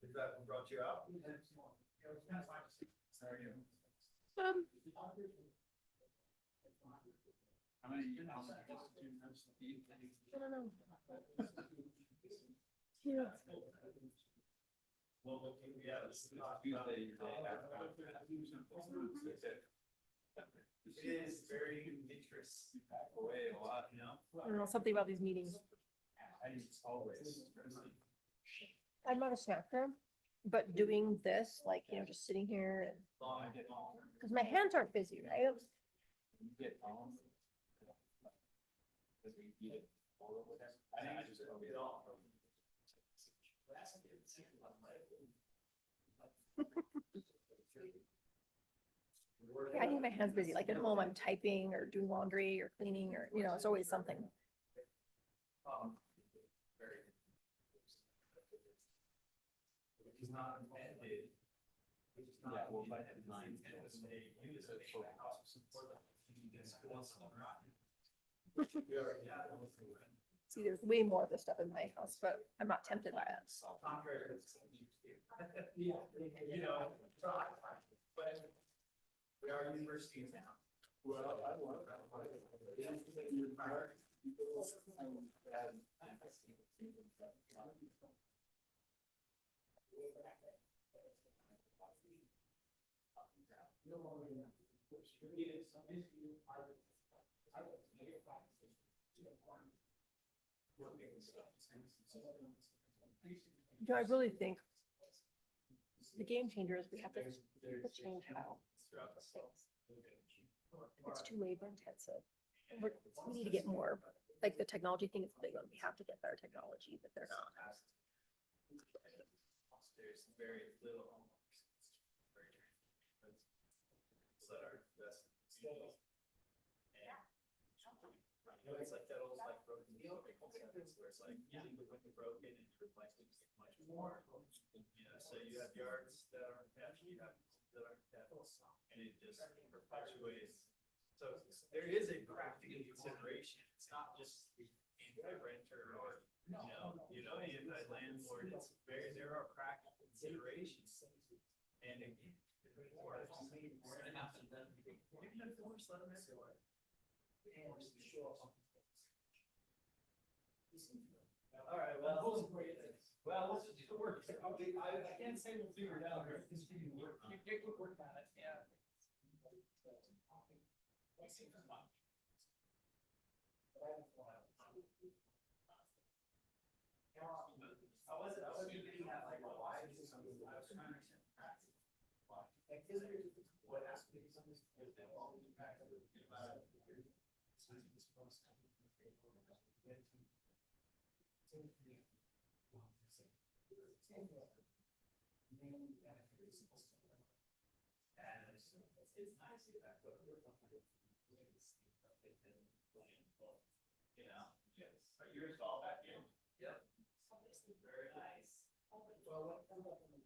Is that what brought you out? I don't know. Yeah. It is very interesting way a lot, you know? I don't know, something about these meetings. I'm not a snacker, but doing this, like, you know, just sitting here and, because my hands aren't busy, right? Yeah, I need my hands busy. Like at home, I'm typing or doing laundry or cleaning or, you know, it's always something. Which is not intended. Which is not intended. See, there's way more of this stuff in my house, but I'm not tempted by it. Yeah, you know, but we are universities now. Well, I want I really think the game changer is we have to change how. It's too labor intensive. We need to get more, like the technology thing is a big one. We have to get better technology, but they're not. There's very little. That are best. You know, it's like that old like broken deal where it's like getting the window broken and replacing much more. You know, so you have yards that aren't kept, you have that aren't kept, and it just perpetuates. So there is a practical consideration. It's not just anti-renter or anti-landlord. It's very, there are practical considerations. And again, all right, well, let's just do the work. I can't say we'll figure it out. Continue to work on it. Keep working on it, yeah. I wasn't getting at like why this is something I was trying to understand practice. What has to be something with them all the practice. It's nice to that, but you know, yes. Yours all back in. Yep. Very nice. Well, what comes up in the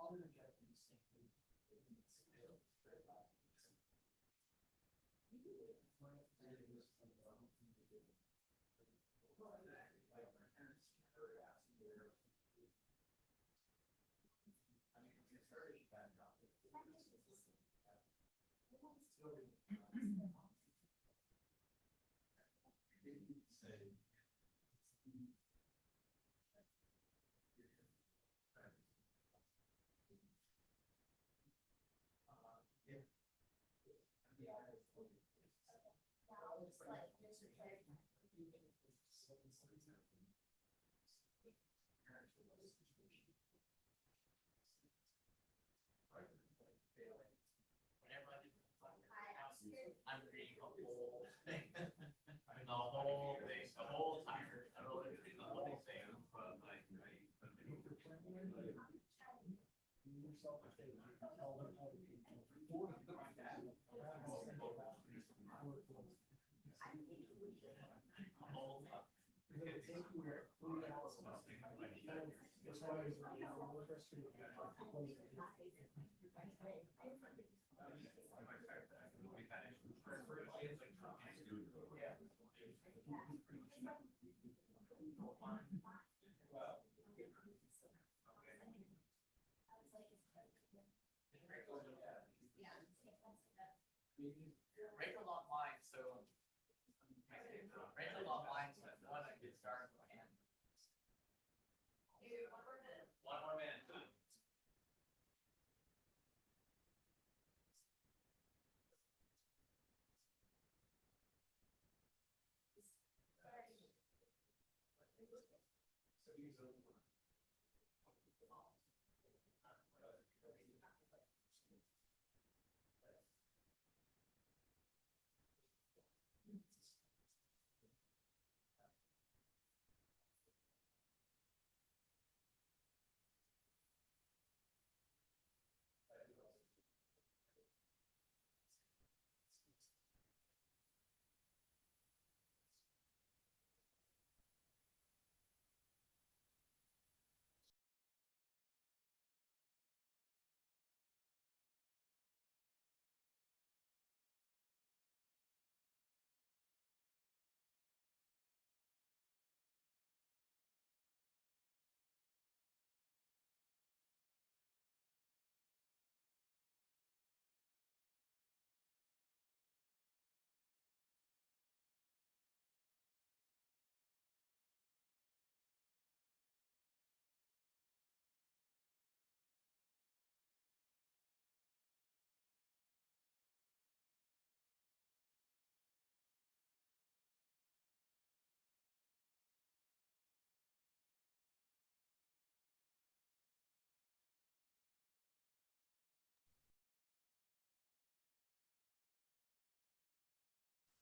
I'll make sure I just want to make sure. I'm reading the whole thing. The whole thing, the whole timer. I don't know if it's the whole thing, but like. Rachel online, so. Rachel online, so that's one I get started. One more minute.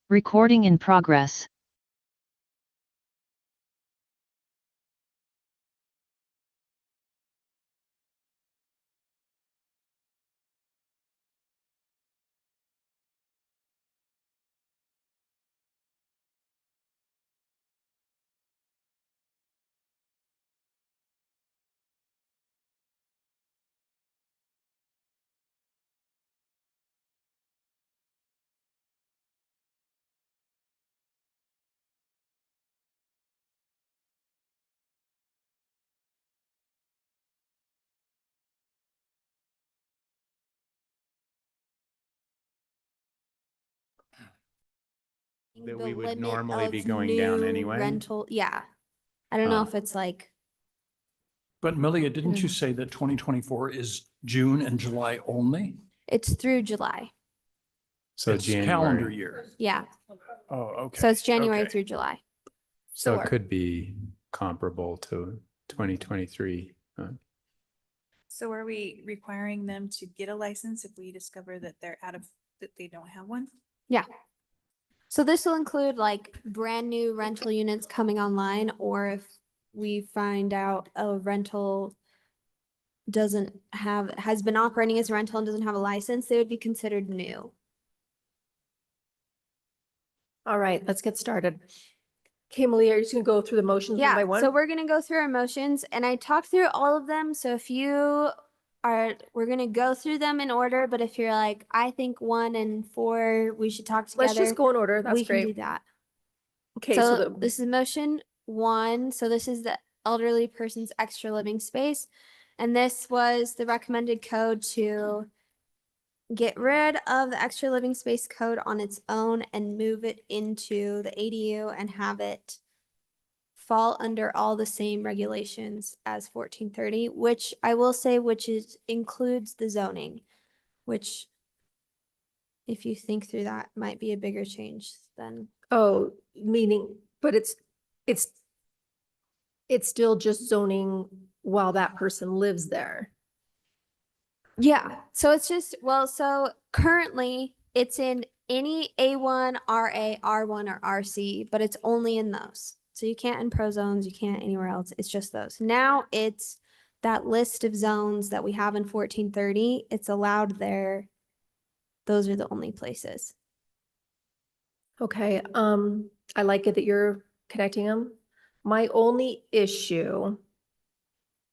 Recording in progress. That the we would limit normally be of going down new anyway? Rental, yeah. I don't know Oh. if it's like, But Melia, didn't you Mm. say that 2024 is June and July only? it's through July. So It's calendar January. year. Yeah. Oh, okay. So it's January Okay. through July. So Sure. it could be comparable to 2023. So are we requiring them to get a license if we discover that they're that they don't have one? Yeah. So this will include like brand new rental units coming online, or if we find out a rental has been operating as a rental and doesn't have a license, they would be considered new. All right, let's get started. Okay, Malia, you're just gonna go through the motions one by Yeah, one? so we're gonna go through our motions and I talked through all of them. So if we're gonna go through them in order, but if you're like, I think 1 and 4, we should talk together. Let's just go in order. That's we can do great. that. Okay, So so this is motion 1. So this is the elderly person's extra living space. And this was the recommended code to get rid of the extra living space code on its own and move it into the ADU and have it fall under all the same regulations as 1430, which I will say, includes the zoning, which if you think through that might be a bigger change than. Oh, meaning, but it's still just zoning while that person lives there. Yeah, so it's just, well, so currently it's in any A1, RA, R1, or RC, but it's only in those. So you can't in pro zones, you can't anywhere else. It's just those. Now it's that list of zones that we have in 1430. It's allowed there. Those are the only places. Okay, I like it that you're connecting them. My only issue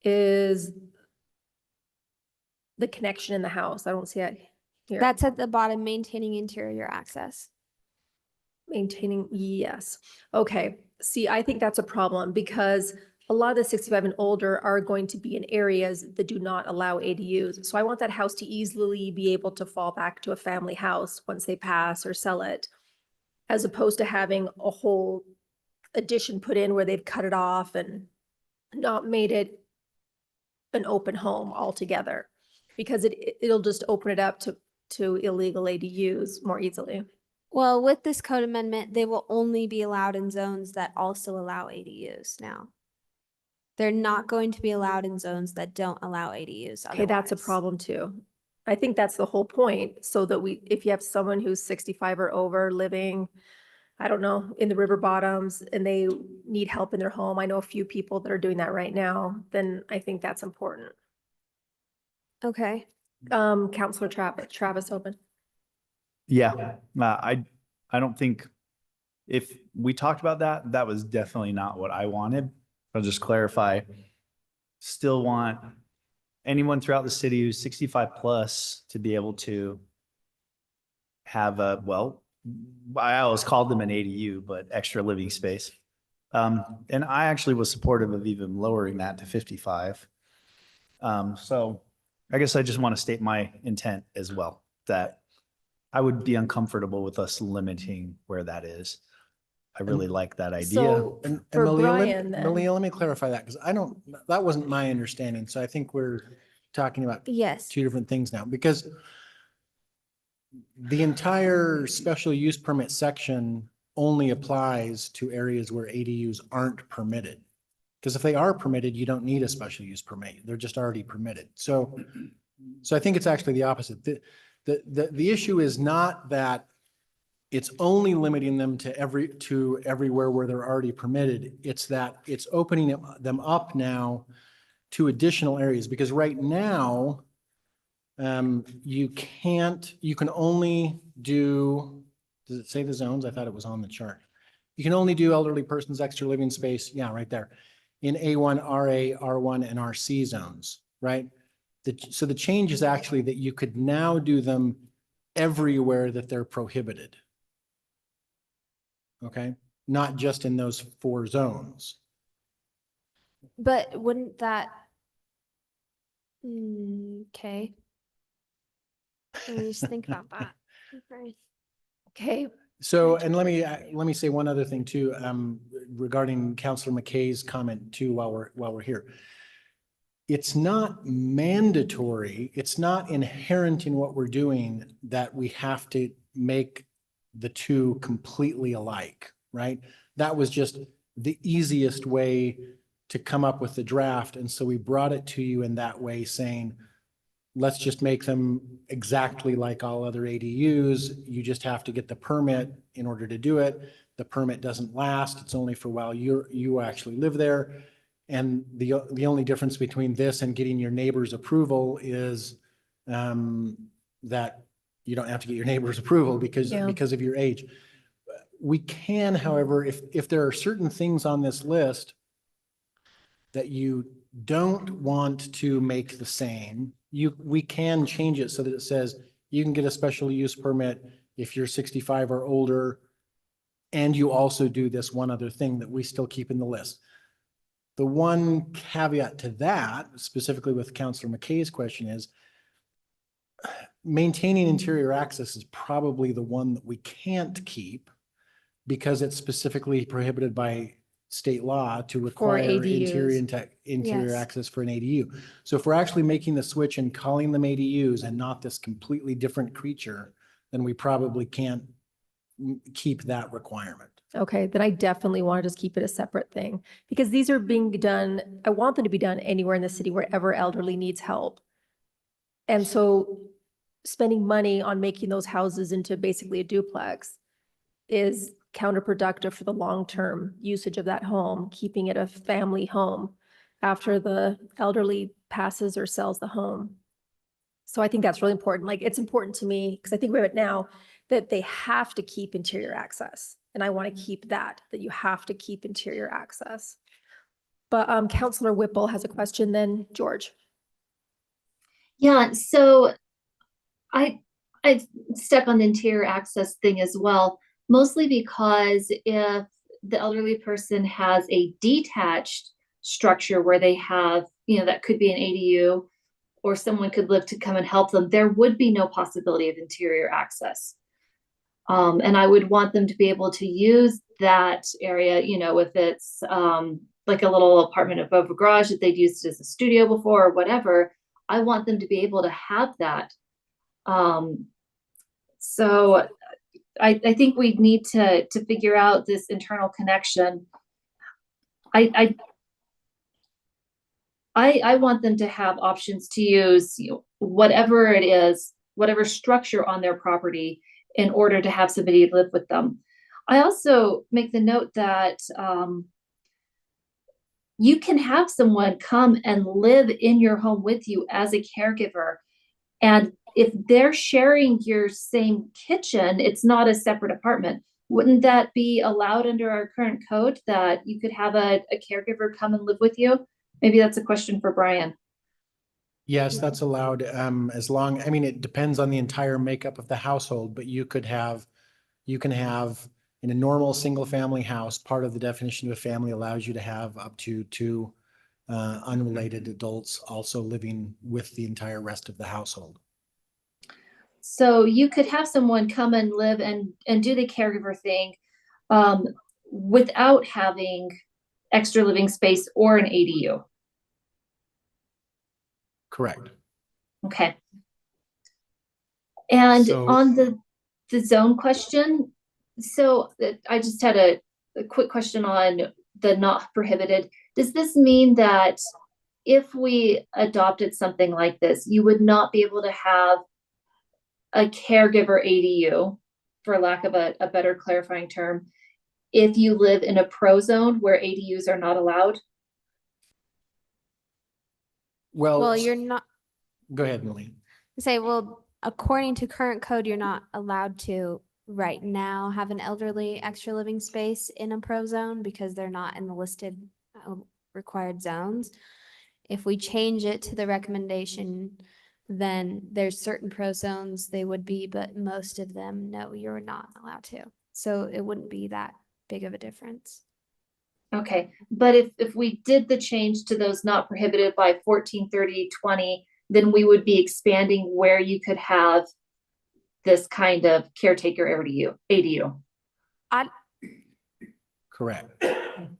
is the connection in the house. I don't see it here. That's at the bottom, maintaining interior access. Maintaining, yes. Okay, see, I think that's a problem because a lot of the 65 and older are going to be in areas that do not allow ADUs. So I want that house to easily be able to fall back to a family house once they pass or sell it, as opposed to having a whole addition put in where they've cut it off and not made it an open home altogether, because it'll just open it up to illegal ADUs more easily. Well, with this code amendment, they will only be allowed in zones that also allow ADUs now. They're not going to be allowed in zones that don't allow ADUs. Okay, that's a otherwise. problem too. I think that's the whole point, so that if you have someone who's 65 or over living, I don't know, in the river bottoms and they need help in their home, I know a few people that are doing that right now, then I think that's important. Okay. Counselor Travis Open. Yeah, I don't think, if we talked about that, that was definitely not what I wanted. I'll just clarify. Still want anyone throughout the city who's 65 plus to be able to have a, well, I always called them an ADU, but extra living space. And I actually was supportive of even lowering that to 55. So I guess I just want to state my intent as well, that I would be uncomfortable with us limiting where that is. I really like that idea. So And for Malia, Brian then. Malia, let me clarify that, because that wasn't my understanding. So I think we're talking about Yes. two different things now, because the entire special use permit section only applies to areas where ADUs aren't permitted. Because if they are permitted, you don't need a special use permit. They're just already permitted. So I think it's actually the opposite. The issue is not that it's only limiting them to everywhere where they're already permitted. It's that it's opening them up now to additional areas, because right now, you can only do, does it say the zones? I thought it was on the chart. You can only do elderly persons, extra living space. Yeah, right there. In A1, RA, R1, and RC zones, right? So the change is actually that you could now do them everywhere that they're prohibited. Okay, not just in those 4 zones. But wouldn't that, okay. Let me just think about that. Okay. Okay, So, and let me say one other thing too, regarding Councilor McKay's comment too, while we're here. It's not mandatory, it's not inherent in what we're doing that we have to make the two completely alike, right? That was just the easiest way to come up with the draft. And so we brought it to you in that way, saying, let's just make them exactly like all other ADUs. You just have to get the permit in order to do it. The permit doesn't last. It's only for while you actually live there. And the only difference between this and getting your neighbor's approval is that you don't have to get your neighbor's approval because of your age. We can, however, if there are certain things on this list that you don't want to make the same, we can change it so that it says you can get a special use permit if you're 65 or older, and you also do this one other thing that we still keep in the list. The one caveat to that, specifically with Councilor McKay's question, is maintaining interior access is probably the one that we can't keep because it's specifically prohibited by state law to require interior ADUs. interior Yes. access for an ADU. So if we're actually making the switch and calling them ADUs and not this completely different creature, then we probably can't keep that requirement. Okay, then I definitely want to just keep it a separate thing because these are being done, I want them to be done anywhere in the city wherever elderly needs help. And so spending money on making those houses into basically a duplex is counterproductive for the long-term usage of that home, keeping it a family home after the elderly passes or sells the home. So I think that's really important. Like, it's important to me because I think we have it now that they have to keep interior access. And I want to keep that you have to keep interior access. But Councilor Whipple has a question, then George. Yeah, so I've stuck on the interior access thing as well, mostly because if the elderly person has a detached structure where they have, that could be an ADU or someone could live to come and help them, there would be no possibility of interior access. And I would want them to be able to use that area, if it's like a little apartment above a garage that they'd used as a studio before or whatever, I want them to be able to have that. So I think we need to figure out this internal connection. I want them to have options to use whatever it is, whatever structure on their property in order to have somebody live with them. I also make the note that you can have someone come and live in your home with you as a caregiver. And if they're sharing your same kitchen, it's not a separate apartment. Wouldn't that be allowed under our current code that you could have a caregiver come and live with you? Maybe that's a question for Brian. Yes, that's allowed, it depends on the entire makeup of the household, but you can have in a normal single family house, part of the definition of a family allows you to have up to two unrelated adults also living with the entire rest of the household. So you could have someone come and live and do the caregiver thing without having extra living space or an ADU. Correct. Okay. And So- on the zone question, so I just had a quick question on the not prohibited. Does this mean that if we adopted something like this, you would not be able to have a caregiver ADU, for lack of a better clarifying term, if you live in a pro zone where ADUs are not allowed? Well, you're not, Go ahead, Millie. according to current code, you're not allowed to right now have an elderly extra living space in a pro zone because they're not in the listed required zones. If we change it to the recommendation, then there's certain pro zones they would be, but most of them, no, you're not allowed to. So it wouldn't be that big of a difference. Okay, but if we did the change to those not prohibited by 1430-20, then we would be expanding where you could have this kind of caretaker ADU. Correct.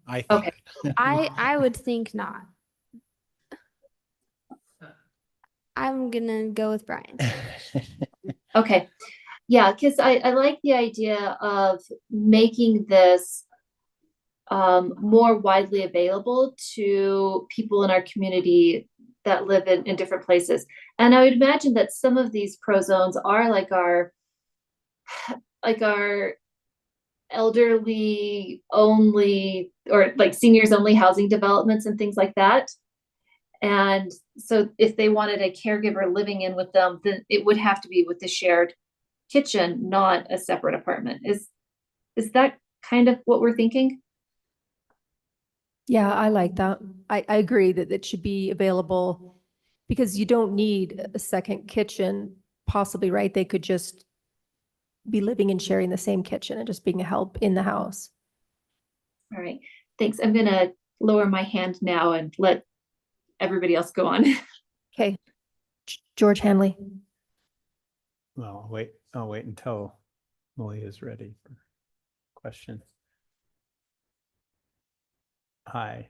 I think. Okay. I would think not. I'm gonna go with Brian. Okay, yeah, because I like the idea of making this more widely available to people in our community that live in different places. And I would imagine that some of these pro zones are like our elderly only or like seniors only housing developments and things like that. And so if they wanted a caregiver living in with them, then it would have to be with the shared kitchen, not a separate apartment. Is that kind of what we're thinking? Yeah, I like that. I agree that it should be available because you don't need a second kitchen, possibly, right? They could just be living and sharing the same kitchen and just being a help in the house. All right, thanks. I'm gonna lower my hand now and let everybody else go on. Okay. George Hanley. Well, I'll wait until Malia is ready for question. Hi.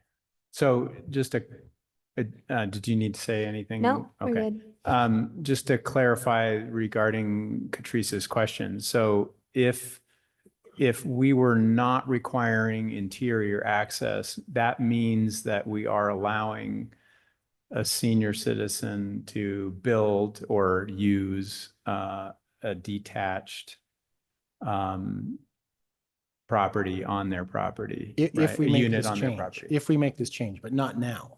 So just did you need to say anything? No, we're Okay. good. Just to clarify regarding Catrice's question. So if we were not requiring interior access, that means that we are allowing a senior citizen to build or use a detached property on their property. If right? we A make unit this on their change, property. if we make this change, but not now.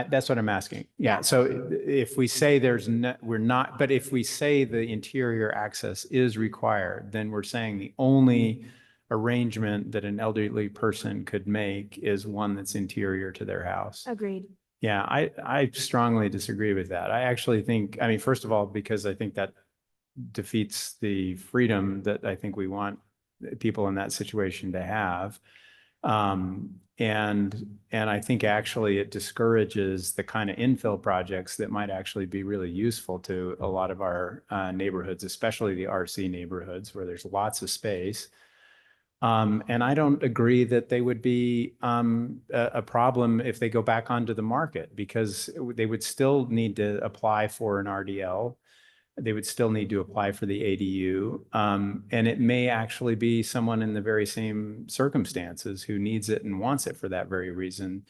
That's what I'm asking. Yeah. So if we say we're not, but if we say the interior access is required, then we're saying the only arrangement that an elderly person could make is one that's interior to their house. Agreed. Yeah, I strongly disagree with that. I actually think, I mean, first of all, because I think that defeats the freedom that I think we want people in that situation to have. And I think actually it discourages the kind of infill projects that might actually be really useful to a lot of our neighborhoods, especially the RC neighborhoods where there's lots of space. And I don't agree that they would be a problem if they go back onto the market, because they would still need to apply for an RDL. They would still need to apply for the ADU. And it may actually be someone in the very same circumstances who needs it and wants it for that very reason.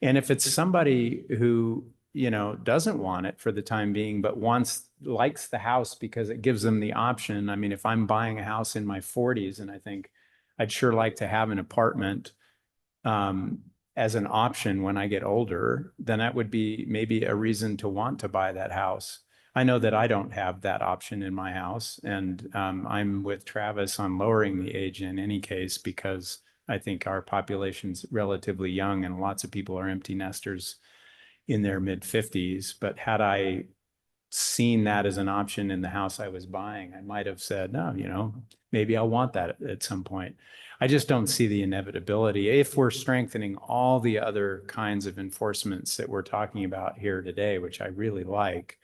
And if it's somebody who, doesn't want it for the time being, but likes the house because it gives them the option. I mean, if I'm buying a house in my 40s and I think I'd sure like to have an apartment as an option when I get older, then that would be maybe a reason to want to buy that house. I know that I don't have that option in my house, and I'm with Travis on lowering the age in any case, because I think our population's relatively young and lots of people are empty nesters in their mid-50s. But had I seen that as an option in the house I was buying, I might have said, no, maybe I'll want that at some point. I just don't see the inevitability. If we're strengthening all the other kinds of enforcements that we're talking about here today, which I really like,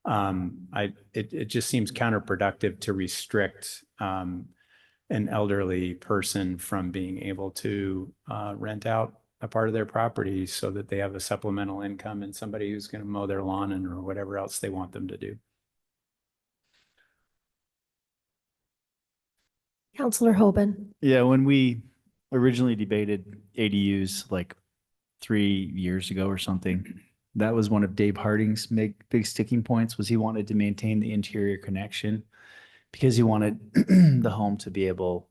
it just seems counterproductive to restrict an elderly person from being able to rent out a part of their property so that they have a supplemental income and somebody who's going to mow their lawn or whatever else they want them to do. Counselor Hoban. Yeah, when we originally debated ADUs like 3 years ago or something, that was one of Dave Harding's big sticking points, was he wanted to maintain the interior connection because he wanted the home to be able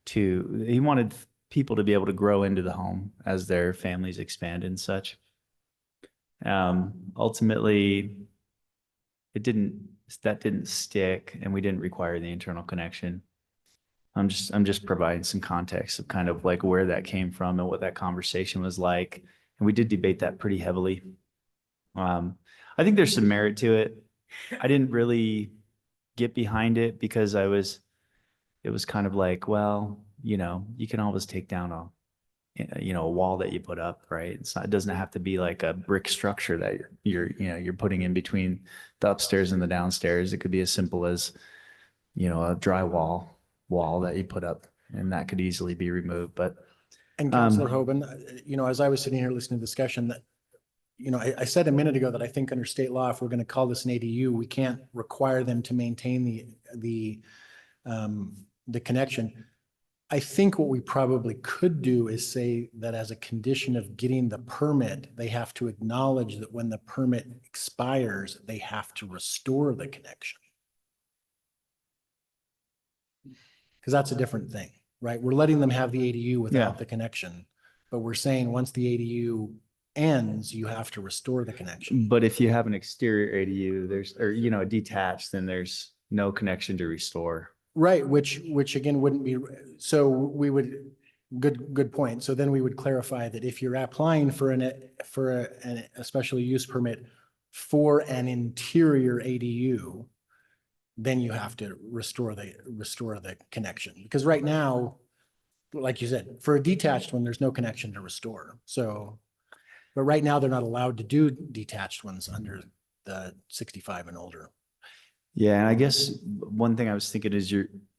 to, he wanted people to be able to grow into the home as their families expand and such. Ultimately, that didn't stick, and we didn't require the internal connection. I'm just providing some context of kind of like where that came from and what that conversation was like. And we did debate that pretty heavily. I think there's some merit to it. I didn't really get behind it because it was kind of like, well, you can always take down a wall that you put up, right? It doesn't have to be like a brick structure that you're putting in between the upstairs and the downstairs. It could be as simple as, a drywall wall that you put up, and that could easily be removed. But And Councilor Hoban, as I was sitting here listening to the discussion, that, I said a minute ago that I think under state law, if we're going to call this an ADU, we can't require them to maintain the connection. I think what we probably could do is say that as a condition of getting the permit, they have to acknowledge that when the permit expires, they have to restore the connection. Because that's a different thing, right? We're letting them have the ADU without the connection, but we're saying once the ADU ends, you have to restore the connection. But if you have an exterior ADU, detached, then there's no connection to restore. Right, which again wouldn't be, so we would, good point. So then we would clarify that if you're applying for a special use permit for an interior ADU, then you have to restore the connection. Because right now, like you said, for a detached one, there's no connection to restore. So, but right now they're not allowed to do detached ones under the 65 and older. Yeah, and I guess one thing I was thinking is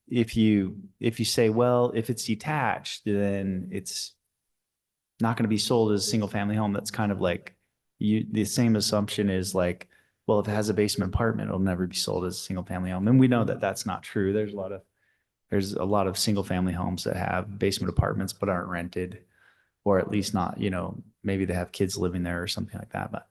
if you say, well, if it's detached, then it's not going to be sold as a single family home. That's kind of like the same assumption is like, well, if it has a basement apartment, it'll never be sold as a single family home. And we know that that's not true. There's a lot of single family homes that have basement apartments but aren't rented, or at least not, maybe they have kids living there or something like that. But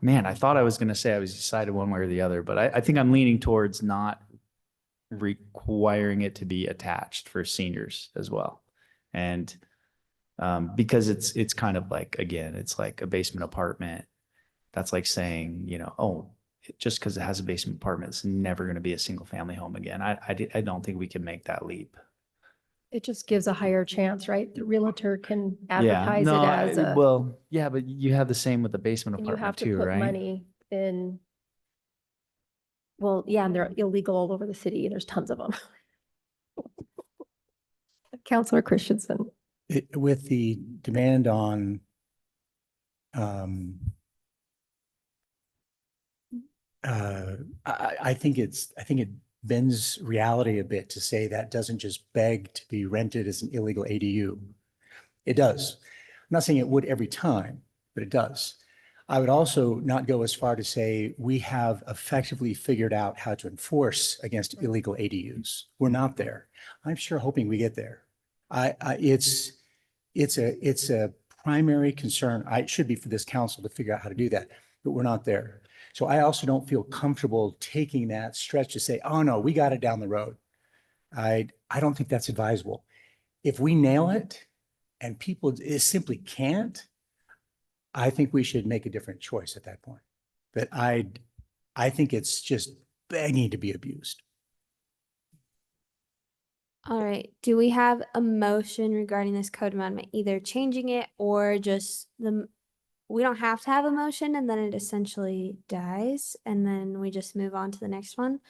man, I thought I was going to say I was decided one way or the other, but I think I'm leaning towards not requiring it to be attached for seniors as well. And because it's kind of like, again, it's like a basement apartment. That's like saying, oh, just because it has a basement apartment, it's never going to be a single family home again. I don't think we can make that leap. It just gives a higher chance, right? The realtor can Yeah, advertise no, it as a, well, yeah, but you have the same with the basement and you have apartment to too, put right? money in. Well, yeah, and they're illegal all over the city. There's tons of them. Counselor Christensen. With the demand on I think it bends reality a bit to say that doesn't just beg to be rented as an illegal ADU. It does. I'm not saying it would every time, but it does. I would also not go as far to say we have effectively figured out how to enforce against illegal ADUs. We're not there. I'm sure hoping we get there. It's a primary concern. It should be for this council to figure out how to do that, but we're not there. So I also don't feel comfortable taking that stretch to say, oh no, we got it down the road. I don't think that's advisable. If we nail it and people simply can't, I think we should make a different choice at that point. But I think it's just begging to be abused. All right, do we have a motion regarding this code amendment, either changing it or just we don't have to have a motion and then it essentially dies and then we just move on to the next one?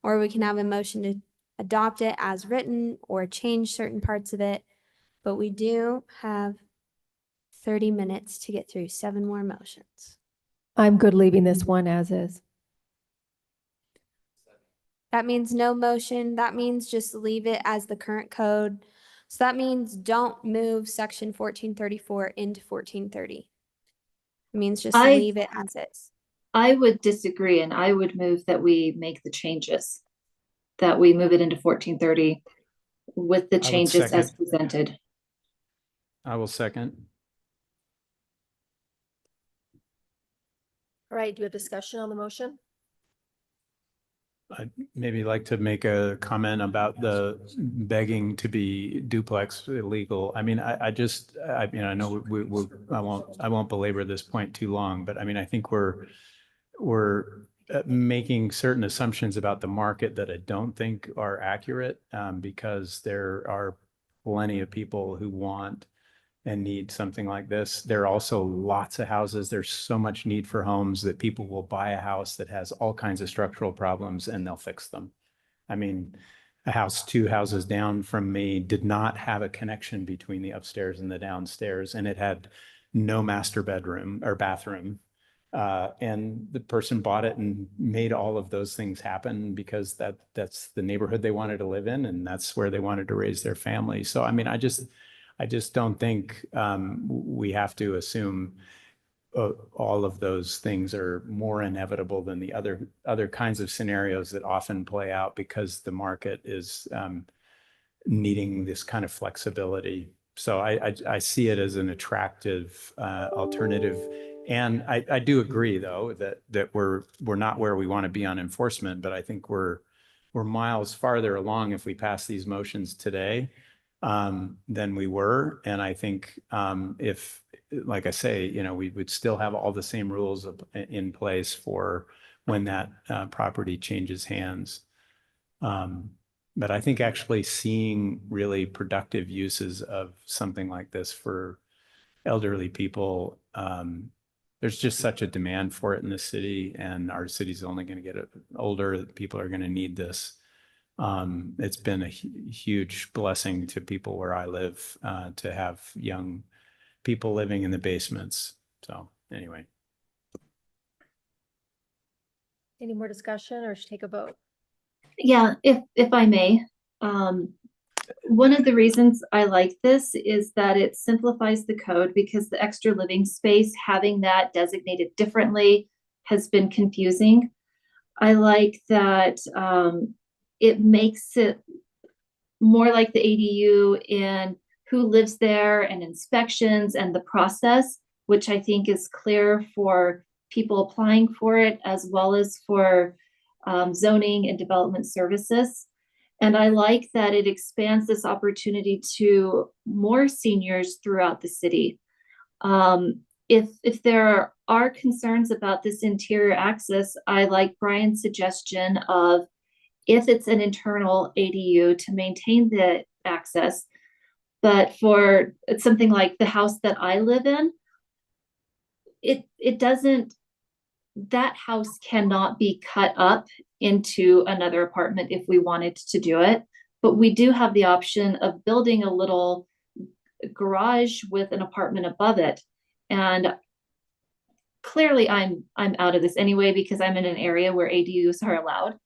Or we can have a motion to adopt it as written or change certain parts of it. But we do have 30 minutes to get through 7 more motions. I'm good leaving this one as is. That means no motion. That means just leave it as the current code. So that means don't move section 1434 into 1430. It means just leave it as is. I would disagree, and I would move that we make the changes, that we move it into 1430 with the changes as presented. I will second. All right, do we have discussion on the motion? I'd maybe like to make a comment about the begging to be duplex illegal. I mean, I know I won't belabor this point too long, but I mean, I think we're making certain assumptions about the market that I don't think are accurate, because there are plenty of people who want and need something like this. There are also lots of houses. There's so much need for homes that people will buy a house that has all kinds of structural problems and they'll fix them. I mean, a house 2 houses down from me did not have a connection between the upstairs and the downstairs, and it had no master bedroom or bathroom. And the person bought it and made all of those things happen because that's the neighborhood they wanted to live in, and that's where they wanted to raise their family. So, I mean, I just don't think we have to assume all of those things are more inevitable than the other kinds of scenarios that often play out because the market is needing this kind of flexibility. So I see it as an attractive alternative. And I do agree, though, that we're not where we want to be on enforcement, but I think we're miles farther along if we pass these motions today than we were. And I think if, like I say, we would still have all the same rules in place for when that property changes hands. But I think actually seeing really productive uses of something like this for elderly people, there's just such a demand for it in the city, and our city's only going to get older. People are going to need this. It's been a huge blessing to people where I live to have young people living in the basements. So anyway. Any more discussion or should take a vote? Yeah, if I may, one of the reasons I like this is that it simplifies the code because the extra living space, having that designated differently has been confusing. I like that it makes it more like the ADU in who lives there and inspections and the process, which I think is clear for people applying for it as well as for zoning and development services. And I like that it expands this opportunity to more seniors throughout the city. If there are concerns about this interior access, I like Brian's suggestion of if it's an internal ADU to maintain the access. But for something like the house that I live in, it doesn't, that house cannot be cut up into another apartment if we wanted to do it. But we do have the option of building a little garage with an apartment above it. And clearly I'm out of this anyway, because I'm in an area where ADUs are allowed.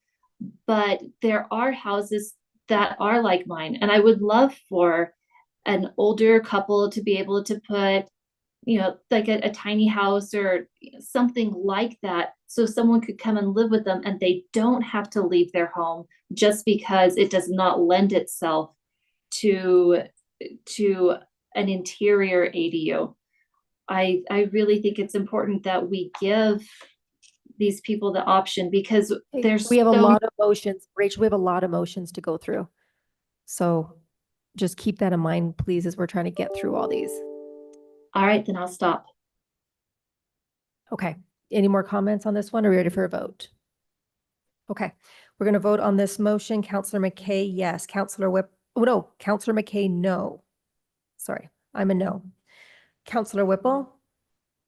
But there are houses that are like mine. And I would love for an older couple to be able to put, you know, like a tiny house or something like that. So someone could come and live with them and they don't have to leave their home just because it does not lend itself to an interior ADU. I really think it's important that we give these people the option because there's We have a lot of motions, Rachel, we have a lot of motions to go through. So just keep that in mind, please, as we're trying to get through all these. All right, then I'll stop. Okay, any more comments on this one? Are we ready for a vote? Okay, we're going to vote on this motion. Counselor McKay, yes. Counselor Counselor McKay, no. Sorry, I'm a no. Counselor Whipple?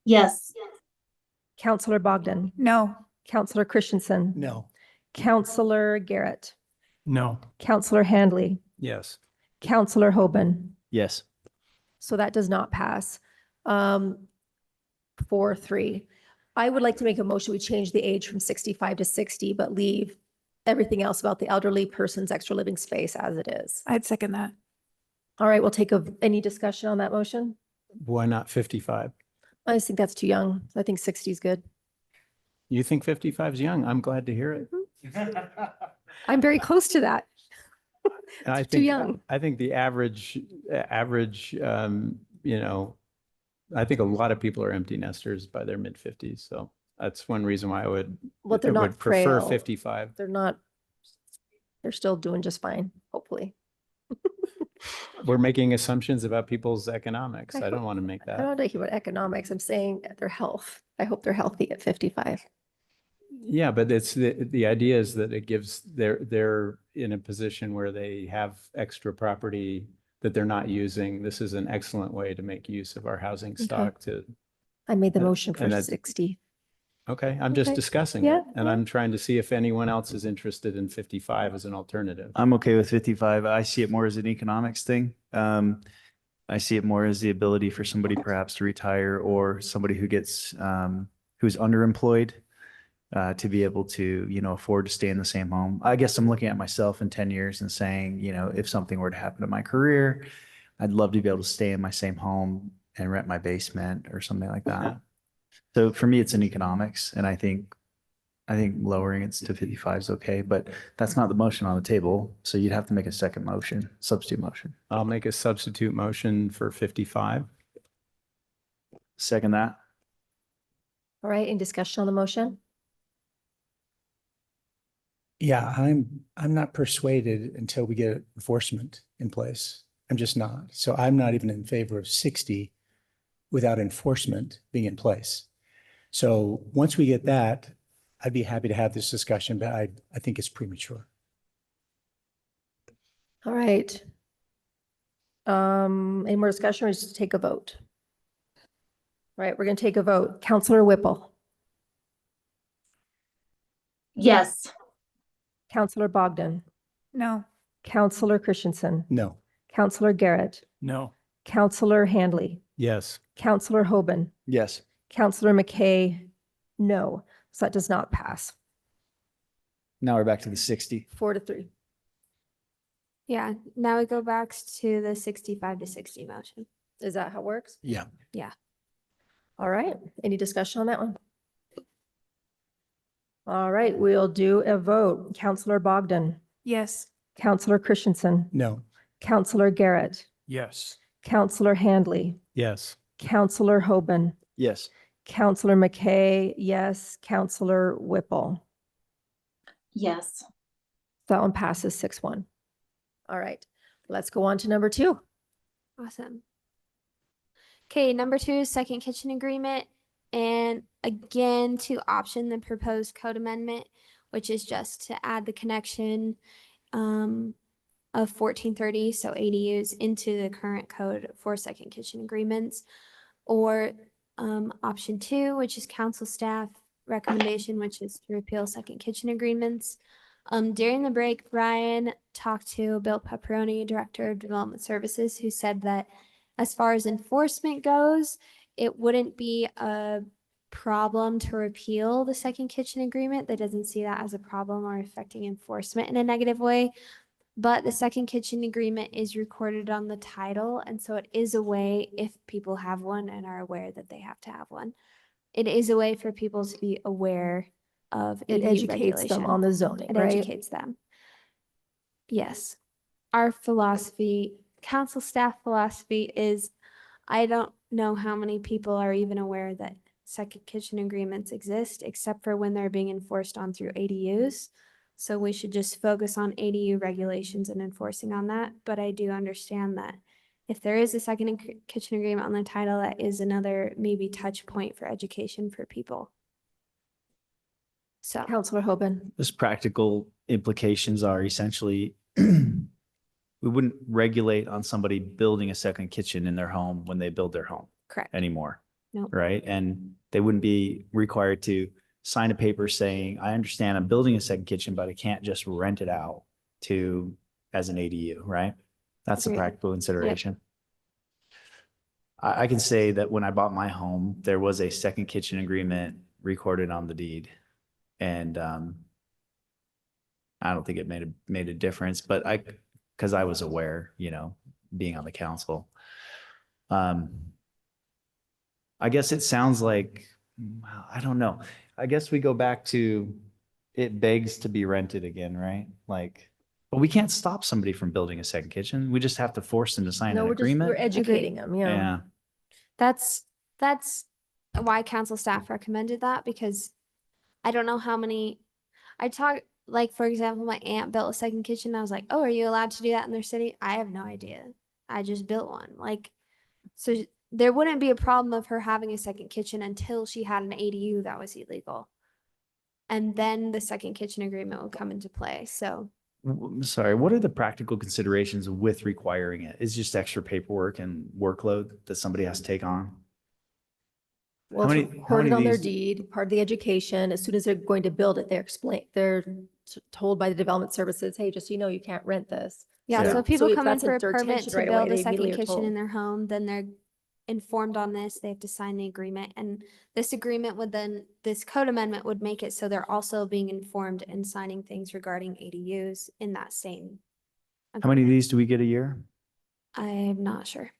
Yes. Counselor Bogdan? No. Counselor Christensen? No. Counselor Garrett? No. Counselor Handley? Yes. Counselor Hoban? Yes. So that does not pass. 4-3. I would like to make a motion, we change the age from 65 to 60, but leave everything else about the elderly person's extra living space as it is. I'd second that. All right, we'll take any discussion on that motion? Why not 55? I just think that's too young. I think 60 is good. You think 55 is young? I'm glad to hear it. I'm very close to that. I Too young. I think the average, you know, I think a lot of people are empty nesters by their mid 50s. So that's one reason why I would, Well, they're not prefer frail. 55. They're still doing just fine, hopefully. We're making assumptions about people's economics. I don't want to make I that. don't know about economics. I'm saying their health. I hope they're healthy at 55. Yeah, but it's the idea is that it gives they're in a position where they have extra property that they're not using. This is an excellent way to make use of our housing stock to. I made the motion and for that's- 60. Okay, I'm just Okay. discussing Yeah, it and I'm trying to see if anyone else is interested in 55 as an alternative. I'm okay with 55. I see it more as an economics thing. I see it more as the ability for somebody perhaps to retire or somebody who gets, who's underemployed, to be able to, you know, afford to stay in the same home. I guess I'm looking at myself in 10 years and saying, you know, if something were to happen to my career, I'd love to be able to stay in my same home and rent my basement or something like that. So for me, it's an economics, and I think lowering it to 55 is okay, but that's not the motion on the table. So you'd have to make a second motion, substitute motion. I'll make a substitute motion for 55. Second that. All right, any discussion on the motion? Yeah, I'm not persuaded until we get enforcement in place. I'm just not. So I'm not even in favor of 60 without enforcement being in place. So once we get that, I'd be happy to have this discussion, but I think it's premature. All right. Any more discussion or just take a vote? All right, we're going to take a vote. Counselor Whipple, Yes. Counselor Bogdan, No. Counselor Christensen, No. Counselor Garrett, No. Counselor Handley, Yes. Counselor Hoban, Yes. Counselor McKay, no. So that does not pass. Now we're back to the 60. 4-3. Yeah, now we go back to the 65 to 60 motion. Is that how it works? Yeah. Yeah. All right. Any discussion on that one? All right, we'll do a vote. Counselor Bogdan, Yes. Counselor Christensen, No. Counselor Garrett, Yes. Counselor Handley, Yes. Counselor Hoban, Yes. Counselor McKay, yes. Counselor Whipple. Yes. That one passes 6-1. All right, let's go on to number 2. Awesome. Okay, number 2 is second kitchen agreement. And again, to option the proposed code amendment, which is just to add the connection of 1430, so ADUs, into the current code for second kitchen agreements. Or option 2, which is council staff recommendation, which is to repeal second kitchen agreements. During the break, Brian talked to Bill Pepperoni, Director of Development Services, who said that as far as enforcement goes, it wouldn't be a problem to repeal the second kitchen agreement. That doesn't see that as a problem or affecting enforcement in a negative way. But the second kitchen agreement is recorded on the title, and so it is a way, if people have one and are aware that they have to have one, it is a way for people to be aware of It ADU educates them regulation. on the zoning, It right? educates them. Yes. Our philosophy, council staff philosophy is, I don't know how many people are even aware that second kitchen agreements exist, except for when they're being enforced on through ADUs. So we should just focus on ADU regulations and enforcing on that. But I do understand that if there is a second kitchen agreement on the title, that is another maybe touch point for education for people. So Counselor Hoban. Those practical implications are essentially we wouldn't regulate on somebody building a second kitchen in their home when they build their home correct. anymore. Nope. Right? And they wouldn't be required to sign a paper saying, I understand I'm building a second kitchen, but I can't just rent it out to as an ADU, right? That's the Agreed. practical consideration. I can say that when I bought my home, there was a second kitchen agreement recorded on the deed. And I don't think it made a difference, but because I was aware, being on the council. I guess it sounds like, I don't know. I guess we go back to it begs to be rented again, right? But we can't stop somebody from building a second kitchen. We just have to force them to sign No, an agreement. we're educating them, yeah. Yeah. That's why council staff recommended that, because I don't know how many, like, for example, my aunt built a second kitchen. I was like, oh, are you allowed to do that in their city? I have no idea. I just built one. So there wouldn't be a problem of her having a second kitchen until she had an ADU that was illegal. And then the second kitchen agreement would come into play. So Sorry, what are the practical considerations with requiring it? Is just extra paperwork and workload that somebody has to take on? Well, How it's many recorded of on their these- deed, part of the education. As soon as they're going to build it, they're told by the development services, hey, just so you know, you can't rent this. yeah, Yeah. so if people if come in that's for a their permit intention to right away, build a they second immediately are kitchen in told. their home, then they're informed on this. They have to sign the agreement, and this agreement would then, this code amendment would make it so they're also being informed and signing things regarding ADUs in that same. How many of these do we get a year? I'm not sure.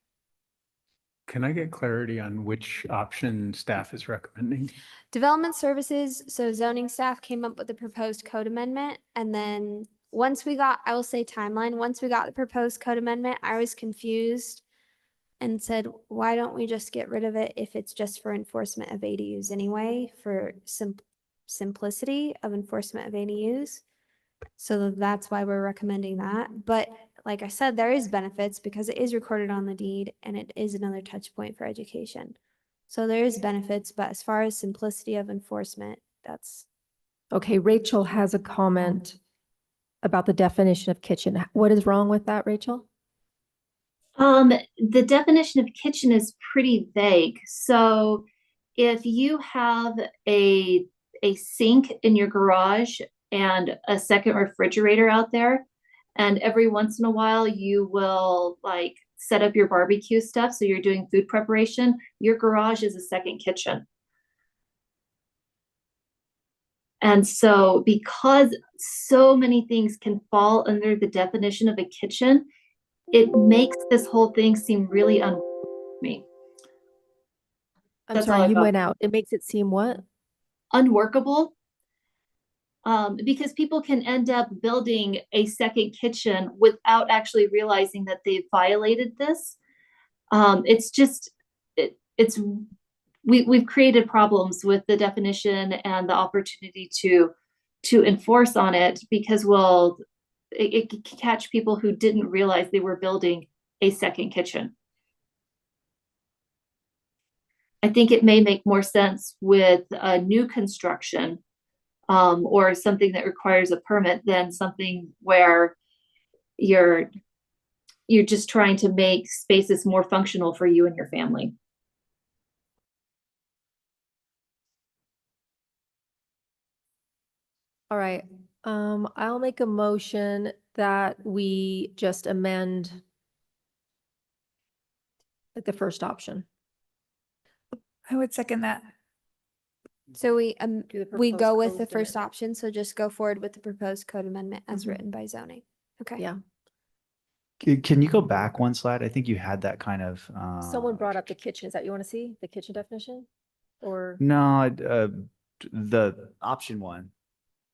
Can I get clarity on which option staff is recommending? Development services, so zoning staff came up with the proposed code amendment, and then once we got, I will say timeline, once we got the proposed code amendment, I was confused and said, why don't we just get rid of it if it's just for enforcement of ADUs anyway, for simplicity of enforcement of ADUs? So that's why we're recommending that. But like I said, there is benefits because it is recorded on the deed and it is another touch point for education. So there is benefits, but as far as simplicity of enforcement, that's. Okay, Rachel has a comment about the definition of kitchen. What is wrong with that, Rachel? The definition of kitchen is pretty vague. So if you have a sink in your garage and a second refrigerator out there, and every once in a while you will set up your barbecue stuff, so you're doing food preparation, your garage is a second kitchen. And so because so many things can fall under the definition of a kitchen, it makes this whole thing seem really me. I'm That's all sorry, I've you got. went out. It makes it seem what? Unworkable. Because people can end up building a second kitchen without actually realizing that they've violated this. It's just, we've created problems with the definition and the opportunity to enforce on it because, well, it can catch people who didn't realize they were building a second kitchen. I think it may make more sense with a new construction or something that requires a permit than something where you're just trying to make spaces more functional for you and your family. All right. I'll make a motion that we just amend like the first option. I would second that. So we Do the we proposed go with code the in first it. option, so just go forward with the proposed code amendment as Mhm. written by zoning. Okay. Yeah. Can you go back one slide? I think you had that kind of. Someone brought up the kitchen. Is that you want to see the kitchen definition? Or No, the option one.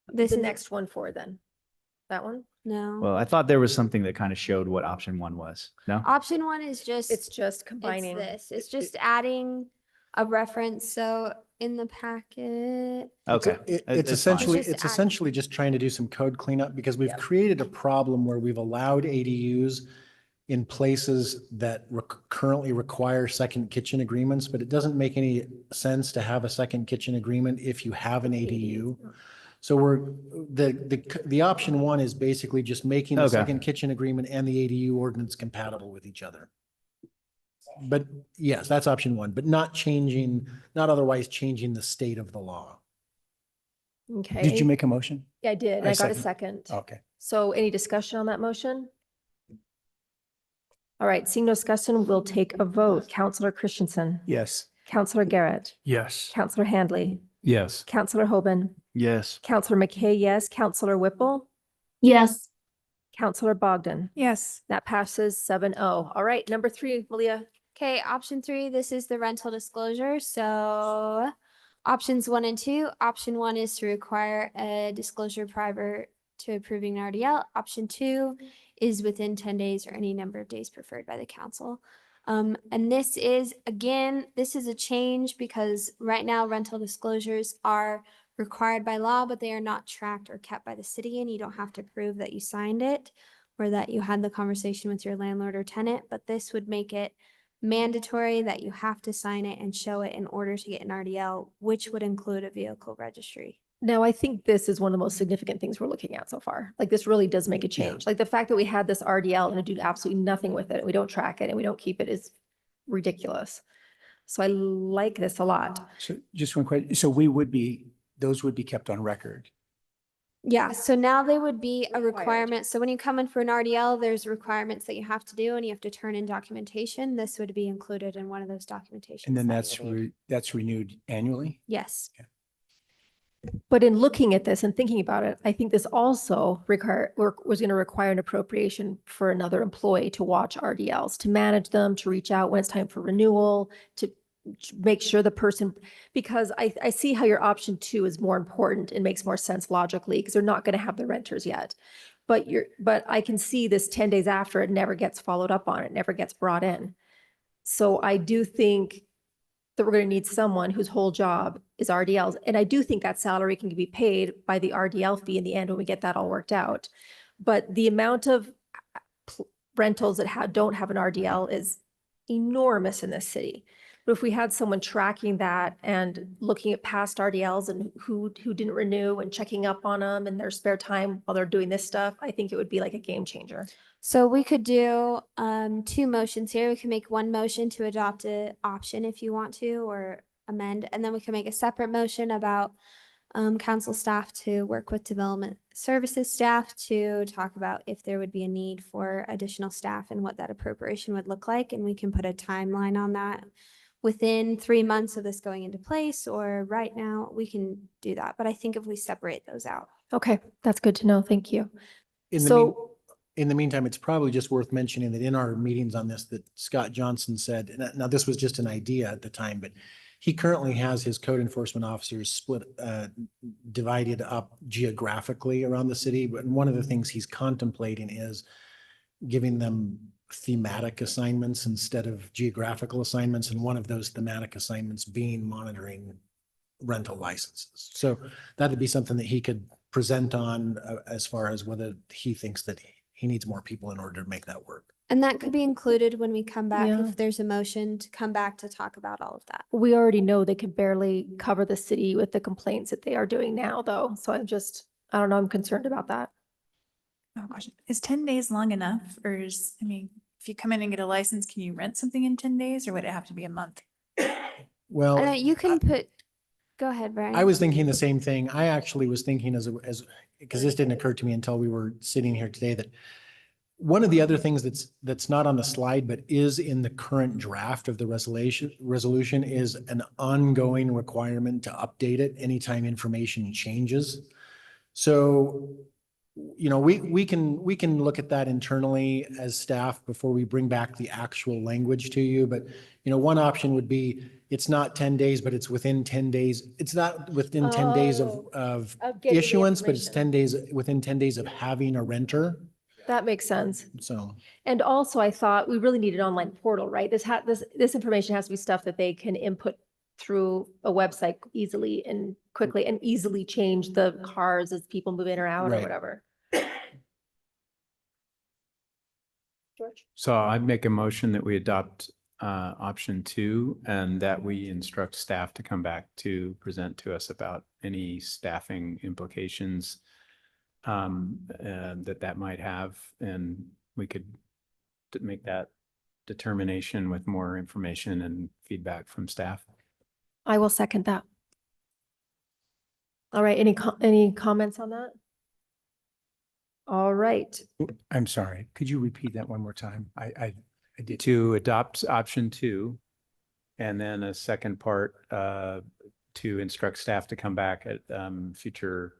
This the is next one for then? That one? no. Well, I thought there was something that kind of showed what option one was. No? Option one is just It's just combining. It's just adding a reference. So in the packet. Okay. It's fine. essentially, Just it's add- essentially just trying to do some code cleanup because we've Yep. created a problem where we've allowed ADUs in places that currently require second kitchen agreements, but it doesn't make any sense to have a second kitchen agreement if you have an ADU. So the option one is basically just making the Okay. second kitchen agreement and the ADU ordinance compatible with each other. But yes, that's option one, but not otherwise changing the state of the law. Okay. Did you make a motion? Yeah, I did. I I got a second. second. Okay. So any discussion on that motion? All right, seeing no discussion, we'll take a vote. Counselor Christensen. Yes. Counselor Garrett. Yes. Counselor Handley. Yes. Counselor Hoban. Yes. Counselor McKay, yes. Counselor Whipple. Yes. Counselor Bogdan. Yes. That passes 7-0. All right, number 3, Malia. Okay, option 3, this is the rental disclosure. So options 1 and 2. Option 1 is to require a disclosure prior to approving an RDL. Option 2 is within 10 days or any number of days preferred by the council. And this is, again, this is a change because right now rental disclosures are required by law, but they are not tracked or kept by the city, and you don't have to prove that you signed it or that you had the conversation with your landlord or tenant. But this would make it mandatory that you have to sign it and show it in order to get an RDL, which would include a vehicle registry. Now, I think this is one of the most significant things we're looking at so far. Like this really does make a change. Like the fact that we had this RDL and do absolutely nothing with it, and we don't track it and we don't keep it is ridiculous. So I like this a lot. So just one question. So those would be kept on record. Yeah, so now they would be a Required. requirement. So when you come in for an RDL, there's requirements that you have to do and you have to turn in documentation. This would be included in one of those documentations. And then that you would need. that's renewed annually? Yes. But in looking at this and thinking about it, I think this also was going to require an appropriation for another employee to watch RDLs, to manage them, to reach out when it's time for renewal, to make sure the person, because I see how your option 2 is more important and makes more sense logically because they're not going to have the renters yet. But I can see this 10 days after it never gets followed up on, it never gets brought in. So I do think that we're going to need someone whose whole job is RDLs. And I do think that salary can be paid by the RDL fee in the end when we get that all worked out. But the amount of rentals that don't have an RDL is enormous in this city. But if we had someone tracking that and looking at past RDLs and who didn't renew and checking up on them in their spare time while they're doing this stuff, I think it would be like a game changer. So we could do 2 motions here. We can make one motion to adopt an option if you want to, or amend, and then we can make a separate motion about council staff to work with development services staff to talk about if there would be a need for additional staff and what that appropriation would look like. And we can put a timeline on that within 3 months of this going into place or right now, we can do that. But I think if we separate those out. Okay, that's good to know. Thank you. In the meantime, it's probably just worth mentioning that in our meetings on this, that Scott Johnson said, and now this was just an idea at the time, but he currently has his code enforcement officers split, divided up geographically around the city. But one of the things he's contemplating is giving them thematic assignments instead of geographical assignments. And one of those thematic assignments being monitoring rental licenses. So that'd be something that he could present on as far as whether he thinks that he needs more people in order to make that work. And that could be included when we come back, Yeah. if there's a motion to come back to talk about all of that. We already know they could barely cover the city with the complaints that they are doing now, though. So I don't know, I'm concerned about that. Oh, question. Is 10 days long enough? Or is, I mean, if you come in and get a license, can you rent something in 10 days or would it have to be a month? Well, You can put, go ahead, Brian. I was thinking the same thing. I actually was thinking because this didn't occur to me until we were sitting here today, that one of the other things that's not on the slide, but is in the current draft of the resolution is an ongoing requirement to update it anytime information changes. So, you know, we can look at that internally as staff before we bring back the actual language to you. But, you know, one option would be, it's not 10 days, but it's within 10 days. It's not within 10 days of getting the issuance, but it's information. 10 days, within 10 days of having a renter. That makes sense. So, And also I thought we really need an online portal, right? This information has to be stuff that they can input through a website easily and quickly and easily change the cars as people move in or out or Right. whatever. George? So I'd make a motion that we adopt option 2 and that we instruct staff to come back to present to us about any staffing implications that might have, and we could make that determination with more information and feedback from staff. I will second that. All right, any comments on that? All right, I'm sorry, could you repeat that one more time? I did. To adopt option 2, and then a second part to instruct staff to come back at future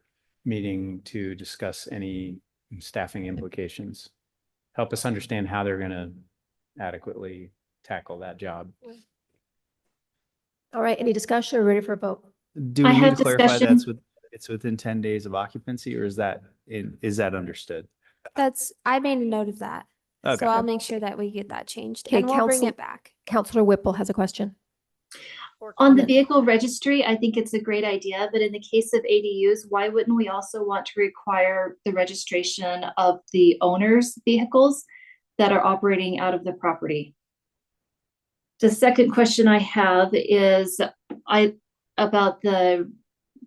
meeting to discuss any staffing implications. Help us understand how they're going to adequately tackle that job. all right, any discussion or ready for a vote? Do we I need have to clarify discussion. it's within 10 days of occupancy, or is that understood? I made a note of that. Okay. So I'll make sure that we get that changed Okay, and we'll bring council- it back. Counselor Whipple has a question. Or On the comment. vehicle registry, I think it's a great idea, but in the case of ADUs, why wouldn't we also want to require the registration of the owner's vehicles that are operating out of the property? The second question I have is about the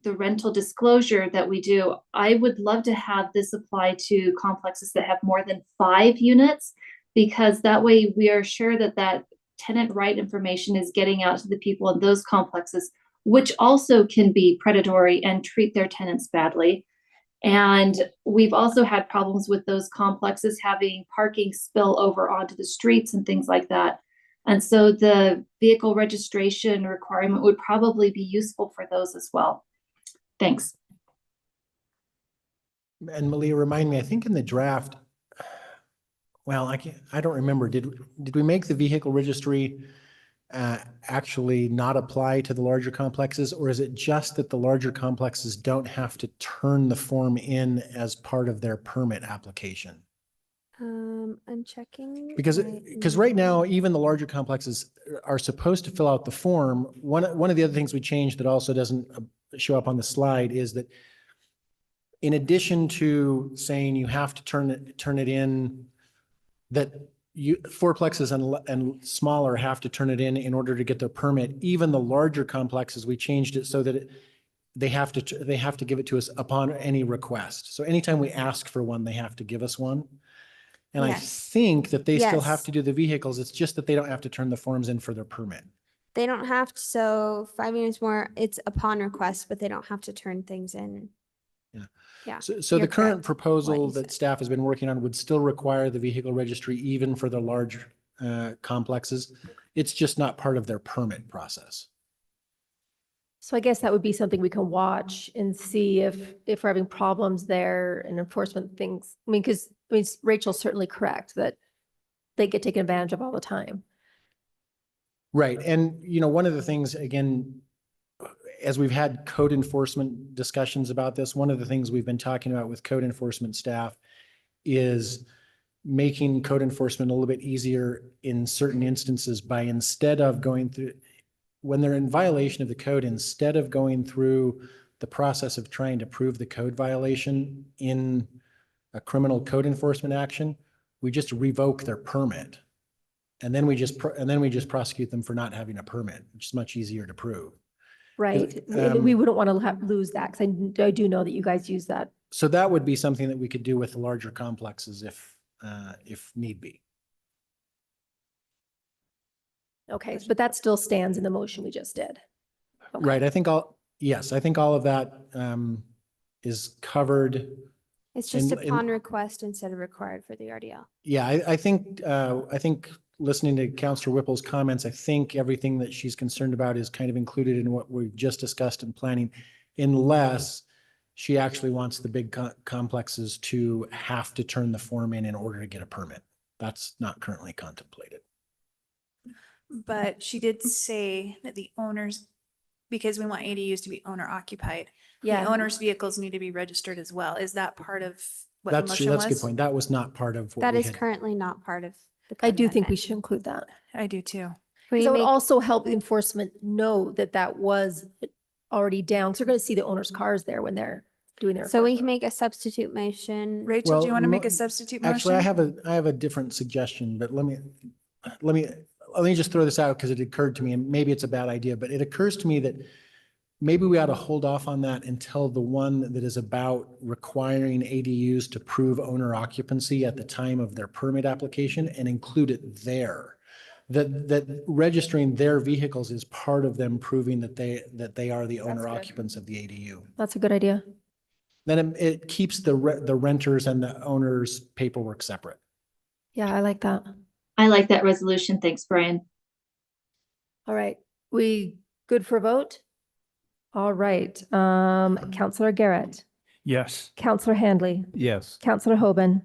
rental disclosure that we do. I would love to have this apply to complexes that have more than 5 units, because that way we are sure that tenant right information is getting out to the people in those complexes, which also can be predatory and treat their tenants badly. And we've also had problems with those complexes having parking spill over onto the streets and things like that. And so the vehicle registration requirement would probably be useful for those as well. Thanks. And Malia, remind me, I think in the draft, well, I don't remember. Did we make the vehicle registry actually not apply to the larger complexes, or is it just that the larger complexes don't have to turn the form in as part of their permit application? I'm checking. Because right now, even the larger complexes are supposed to fill out the form. One of the other things we changed that also doesn't show up on the slide is that in addition to saying you have to turn it in, that fourplexes and smaller have to turn it in order to get their permit. Even the larger complexes, we changed it so that they have to give it to us upon any request. So anytime we ask for one, they have to give us one. And I Yes. think that they still have Yes. to do the vehicles. It's just that they don't have to turn the forms in for their permit. They don't have to, so 5 units more, it's upon request, but they don't have to turn things in. Yeah. Yeah. So the you're current correct, proposal what you that staff has been working on would still require the vehicle registry even for the large complexes. It's just not part of their permit process. So I guess that would be something we can watch and see if we're having problems there and enforcement things. I mean, because Rachel's certainly correct that they get taken advantage of all the time. Right. And, you know, one of the things, again, as we've had code enforcement discussions about this, one of the things we've been talking about with code enforcement staff is making code enforcement a little bit easier in certain instances by, instead of going through, when they're in violation of the code, instead of going through the process of trying to prove the code violation in a criminal code enforcement action, we just revoke their permit. And then we just prosecute them for not having a permit, which is much easier to prove. Right. And we wouldn't want to lose that because I do know that you guys use that. So that would be something that we could do with larger complexes if need be. Okay, but that still stands in the motion we just did. Okay. Right. I think all of that is covered. It's just And- upon request instead of required for the RDL. Yeah, I think listening to Counselor Whipple's comments, I think everything that she's concerned about is kind of included in what we've just discussed in planning, unless she actually wants the big complexes to have to turn the form in order to get a permit. That's not currently contemplated. But she did say that the owners, because we want ADUs to be owner occupied. Yeah. The owner's vehicles need to be registered as well. Is that part of what the That's motion a was? good point. That was not part of what That we is had. currently not part of the. I code do think we amendment. should include that. I do too. Can we Because it would make- also help enforcement know that that was already down. Because they're going to see the owner's cars there when they're doing their. So we can enforcement. make a substitute motion. Rachel, do you Well, want to make a substitute motion? Actually, I have a different suggestion, but let me just throw this out because it occurred to me, and maybe it's a bad idea, but it occurs to me that maybe we ought to hold off on that until the one that is about requiring ADUs to prove owner occupancy at the time of their permit application and include it there. That registering their vehicles is part of them proving that they are the owner good. occupants of the ADU. That's a good idea. Then it keeps the renters and the owners' paperwork separate. Yeah, I like that. I like that resolution. Thanks, Brian. All right. We good for a vote? All right. Counselor Garrett, Yes. Counselor Handley, Yes. Counselor Hoban,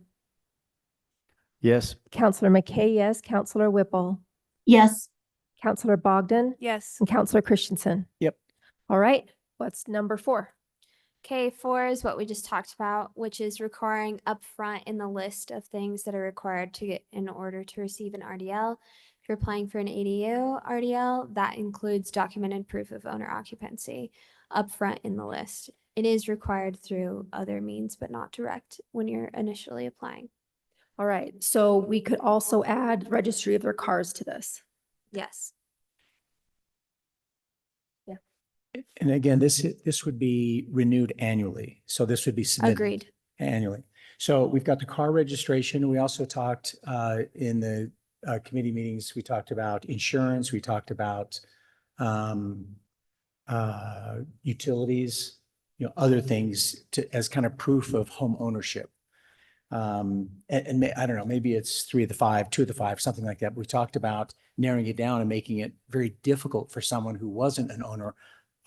Yes. Counselor McKay, yes. Counselor Whipple, Yes. Counselor Bogdan, Yes. and Counselor Christensen. Yep. All right. What's number 4? K4 is what we just talked about, which is requiring upfront in the list of things that are required to get in order to receive an RDL. If you're applying for an ADU RDL, that includes documented proof of owner occupancy upfront in the list. It is required through other means, but not direct when you're initially applying. All right. So we could also add registry of their cars to this. Yes. And again, this would be renewed annually. So this would be submitted Agreed. annually. So we've got the car registration. We also talked in the committee meetings, we talked about insurance, we talked about utilities, other things as kind of proof of home ownership. And I don't know, maybe it's 3 of the 5, 2 of the 5, something like that. We talked about narrowing it down and making it very difficult for someone who wasn't an owner,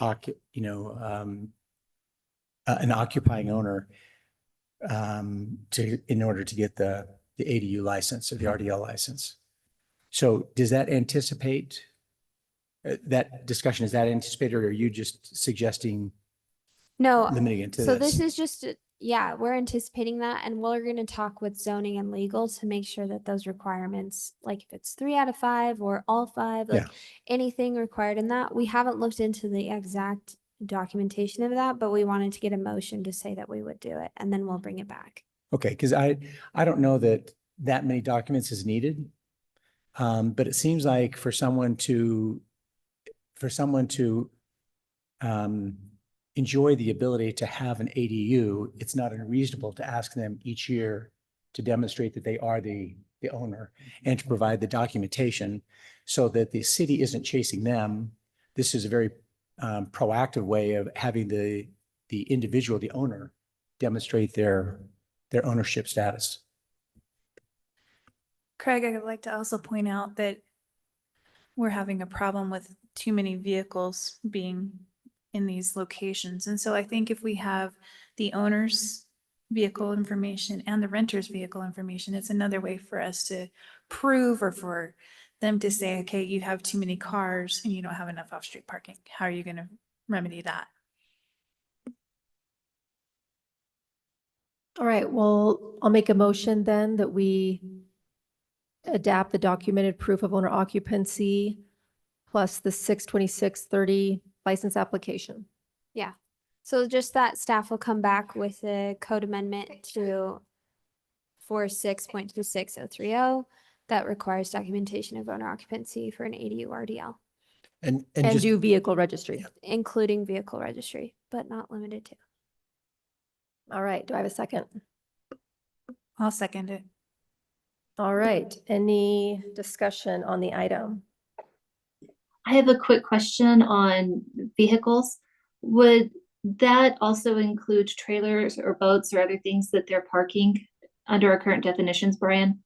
an occupying owner, in order to get the ADU license or the RDL license. So does that anticipate that discussion? Is that anticipated, or are you just suggesting No, limiting it to so this? this is just, yeah, we're anticipating that, and we're going to talk with zoning and legal to make sure that those requirements, like if it's 3 out of 5 or all 5, like Yeah. anything required in that, we haven't looked into the exact documentation of that, but we wanted to get a motion to say that we would do it, and then we'll bring it back. Okay, because I don't know that many documents is needed. But it seems like for someone to enjoy the ability to have an ADU, it's not unreasonable to ask them each year to demonstrate that they are the owner and to provide the documentation so that the city isn't chasing them. This is a very proactive way of having the individual, the owner, demonstrate their ownership status. Craig, I would like to also point out that we're having a problem with too many vehicles being in these locations. And so I think if we have the owner's vehicle information and the renter's vehicle information, it's another way for us to prove, or for them to say, okay, you have too many cars and you don't have enough off-street parking. How are you going to remedy that? All right, well, I'll make a motion then that we adapt the documented proof of owner occupancy plus the 6/26/30 license application. Yeah. So just that staff will come back with a code amendment to 46.26030 that requires documentation of owner occupancy for an ADU RDL, And And just, do vehicle registry. including vehicle registry, but not limited to. All right, do I have a second? I'll second it. All right, any discussion on the item? I have a quick question on vehicles. Would that also include trailers or boats or other things that they're parking under our current definitions, Brian?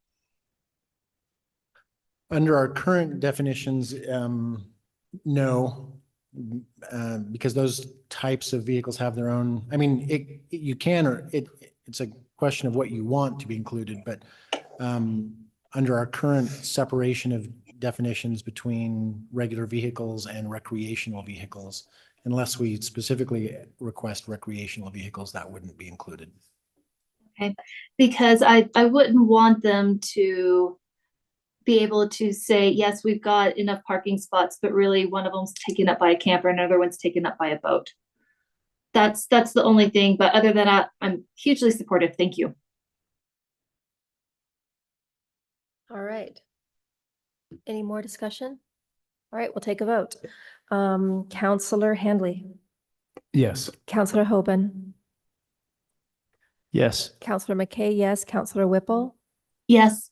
under our current definitions, no. Because those types of vehicles have their own, I mean, you can, or it's a question of what you want to be included, but under our current separation of definitions between regular vehicles and recreational vehicles, unless we specifically request recreational vehicles, that wouldn't be included. Okay, because I wouldn't want them to be able to say, yes, we've got enough parking spots, but really one of them's taken up by a camper and another one's taken up by a boat. That's the only thing, but other than that, I'm hugely supportive. Thank you. All right. Any more discussion? All right, we'll take a vote. Counselor Handley, Yes. Counselor Hoban, Yes. Counselor McKay, yes. Counselor Whipple, Yes.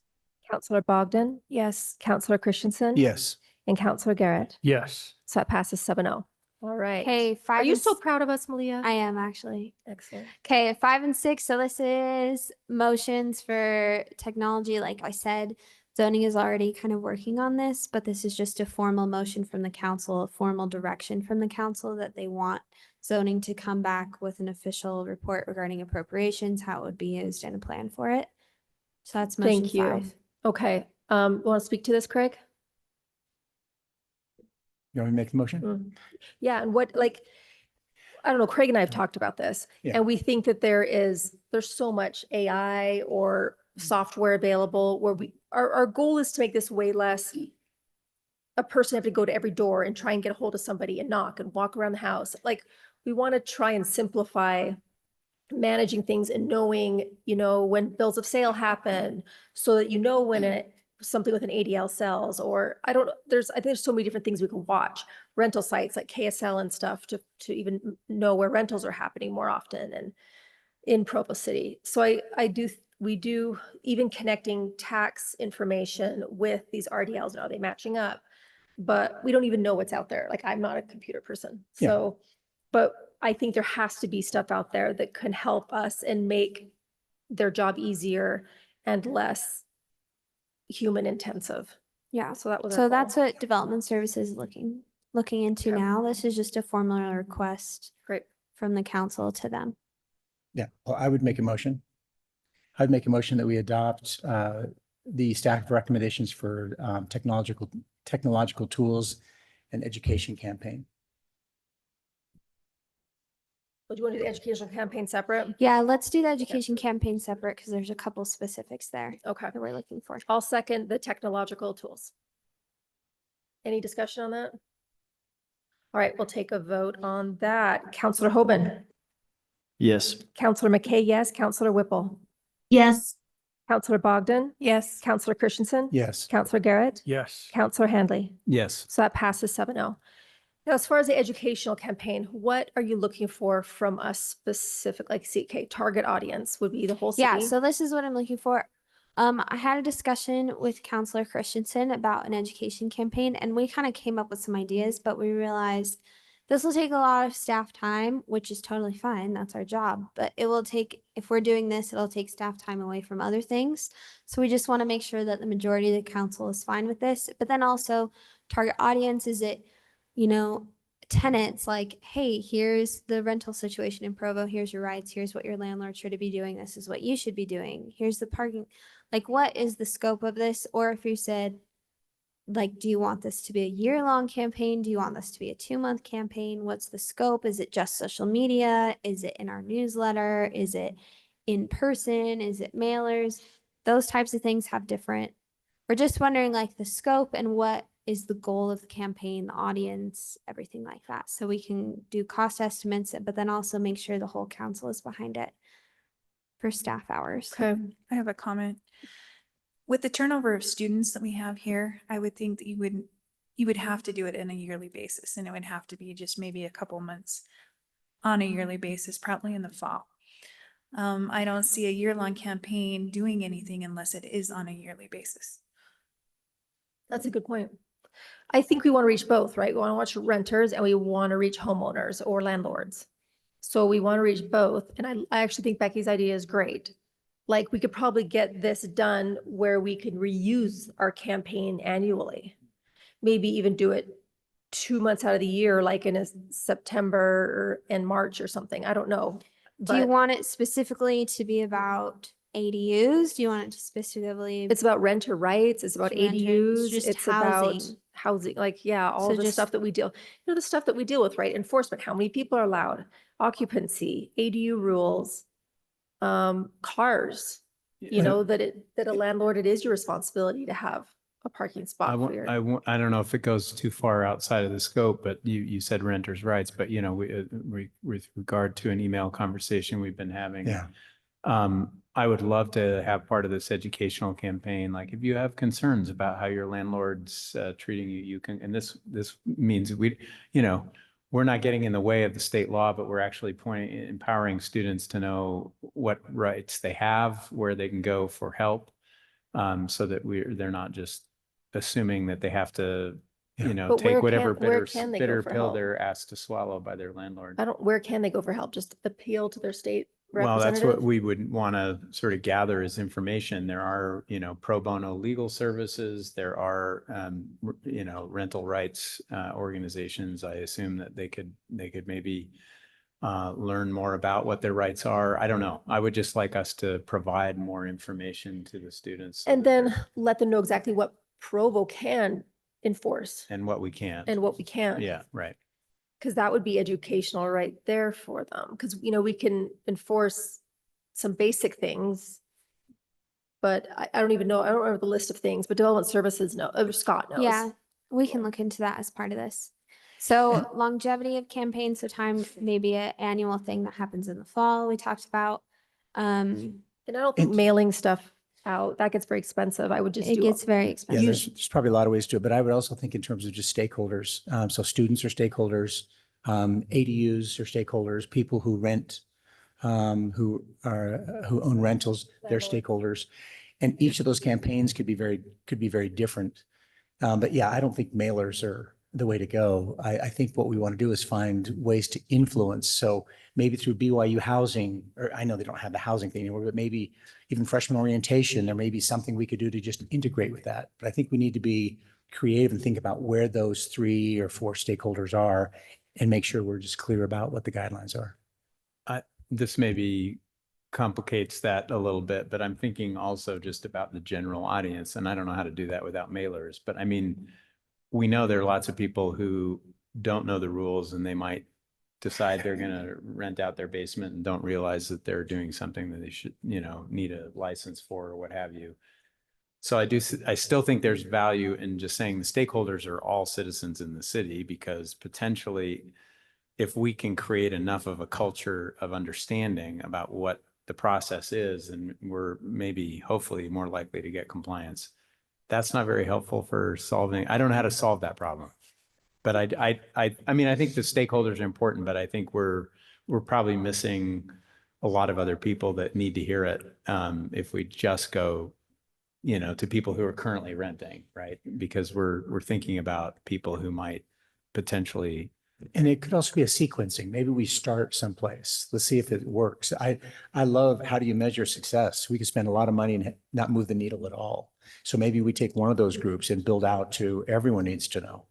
Counselor Bogdan, Yes. Counselor Christensen. Yes. And Counselor Garrett. Yes. So that passes 7-0. All right. Okay, Are five you and so s- proud of us, Malia? I am actually. Excellent. Okay, 5 and 6. So this is motions for technology. Like I said, zoning is already kind of working on this, but this is just a formal motion from the council, a formal direction from the council that they want zoning to come back with an official report regarding appropriations, how it would be used, and a plan for it. So that's motion Thank you. 5. Okay. Want to speak to this, Craig? You want me to make the motion? Yeah, and what, like, I don't know, Craig and I have talked about this, Yeah. and we think that there's so much AI or software available where our goal is to make this way less a person have to go to every door and try and get a hold of somebody and knock and walk around the house. Like, we want to try and simplify managing things and knowing, when bills of sale happen, so that when something with an ADL sells, or I think there's so many different things we can watch. Rental sites like KSL and stuff to even know where rentals are happening more often and in Provo City. So we do even connecting tax information with these RDLs. Are they matching up? But we don't even know what's out there. Like, I'm not a computer person. Yeah. So, but I think there has to be stuff out there that can help us and make their job easier and less human intensive. Yeah. So that was. So that's what development services is looking into Okay. now. This is just a formal request Great. from the council to them. Yeah, well, I would make a motion. I'd make a motion that we adopt the staff recommendations for technological tools and education campaign. Would you want to do the educational campaign separate? Yeah, let's do the education campaign separate because there's a couple specifics there Okay. that we're looking for. I'll second the technological tools. Any discussion on that? All right, we'll take a vote on that. Counselor Hoban, Yes. Counselor McKay, yes. Counselor Whipple, Yes. Counselor Bogdan, Yes. Counselor Christensen. Yes. Counselor Garrett, Yes. Counselor Handley. Yes. So that passes 7-0. Now, as far as the educational campaign, what are you looking for from us specific, like CK target audience would be the whole city? Yeah, so this is what I'm looking for. I had a discussion with Counselor Christensen about an education campaign, and we kind of came up with some ideas, but we realized this will take a lot of staff time, which is totally fine. That's our job. But it will take, if we're doing this, it'll take staff time away from other things. So we just want to make sure that the majority of the council is fine with this, but then also target audience? Is it, you know, tenants like, hey, here's the rental situation in Provo. Here's your rights. Here's what your landlord should be doing. This is what you should be doing. Here's the parking. Like, what is the scope of this? Or if you said, like, do you want this to be a year-long campaign? Do you want this to be a 2-month campaign? What's the scope? Is it just social media? Is it in our newsletter? Is it in person? Is it mailers? Those types of things have different. We're just wondering like the scope and what is the goal of the campaign, the audience, everything like that. So we can do cost estimates, but then also make sure the whole council is behind it for staff hours. Okay. I have a comment. With the turnover of students that we have here, I would think that you would have to do it on a yearly basis, and it would have to be just maybe a couple months on a yearly basis, probably in the fall. I don't see a year-long campaign doing anything unless it is on a yearly basis. That's a good point. I think we want to reach both, right? We want to reach renters and we want to reach homeowners or landlords. So we want to reach both. And I actually think Becky's idea is great. Like, we could probably get this done where we could reuse our campaign annually. Maybe even do it 2 months out of the year, like in a September and March or something. I don't know. Do you But want it specifically to be about ADUs? Do you want it to specifically? it's about renter rights. It's about Renter, it's ADUs. just It's about housing. housing, like, yeah, all So the just- stuff that we deal, the stuff that we deal with, right? Enforcement, how many people are allowed, occupancy, ADU rules, cars, you know, that a landlord, it is your responsibility to have a parking spot for your. I don't know if it goes too far outside of the scope, but you said renters' rights, but you know, with regard to an email conversation we've been having. Yeah. I would love to have part of this educational campaign. Like, if you have concerns about how your landlord's treating you, you can, and this means we're not getting in the way of the state law, but we're actually empowering students to know what rights they have, where they can go for help, so that they're not just assuming that they have to, But take whatever where can they go bitter for pill help? they're asked to swallow by their landlord. Where can they go for help? Just appeal to their state Well, that's what representative? we would want to sort of gather as information. There are, pro bono legal services. There are, rental rights organizations. I assume that they could maybe learn more about what their rights are. I don't know. I would just like us to provide more information to the students. so And that then they're- let them know exactly what Provo can enforce and what we can't. and what we can't. Yeah, right. Because that would be educational right there for them. Because, we can enforce some basic things. But I don't even know, I don't remember the list of things, but development services, Scott knows. Yeah, we can look into that as part of this. So longevity of campaigns, so time, maybe an annual thing that happens in the fall, we talked about. And I don't think mailing stuff out, that gets very expensive. I would just It do. gets very Yeah, expensive. there's probably a lot of ways to do it, but I would also think in terms of just stakeholders. So students are stakeholders, ADUs are stakeholders, people who rent, who own rentals, they're stakeholders. And each of those campaigns could be very different. But yeah, I don't think mailers are the way to go. I think what we want to do is find ways to influence. So maybe through BYU housing, or I know they don't have the housing thing anymore, but maybe even freshman orientation, there may be something we could do to just integrate with that. But I think we need to be creative and think about where those 3 or 4 stakeholders are and make sure we're just clear about what the guidelines are. This maybe complicates that a little bit, but I'm thinking also just about the general audience, and I don't know how to do that without mailers. But I mean, we know there are lots of people who don't know the rules, and they might decide they're going to rent out their basement and don't realize that they're doing something that they should, need a license for or what have you. So I still think there's value in just saying the stakeholders are all citizens in the city, because potentially if we can create enough of a culture of understanding about what the process is, and we're maybe hopefully more likely to get compliance, that's not very helpful for solving. I don't know how to solve that problem, but I mean, I think the stakeholders are important, but I think we're probably missing a lot of other people that need to hear it. If we just go, to people who are currently renting, right? Because we're thinking about people who might potentially. And it could also be a sequencing. Maybe we start someplace. Let's see if it works. I love, how do you measure success? We could spend a lot of money and not move the needle at all. So maybe we take one of those groups and build out to everyone needs to know.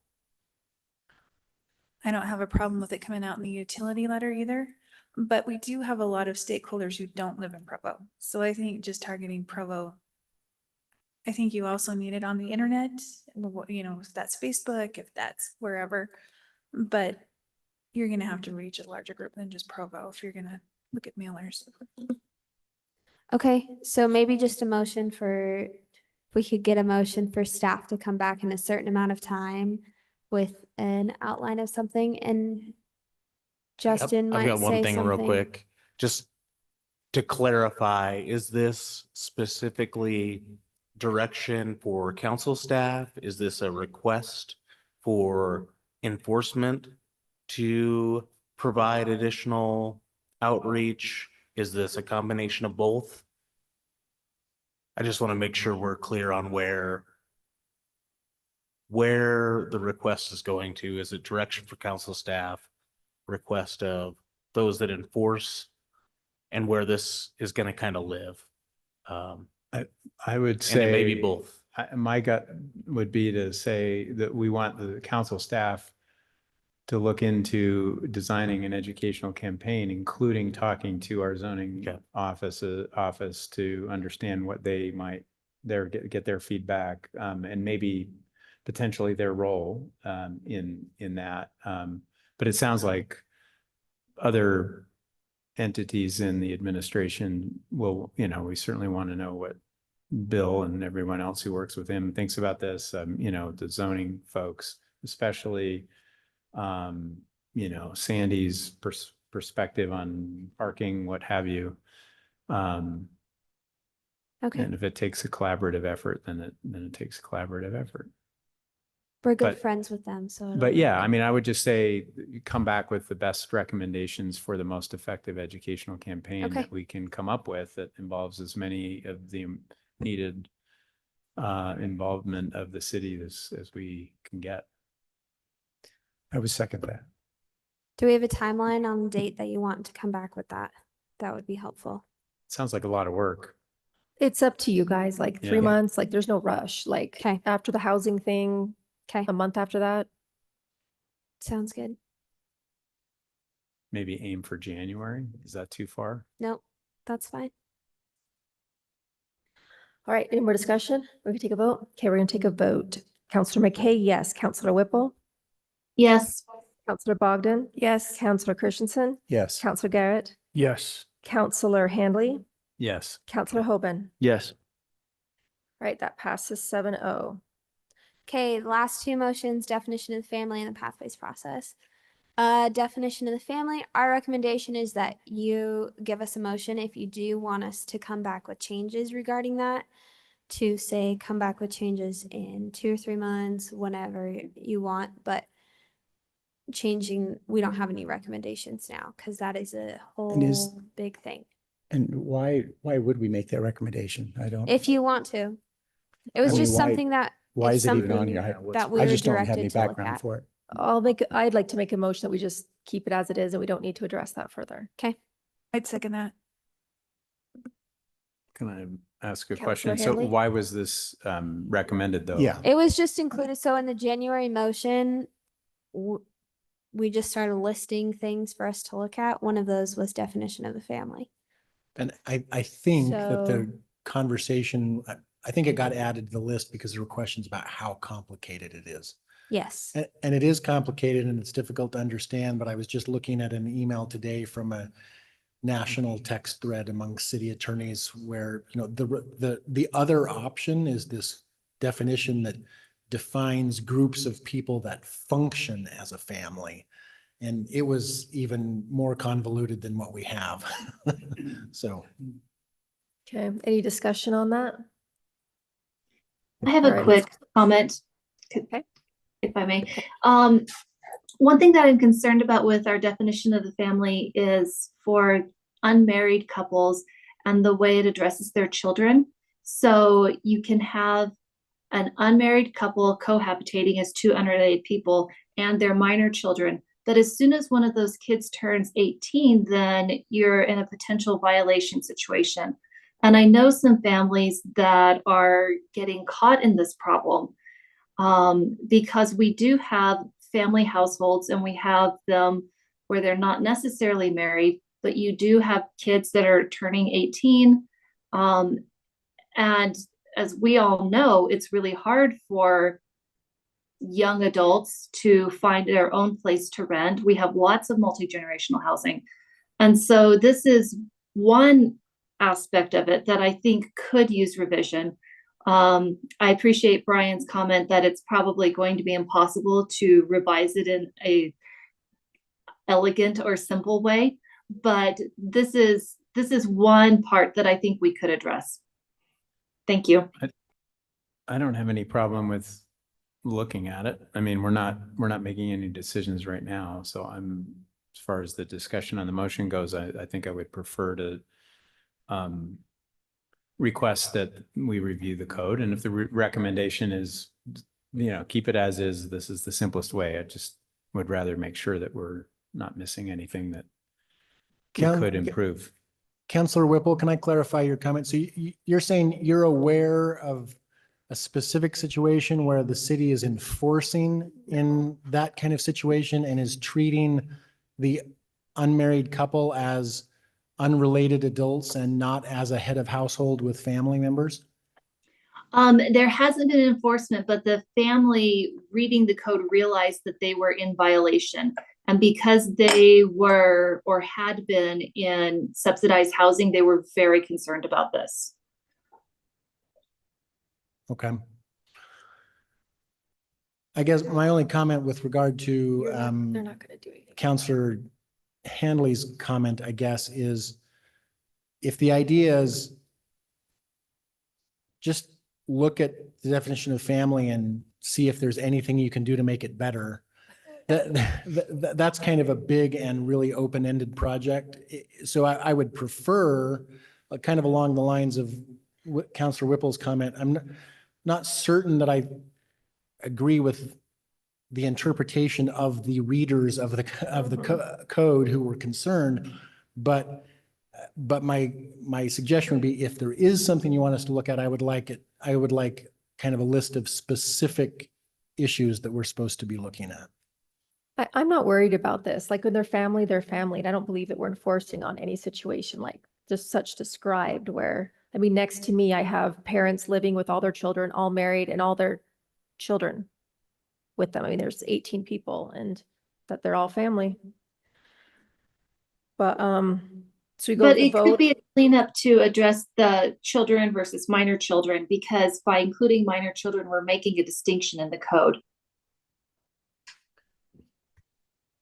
I don't have a problem with it coming out in the utility letter either, but we do have a lot of stakeholders who don't live in Provo. So I think just targeting Provo, I think you also need it on the internet, you know, if that's Facebook, if that's wherever, but you're going to have to reach a larger group than just Provo if you're going to look at mailers. Okay, so maybe just a motion for, we could get a motion for staff to come back in a certain amount of time with an outline of something, and Justin I've might got one say thing real something. quick, just to clarify, is this specifically direction for council staff? Is this a request for enforcement to provide additional outreach? Is this a combination of both? I just want to make sure we're clear on where the request is going to. Is it direction for council staff, request of those that enforce, and where this is going to kind of live? I would And say it may be both. my gut would be to say that we want the council staff to look into designing an educational campaign, including talking to our zoning office to understand what they might get their feedback, and maybe potentially their role in that. But it sounds like other entities in the administration will, you know, we certainly want to know what Bill and everyone else who works with him thinks about this. You know, the zoning folks, especially, you know, Sandy's perspective on parking, what have you. Okay, And if it takes a collaborative effort, then it takes a collaborative effort. we're good but- friends with them, so. it'll But be yeah, okay. I mean, I would just say, come back with the best recommendations for the most effective educational campaign Okay. that we can come up with that involves as many of the needed involvement of the city as we can get. I would second that. Do we have a timeline on the date that you want to come back with that? That would be helpful. Sounds like a lot of work. It's up to you guys, like 3 Yeah. months, like there's no rush, like Okay. after the housing thing, Okay, a month after that. sounds good. Maybe aim for January. Is that too far? Nope, that's fine. All right, any more discussion? We can take a vote. Okay, we're gonna take a vote. Counselor McKay, yes. Counselor Whipple, Yes. Counselor Bogdan, Yes. Counselor Christensen, Yes. Counselor Garrett, Yes. Counselor Handley, Yes. Counselor Hoban. Yes. All right, that passes 7-0. Okay, the last two motions, definition of the family and the pathways process. Definition of the family, our recommendation is that you give us a motion if you do want us to come back with changes regarding that, to say, come back with changes in 2 or 3 months, whenever you want, but changing, we don't have any recommendations now, because that is a whole big thing. And why would we make that recommendation? I don't, If you want to. It was I mean, just why- something that. why it's is it even on something here? that we I were just don't have directed any to look background at. for it. I'd like to make a motion that we just keep it as it is and we don't need to address that further. Okay, I'd second that. Can I ask a Counselor question? So Handley? why was this recommended though? Yeah. it was just included, so in the January motion, we just started listing things for us to look at. One of those was definition of the family. And I think that the So- conversation, I think it got added to the list because there were questions about how complicated it is. Yes, And it is complicated and it's difficult to understand, but I was just looking at an email today from a national text thread among city attorneys where, you know, the other option is this definition that defines groups of people that function as a family. And it was even more convoluted than what we have. So. Okay, any discussion on that? I have All a right, quick comment, Okay. if I may. One thing that I'm concerned about with our definition of the family is for unmarried couples and the way it addresses their children. So you can have an unmarried couple cohabitating as 2 unrelated people and their minor children. But as soon as one of those kids turns 18, then you're in a potential violation situation. And I know some families that are getting caught in this problem because we do have family households and we have them where they're not necessarily married, but you do have kids that are turning 18. And as we all know, it's really hard for young adults to find their own place to rent. We have lots of multi-generational housing. And so this is one aspect of it that I think could use revision. I appreciate Brian's comment that it's probably going to be impossible to revise it in a elegant or simple way, but this is one part that I think we could address. Thank you. I don't have any problem with looking at it. I mean, we're not making any decisions right now. So as far as the discussion on the motion goes, I think I would prefer to request that we review the code. And if the recommendation is, keep it as is, this is the simplest way. I just would rather make sure that we're not missing anything that we could improve. Councillor Whipple, can I clarify your comment? So you're saying you're aware of a specific situation where the city is enforcing in that kind of situation and is treating the unmarried couple as unrelated adults and not as a head of household with family members? There hasn't been enforcement, but the family reading the code realized that they were in violation. And because they were or had been in subsidized housing, they were very concerned about this. Okay. I guess my only comment with regard to They're not going to do anything. Councillor Handley's comment, I guess, is if the idea is just look at the definition of family and see if there's anything you can do to make it better, that's kind of a big and really open-ended project. So I would prefer, kind of along the lines of Councillor Whipple's comment, I'm not certain that I agree with the interpretation of the readers of the code who were concerned, but my suggestion would be if there is something you want us to look at, I would like kind of a list of specific issues that we're supposed to be looking at. I'm not worried about this. Like when they're family, they're family. And I don't believe that we're enforcing on any situation like just such described where, I mean, next to me, I have parents living with all their children, all married and all their children with them. I mean, there's 18 people and that they're all family. But, so we go But to the it could vote. be a cleanup to address the children versus minor children, because by including minor children, we're making a distinction in the code.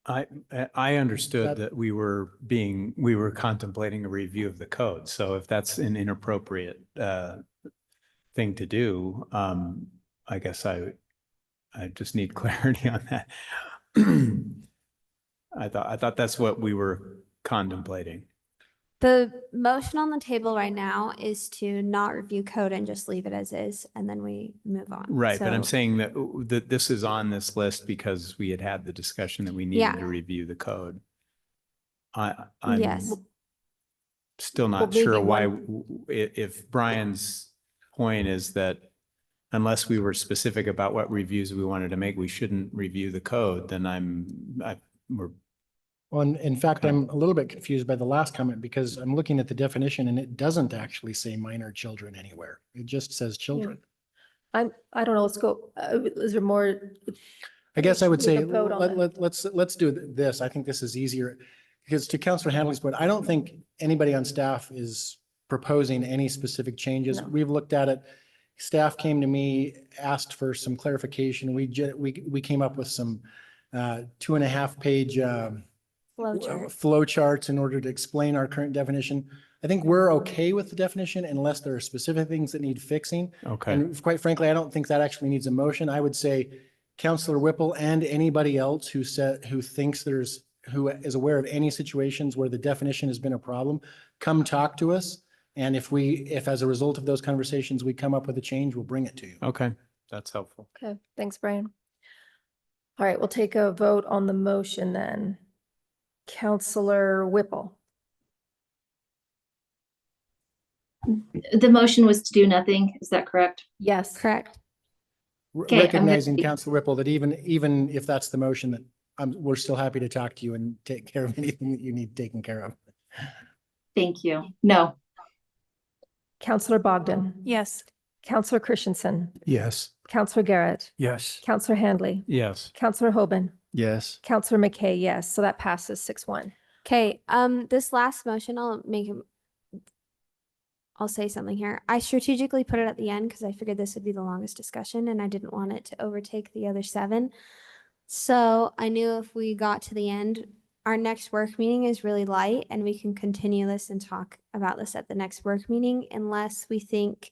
I understood that we were contemplating a review of the code. So if that's an inappropriate thing to do, I guess I just need clarity on that. I thought that's what we were contemplating. The motion on the table right now is to not review code and just leave it as is, and then we move on. Right, but I'm So- saying that this is on this list because we had the discussion that we needed to review the code. I'm Yes. still Well, not sure maybe why, if Brian's point is that unless we were specific about what reviews we wanted to make, we shouldn't review the code, then we're. Well, in fact, I'm a little bit confused by the last comment because I'm looking at the definition and it doesn't actually say minor children anywhere. It just says children. I don't know, let's go, is there more? I guess I would We say, can vote on it. let's do this. I think this is easier. Because to Councillor Handley's point, I don't think anybody on staff is proposing any specific changes. No. We've looked at it. Staff came to me, asked for some clarification. We came up with some 2.5 page flow charts in order to explain our current definition. I think we're okay with the definition unless there are specific things that need fixing. Okay. And quite frankly, I don't think that actually needs a motion. I would say Councillor Whipple and anybody else who who is aware of any situations where the definition has been a problem, come talk to us. And if as a result of those conversations, we come up with a change, we'll bring it to you. Okay, that's helpful. Okay, thanks, Brian. All right, we'll take a vote on the motion then. Councillor Whipple. The motion was to do nothing. Is that correct? Yes. Correct. Okay, I'm gonna- Recognizing, Council Ripple, that even if that's the motion, that we're still happy to talk to you and take care of anything that you need taken care of. Thank you. No. Counselor Bogdan. Yes. Counselor Christensen. Yes. Counselor Garrett. Yes. Counselor Handley. Yes. Counselor Hoban. Yes. Counselor McKay, yes. So that passes 6-1. Okay, this last motion, I'll say something here. I strategically put it at the end because I figured this would be the longest discussion and I didn't want it to overtake the other 7. So I knew if we got to the end, our next work meeting is really light and we can continue this and talk about this at the next work meeting unless we think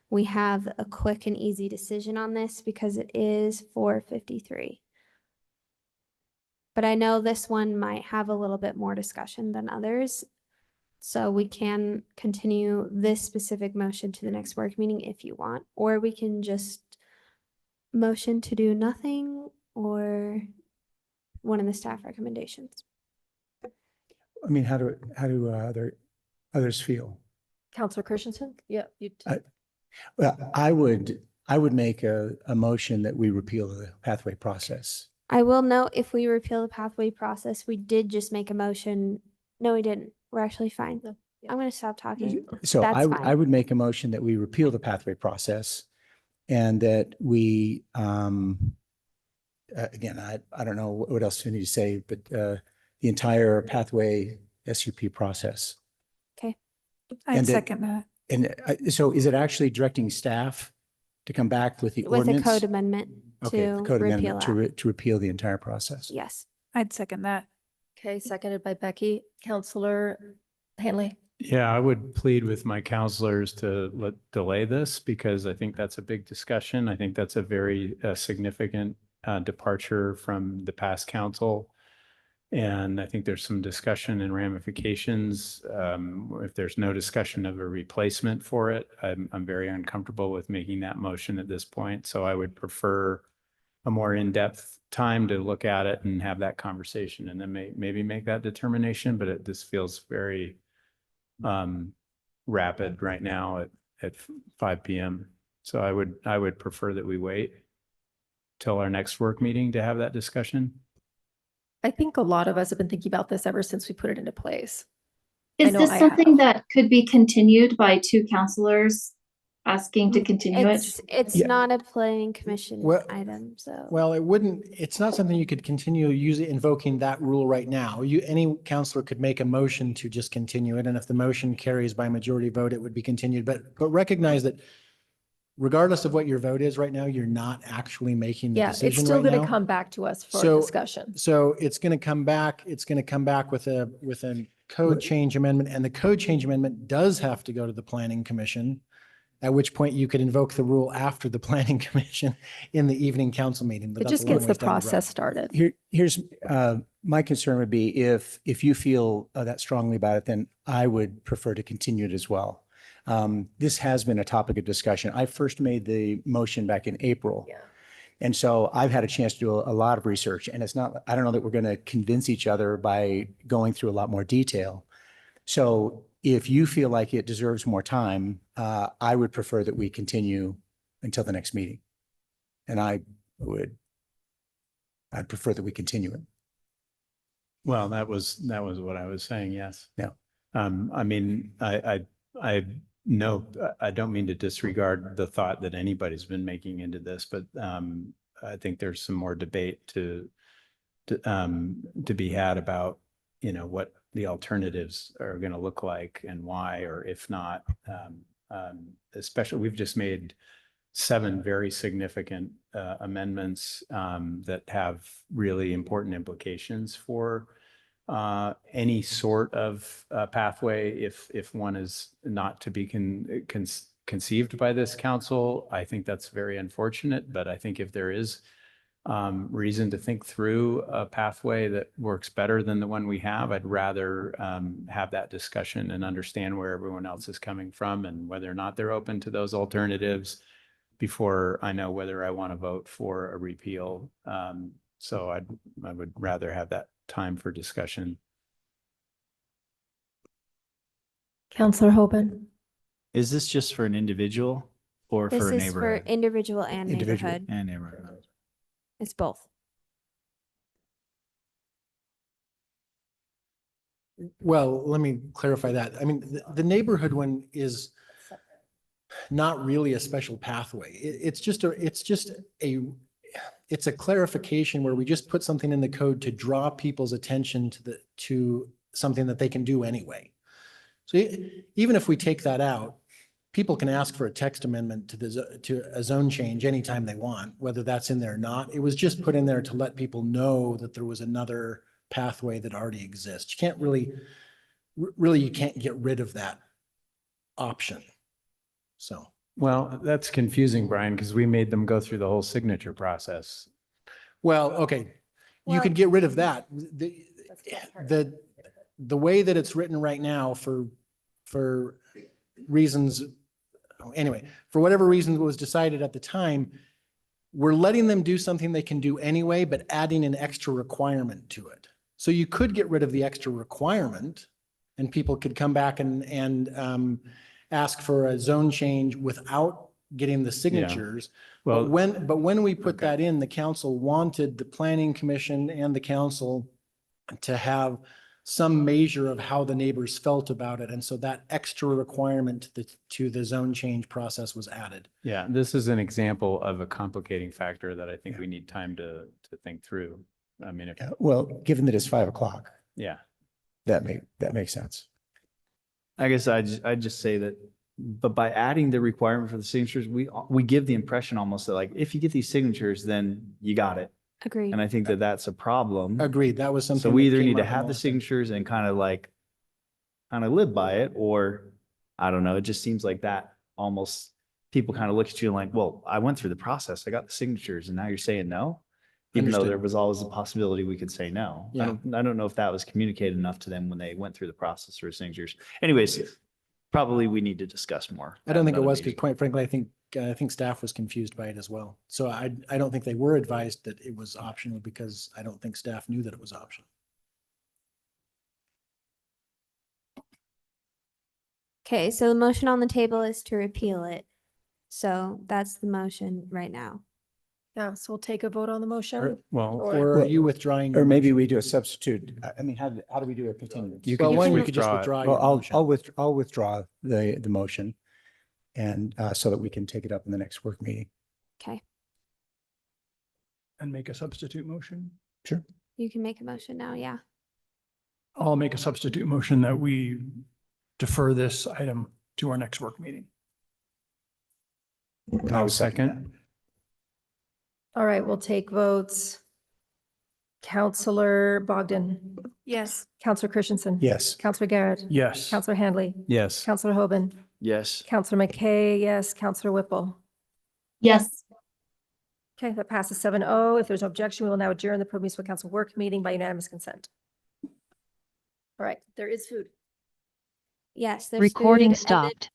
we have a quick and easy decision on this because it is 4:53. But I know this one might have a little bit more discussion than others. So we can continue this specific motion to the next work meeting if you want, or we can just motion to do nothing or one of the staff recommendations. I mean, how do others feel? Counselor Christensen? Yeah. Well, I would make a motion that we repeal the pathway process. I will note if we repeal the pathway process, we did just make a motion. No, we didn't. We're actually fine. I'm going to stop talking. So That's I fine. would make a motion that we repeal the pathway process and that we, again, I don't know what else we need to say, but the entire pathway SUP process. Okay. I'd And second that. And so is it actually directing staff to come back with the With a ordinance? code amendment Okay, to the code repeal amendment that. to repeal the entire process. Yes. I'd second that. Okay, seconded by Becky. Counselor Hanley. Yeah, I would plead with my counselors to delay this because I think that's a big discussion. I think that's a very significant departure from the past council. And I think there's some discussion and ramifications. If there's no discussion of a replacement for it, I'm very uncomfortable with making that motion at this point. So I would prefer a more in-depth time to look at it and have that conversation and then maybe make that determination. But this feels very rapid right now at 5 p.m. So I would prefer that we wait till our next work meeting to have that discussion. I think a lot of us have been thinking about this ever since we put it into place. Is this something that could be continued by 2 counselors asking to continue it? It's Yeah. not a planning commission Well- item, so. Well, it's not something you could continue invoking that rule right now. Any counselor could make a motion to just continue it. And if the motion carries by majority vote, it would be continued. But recognize that regardless of what your vote is right now, you're not actually making the Yeah, it's decision still right going to now. come back to us for So- discussion. So it's going to come back with a code change amendment, and the code change amendment does have to go to the planning commission, at which point you could invoke the rule after the planning commission in the evening council meeting. but It that's just a long gets the ways down road. process started. Here's my concern would be if you feel that strongly about it, then I would prefer to continue it as well. This has been a topic of discussion. I first made the motion back in April. Yeah. And so I've had a chance to do a lot of research, and I don't know that we're going to convince each other by going through a lot more detail. So if you feel like it deserves more time, I would prefer that we continue until the next meeting. And I'd prefer that we continue it. Well, that was what I was saying. Yes. Yeah. I mean, I no, I don't mean to disregard the thought that anybody's been making into this, but I think there's some more debate to be had about, what the alternatives are going to look like and why, or if not, especially we've just made 7 very significant amendments that have really important implications for any sort of pathway if one is not to be conceived by this council. I think that's very unfortunate, but I think if there is reason to think through a pathway that works better than the one we have, I'd rather have that discussion and understand where everyone else is coming from and whether or not they're open to those alternatives before I know whether I want to vote for a repeal. So I would rather have that time for discussion. Counselor Hoban. Is this just for an individual or This for a is for neighborhood? individual and Individual. neighborhood. And neighborhood. It's both. Well, let me clarify that. I mean, the neighborhood one is not really a special pathway. It's just it's a clarification where we just put something in the code to draw people's attention to something that they can do anyway. So even if we take that out, people can ask for a text amendment to a zone change anytime they want, whether that's in there or not. It was just put in there to let people know that there was another pathway that already exists. You can't really, you can't get rid of that option. So. Well, that's confusing, Brian, because we made them go through the whole signature process. Well, okay, you could get rid of that. The way that it's written right now for reasons, anyway, for whatever reason it was decided at the time, we're letting them do something they can do anyway, but adding an extra requirement to it. So you could get rid of the extra requirement and people could come back and ask for a zone change without getting the signatures. Well, But when we put that in, the council wanted the planning commission and the council to have some measure of how the neighbors felt about it. And so that extra requirement to the zone change process was added. yeah, this is an example of a complicating factor that I think we need time to think through. I mean, Well, given that it's 5 o'clock, yeah. that makes sense. I guess I'd just say that, but by adding the requirement for the signatures, we give the impression almost that like, if you get these signatures, then you got it. Agreed. And I think that that's a problem. Agreed. That was something. So we that either came need to up have the most. signatures and kind of live by it, or I don't know. It just seems like that almost people kind of look at you and like, well, I went through the process. I got the signatures and now you're saying no, even though Understood. there was always a possibility we could say no. Yeah. I don't know if that was communicated enough to them when they went through the process for signatures. Anyways, probably we need to discuss more. I don't think it at another was, because meeting. quite frankly, I think staff was confused by it as well. So I don't think they were advised that it was optional because I don't think staff knew that it was optional. Okay, so the motion on the table is to repeal it. So that's the motion right now. Yeah, so we'll take a vote on the motion. Well, Or are you withdrawing? your Or maybe motion? we do a substitute. I mean, how do we do a continuance? You Well, can one, just you could just withdraw it. withdraw Well, your motion. I'll withdraw the motion and so that we can take it up in the next work meeting. Okay, And make a substitute motion. Sure. you can make a motion now, yeah. I'll make a substitute motion that we defer this item to our next work meeting. I'll second. All right, we'll take votes. Counselor Bogdan, Yes. Counselor Christensen. Yes. Counselor Garrett. Yes. Counselor Handley. Yes. Counselor Hoban. Yes. Counselor McKay, yes. Counselor Whipple. Yes. Okay, that passes 7-0. If there's no objection, we will now adjourn the Provo Municipal Council work meeting by unanimous consent. All right, there is food. Yes, there's food Recording and then stopped.